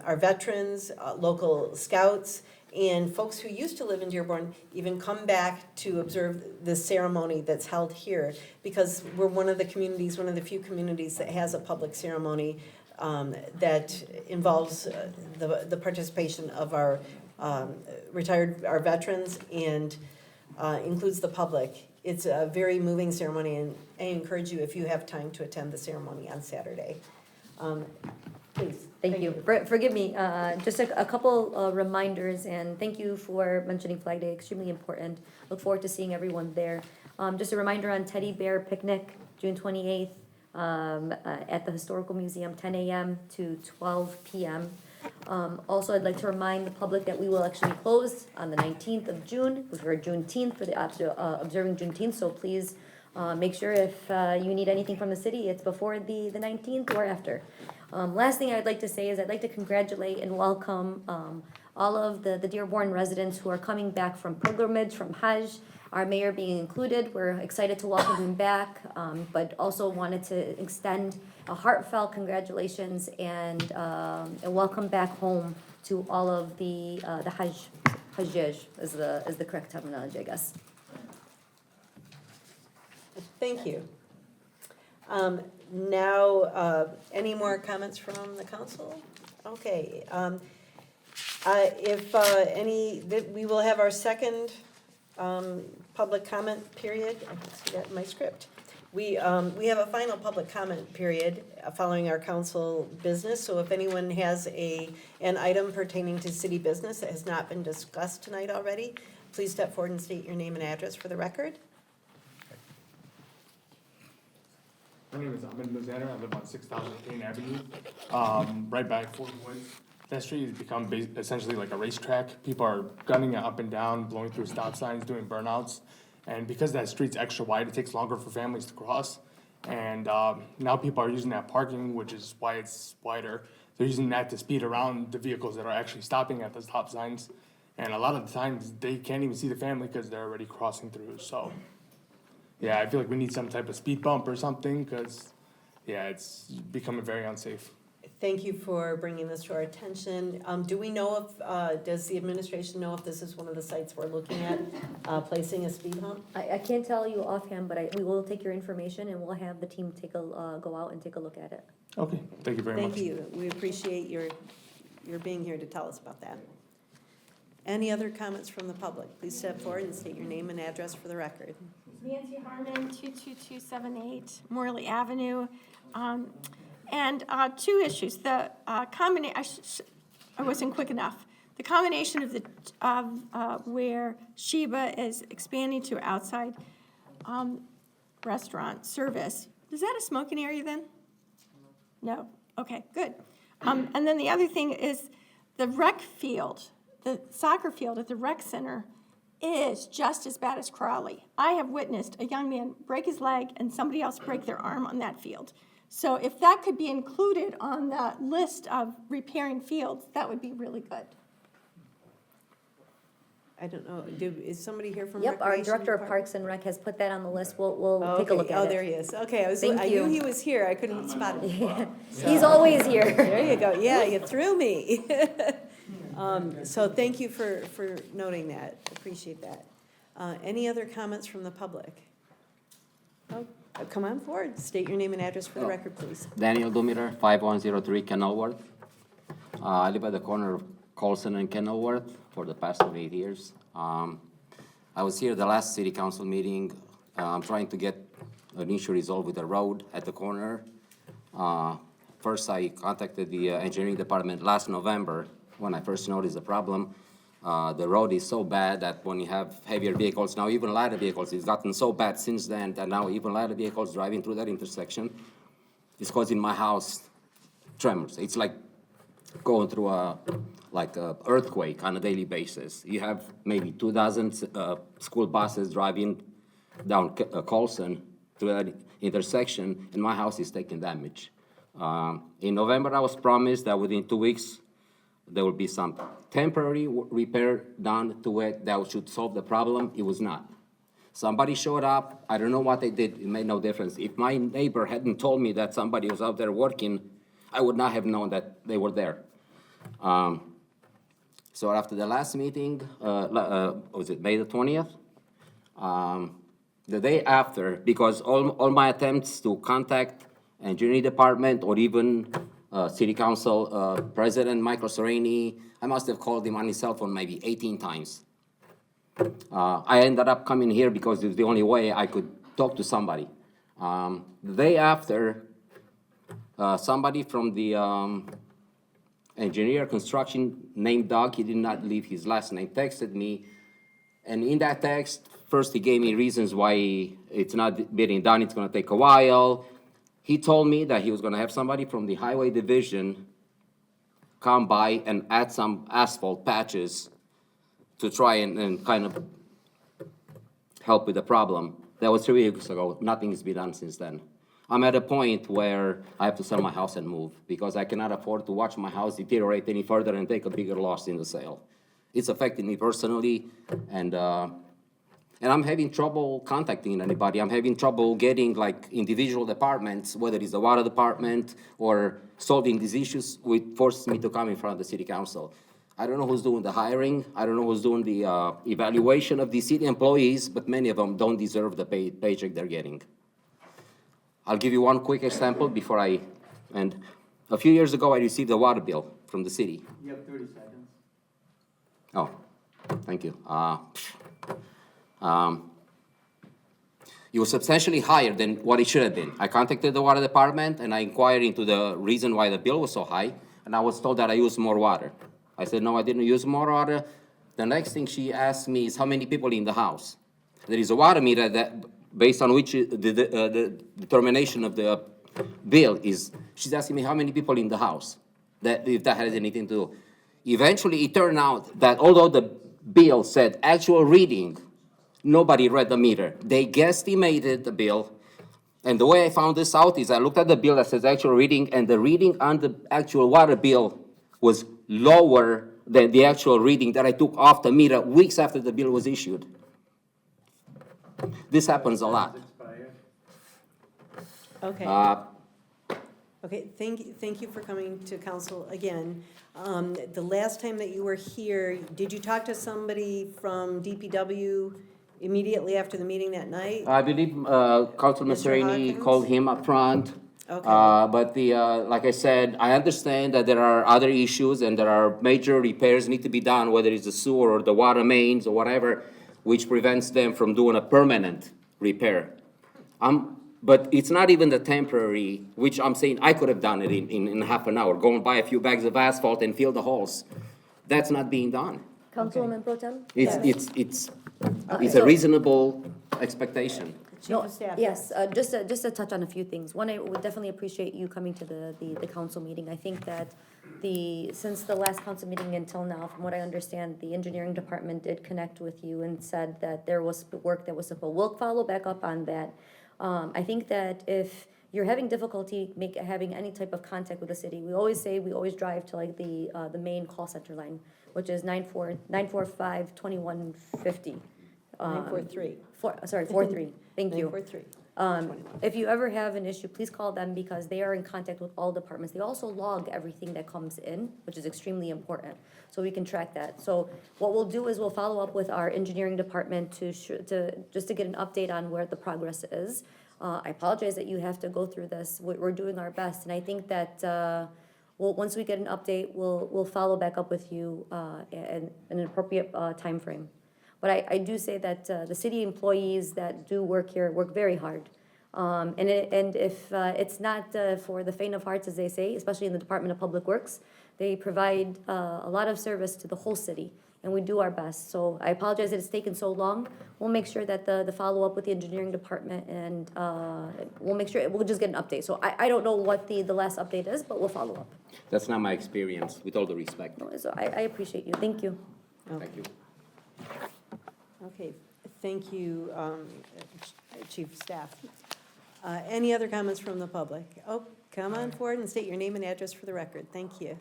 our veterans, local scouts, and folks who used to live in Dearborn even come back to observe this ceremony that's held here, because we're one of the few communities that has a public ceremony that involves the participation of our veterans and includes the public. It's a very moving ceremony, and I encourage you, if you have time, to attend the ceremony on Saturday. Please. Thank you. Forgive me, just a couple reminders, and thank you for mentioning Flag Day, extremely important. Look forward to seeing everyone there. Just a reminder on Teddy Bear Picnic, June 28th, at the Historical Museum, 10 a.m. to 12 p.m. Also, I'd like to remind the public that we will actually close on the 19th of June, which we're Juneteenth, for the observing Juneteenth, so please make sure if you need anything from the city, it's before the 19th or after. Last thing I'd like to say is I'd like to congratulate and welcome all of the Dearborn residents who are coming back from pilgrimage, from Hajj, our mayor being included. We're excited to welcome him back, but also wanted to extend a heartfelt congratulations and welcome back home to all of the Hajj Hajj is the correct terminology, I guess. Thank you. Now, any more comments from the council? Okay. We will have our second public comment period. I can see that in my script. We have a final public comment period following our council business. So if anyone has an item pertaining to city business that has not been discussed tonight already, please step forward and state your name and address for the record. My name is Ahmed Muzaner. I live on 6,000 Kane Avenue, right by Fort Woods. That street has become essentially like a racetrack. People are gunning it up and down, blowing through stop signs, doing burnouts. And because that street's extra wide, it takes longer for families to cross. And now people are using that parking, which is why it's wider. They're using that to speed around the vehicles that are actually stopping at the stop signs. And a lot of the times, they can't even see the family because they're already crossing through. So, yeah, I feel like we need some type of speed bump or something because, yeah, it's becoming very unsafe. Thank you for bringing this to our attention. Do we know if, does the administration know if this is one of the sites we're looking at, placing a speed hump? I can't tell you offhand, but we will take your information and we'll have the team go out and take a look at it. Okay, thank you very much. Thank you. We appreciate your being here to tell us about that. Any other comments from the public? Please step forward and state your name and address for the record. Nancy Harmon, 22278 Morley Avenue. And two issues. The I wasn't quick enough. The combination of where Sheba is expanding to outside restaurant service. Is that a smoking area then? No. Okay, good. And then the other thing is the rec field, the soccer field at the rec center is just as bad as Crowley. I have witnessed a young man break his leg and somebody else break their arm on that field. So if that could be included on the list of repairing fields, that would be really good. I don't know, is somebody here from Yep, our Recreation Director of Department? Parks and Rec has put that on the list. We'll take a look at it. Oh, there he is. Okay, I Thank knew you. he was here. I couldn't spot him. He's always here. There you go. Yeah, you threw me. So thank you for noting that. Appreciate that. Any other comments from the public? Oh, come on forward. State your name and address for the record, please. Daniel Dumiter, 5103 Kenilworth. I live at the corner of Colson and Kenilworth for the past 8 years. I was here the last city council meeting. I'm trying to get an issue resolved with the road at the corner. First, I contacted the engineering department last November when I first noticed the problem. The road is so bad that when you have heavier vehicles, now even lighter vehicles, it's gotten so bad since then that now even lighter vehicles driving through that intersection is causing my house tremors. It's like going through a earthquake on a daily basis. You have maybe 2,000 school buses driving down Colson through that intersection, and my house is taking damage. In November, I was promised that within 2 weeks, there will be some temporary repair done to it that should solve the problem. It was not. Somebody showed up. I don't know what they did. It made no difference. If my neighbor hadn't told me that somebody was out there working, I would not have known that they were there. So after the last meeting, was it May the 20th? The day after, because all my attempts to contact engineering department or even city council president Michael Sereni, I must have called him on his cell phone maybe 18 times. I ended up coming here because it was the only way I could talk to somebody. The day after, somebody from the engineer construction named Doug, he did not leave his last name, texted me. And in that text, first he gave me reasons why it's not getting done, it's gonna take a while. He told me that he was gonna have somebody from the highway division come by and add some asphalt patches to try and kind of help with the problem. That was 3 weeks ago. Nothing's been done since then. I'm at a point where I have to sell my house and move because I cannot afford to watch my house deteriorate any further and take a bigger loss in the sale. It's affecting me personally, and I'm having trouble contacting anybody. I'm having trouble getting like individual departments, whether it's the water department or solving these issues, which forces me to come in front of the city council. I don't know who's doing the hiring, I don't know who's doing the evaluation of these city employees, but many of them don't deserve the paycheck they're getting. I'll give you one quick example before I end. A few years ago, I received a water bill from the city. You have 30 seconds. Oh, thank you. It was substantially higher than what it should have been. I contacted the water department and I inquired into the reason why the bill was so high, and I was told that I used more water. I said, no, I didn't use more water. The next thing she asked me is how many people in the house. There is a water meter that, based on which the determination of the bill is, she's asking me how many people in the house, that if that has anything to do. Eventually, it turned out that although the bill said actual reading, nobody read the meter. They guesstimated the bill, and the way I found this out is I looked at the bill that says actual reading, and the reading on the actual water bill was lower than the actual reading that I took off the meter weeks after the bill was issued. This happens a lot. Okay. Okay, thank you for coming to council again. The last time that you were here, did you talk to somebody from DPW immediately after the meeting that night? I believe Councilman Mr. Sereni Hawkins? called him up front. Okay. But like I said, I understand that there are other issues and there are major repairs need to be done, whether it's the sewer or the water mains or whatever, which prevents them from doing a permanent repair. But it's not even the temporary, which I'm saying I could have done it in half an hour, go and buy a few bags of asphalt and fill the holes. That's not being done. Councilwoman Pro Tem? It's a So- reasonable expectation. Chief of Staff. Yes, just to touch on a few things. One, I would definitely appreciate you coming to the council meeting. I think that since the last council meeting until now, from what I understand, the engineering department did connect with you and said that there was work that was supposed. We'll follow back up on that. I think that if you're having difficulty having any type of contact with the city, we always drive to like the main call center line, which is 945-2150. 943. 43. Thank you. 943. If you ever have an issue, please call them because they are in contact with all departments. They also log everything that comes in, which is extremely important, so we can track that. So what we'll do is we'll follow up with our engineering department to just to get an update on where the progress is. I apologize that you have to go through this. We're doing our best, and I think that once we get an update, we'll follow back up with you in an appropriate time frame. But I do say that the city employees that do work here work very hard. And if it's not for the faint of hearts, as they say, especially in the Department of Public Works, they provide a lot of service to the whole city, and we do our best. So I apologize that it's taken so long. We'll make sure that the follow-up with the engineering department, and we'll make sure, we'll just get an update. So I don't know what the last update is, but we'll follow up. That's not my experience, with all the respect. So I appreciate you. Thank you. Thank you. Okay, thank you, Chief of Staff. Any other comments from the public? Oh, come on forward and state your name and address for the record. Thank you.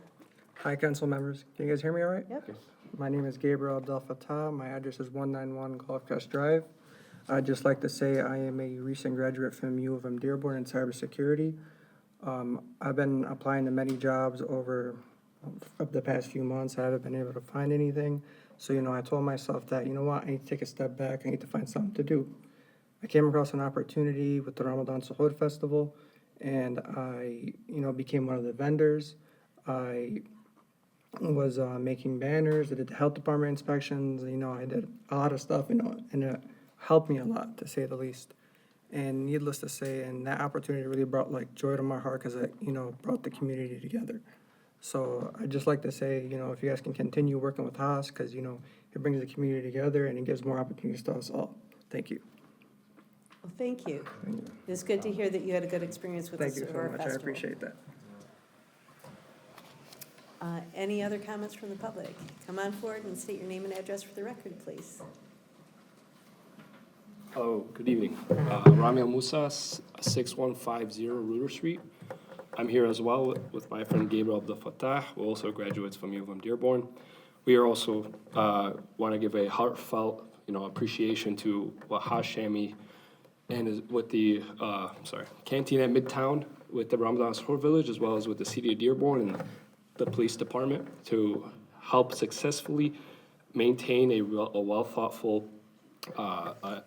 Hi, council members. Can you guys hear me all right? Yep. My name is Gabriel Abdel Fattah. My address is 191 Golf Crest Drive. I'd just like to say I am a recent graduate from U of M Dearborn in cybersecurity. I've been applying to many jobs over the past few months. I haven't been able to find anything. So, I told myself that, you know what, I need to take a step back. I need to find something to do. I came across an opportunity with the Ramadan Suhoor Festival, and I, became one of the vendors. I was making banners. I did the health department inspections. I did a lot of stuff, and it helped me a lot, to say the least. And needless to say, and that opportunity really brought joy to my heart because it, brought the community together. So I'd just like to say, if you guys can continue working with Haas, because, it brings the community together and it gives more opportunities to us all. Thank you. Well, thank you. It's good to hear that you had a good experience with the Thank you so Suhoor much. I Festival. appreciate that. Any other comments from the public? Come on forward and state your name and address for the record, please. Hello, good evening. Rami Al-Musa, 6150 Ruder Street. I'm here as well with my friend Gabriel Abdel Fattah. We're also graduates from U of M Dearborn. We are also want to give a heartfelt, appreciation to what Hashemi and with the canteen at Midtown, with the Ramadan Suhoor Village, as well as with the city of Dearborn and the police department, to help successfully maintain a well thoughtful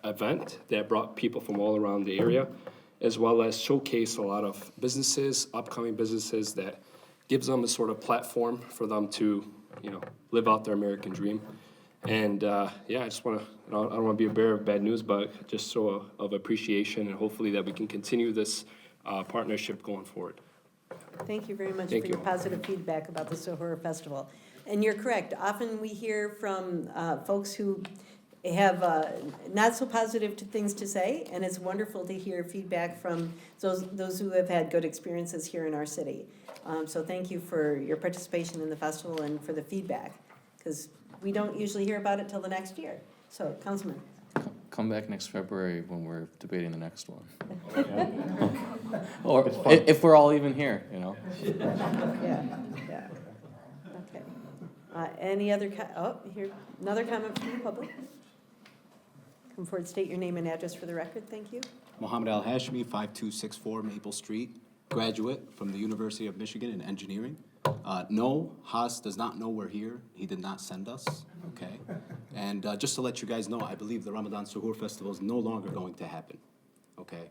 event that brought people from all around the area, as well as showcase a lot of businesses, upcoming businesses, that gives them a sort of platform for them to, live out their American dream. And I just want to, I don't want to be a bearer of bad news, but just show of appreciation, and hopefully that we can continue this partnership going forward. Thank you very much Thank for your you. positive feedback about the Sohor Festival. And you're correct, often we hear from folks who have not so positive things to say, and it's wonderful to hear feedback from those who have had good experiences here in our city. So thank you for your participation in the festival and for the feedback, because we don't usually hear about it till the next year. So, Councilman. Come back next February when we're debating the next one. Or if we're all even here, Yeah. Okay. Any other, here, another comment from the public? Come forward, state your name and address for the record, thank you. Mohammed Al-Hashmi, 5264 Maple Street, graduate from the University of Michigan in engineering. No, Haas does not know we're here. He did not send us, okay? And just to let you guys know, I believe the Ramadan Suhoor Festival is no longer going to happen, okay?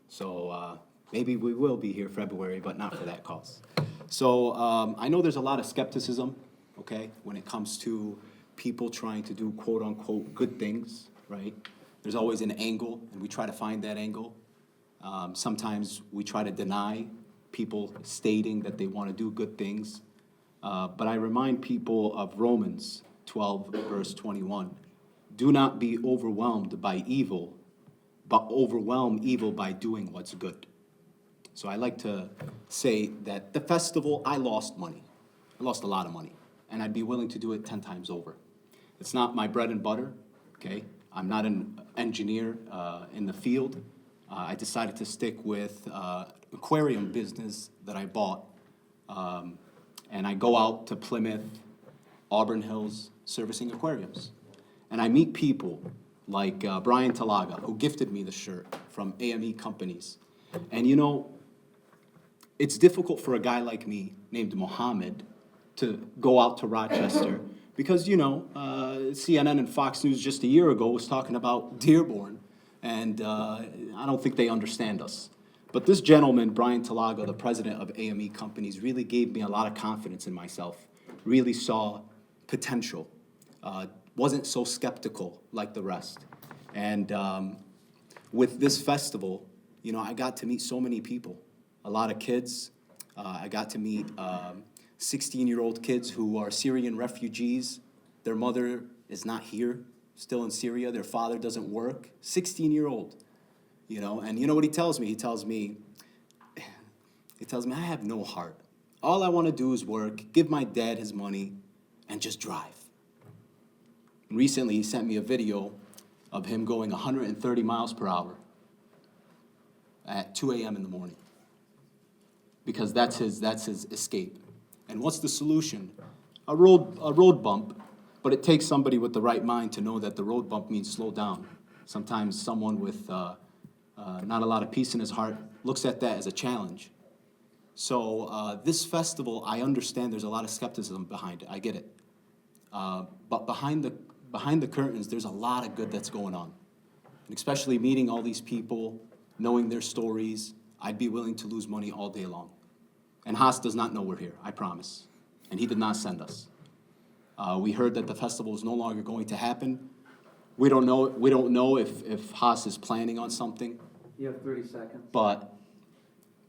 So maybe we will be here February, but not for that cause. So I know there's a lot of skepticism, okay, when it comes to people trying to do quote-unquote good things, right? There's always an angle, and we try to find that angle. Sometimes we try to deny people stating that they want to do good things. But I remind people of Romans 12, verse 21. Do not be overwhelmed by evil, but overwhelm evil by doing what's good. So I like to say that the festival, I lost money. I lost a lot of money, and I'd be willing to do it 10 times over. It's not my bread and butter, okay? I'm not an engineer in the field. I decided to stick with aquarium business that I bought. And I go out to Plymouth, Auburn Hills, servicing aquariums. And I meet people like Brian Talaga, who gifted me the shirt from AME Companies. And it's difficult for a guy like me, named Mohammed, to go out to Rochester because, CNN and Fox News just a year ago was talking about Dearborn, and I don't think they understand us. But this gentleman, Brian Talaga, the president of AME Companies, really gave me a lot of confidence in myself, really saw potential, wasn't so skeptical like the rest. And with this festival, I got to meet so many people, a lot of kids. I got to meet 16-year-old kids who are Syrian refugees. Their mother is not here, still in Syria. Their father doesn't work. 16-year-old, And you know what he tells me? He tells me, I have no heart. All I want to do is work, give my dad his money, and just drive. And recently, he sent me a video of him going 130 miles per hour at 2 a.m. in the morning, because that's his escape. And what's the solution? A road bump, but it takes somebody with the right mind to know that the road bump means slow down. Sometimes someone with not a lot of peace in his heart looks at that as a challenge. So this festival, I understand there's a lot of skepticism behind it. I get it. But behind the curtains, there's a lot of good that's going on. And especially meeting all these people, knowing their stories, I'd be willing to lose money all day long. And Haas does not know we're here, I promise. And he did not send us. We heard that the festival is no longer going to happen. We don't know if Haas is planning on something. You have 30 seconds. But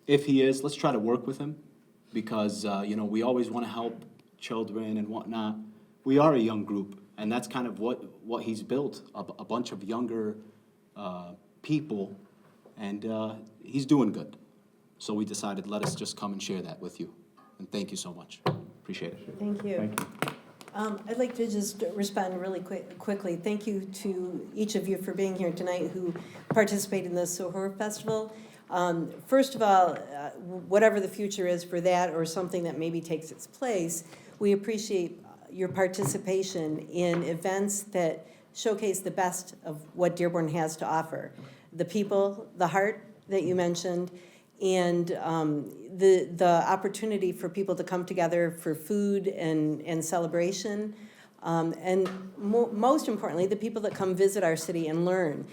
if he is, let's try to work with him, because we always want to help children and whatnot. We are a young group, and that's kind of what he's built, a bunch of younger people, and he's doing good. So we decided, let us just come and share that with you. And thank you so much. Appreciate it. Thank you. Thank you. I'd like to just respond really quickly. Thank you to each of you for being here tonight who participated in the Sohor Festival. First of all, whatever the future is for that or something that maybe takes its place, we appreciate your participation in events that showcase the best of what Dearborn has to offer. The people, the heart that you mentioned, and the opportunity for people to come together for food and celebration. And most importantly, the people that come visit our city and learn.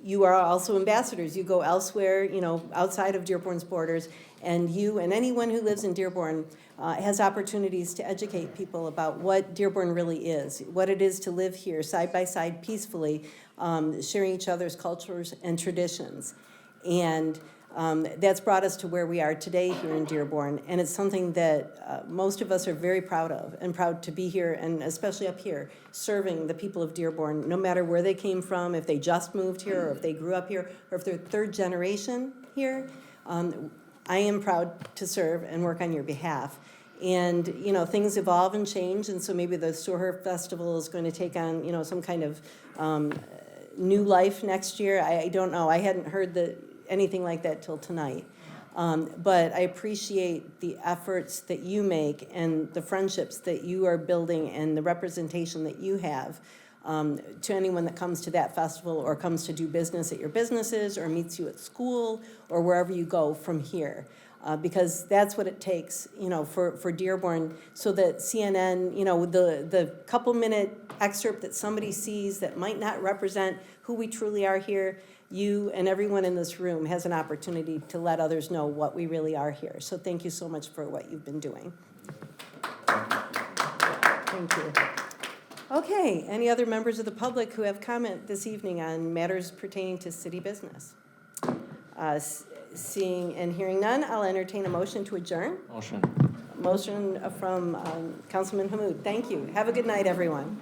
You are also ambassadors. You go elsewhere, you know, outside of Dearborn's borders, and you and anyone who lives in Dearborn has opportunities to educate people about what Dearborn really is, what it is to live here side by side peacefully, sharing each other's cultures and traditions. And that's brought us to where we are today here in Dearborn, and it's something that most of us are very proud of, and proud to be here, and especially up here, serving the people of Dearborn, no matter where they came from, if they just moved here, or if they grew up here, or if they're third generation here. I am proud to serve and work on your behalf. And, you know, things evolve and change, and so maybe the Soher Festival is going to take on, you know, some kind of new life next year. I don't know. I hadn't heard anything like that till tonight. But I appreciate the efforts that you make and the friendships that you are building and the representation that you have to anyone that comes to that festival or comes to do business at your businesses or meets you at school or wherever you go from here. Because that's what it takes, you know, for Dearborn, so that CNN, you know, the couple-minute excerpt that somebody sees that might not represent who we truly are here, you and everyone in this room has an opportunity to let others know what we really are here. So thank you so much for what you've been doing. Thank you. Okay, any other members of the public who have comment this evening on matters pertaining to city business? Seeing and hearing none, I'll entertain a motion to adjourn. Motion. Motion from Councilman Hammoud. Thank you. Have a good night, everyone.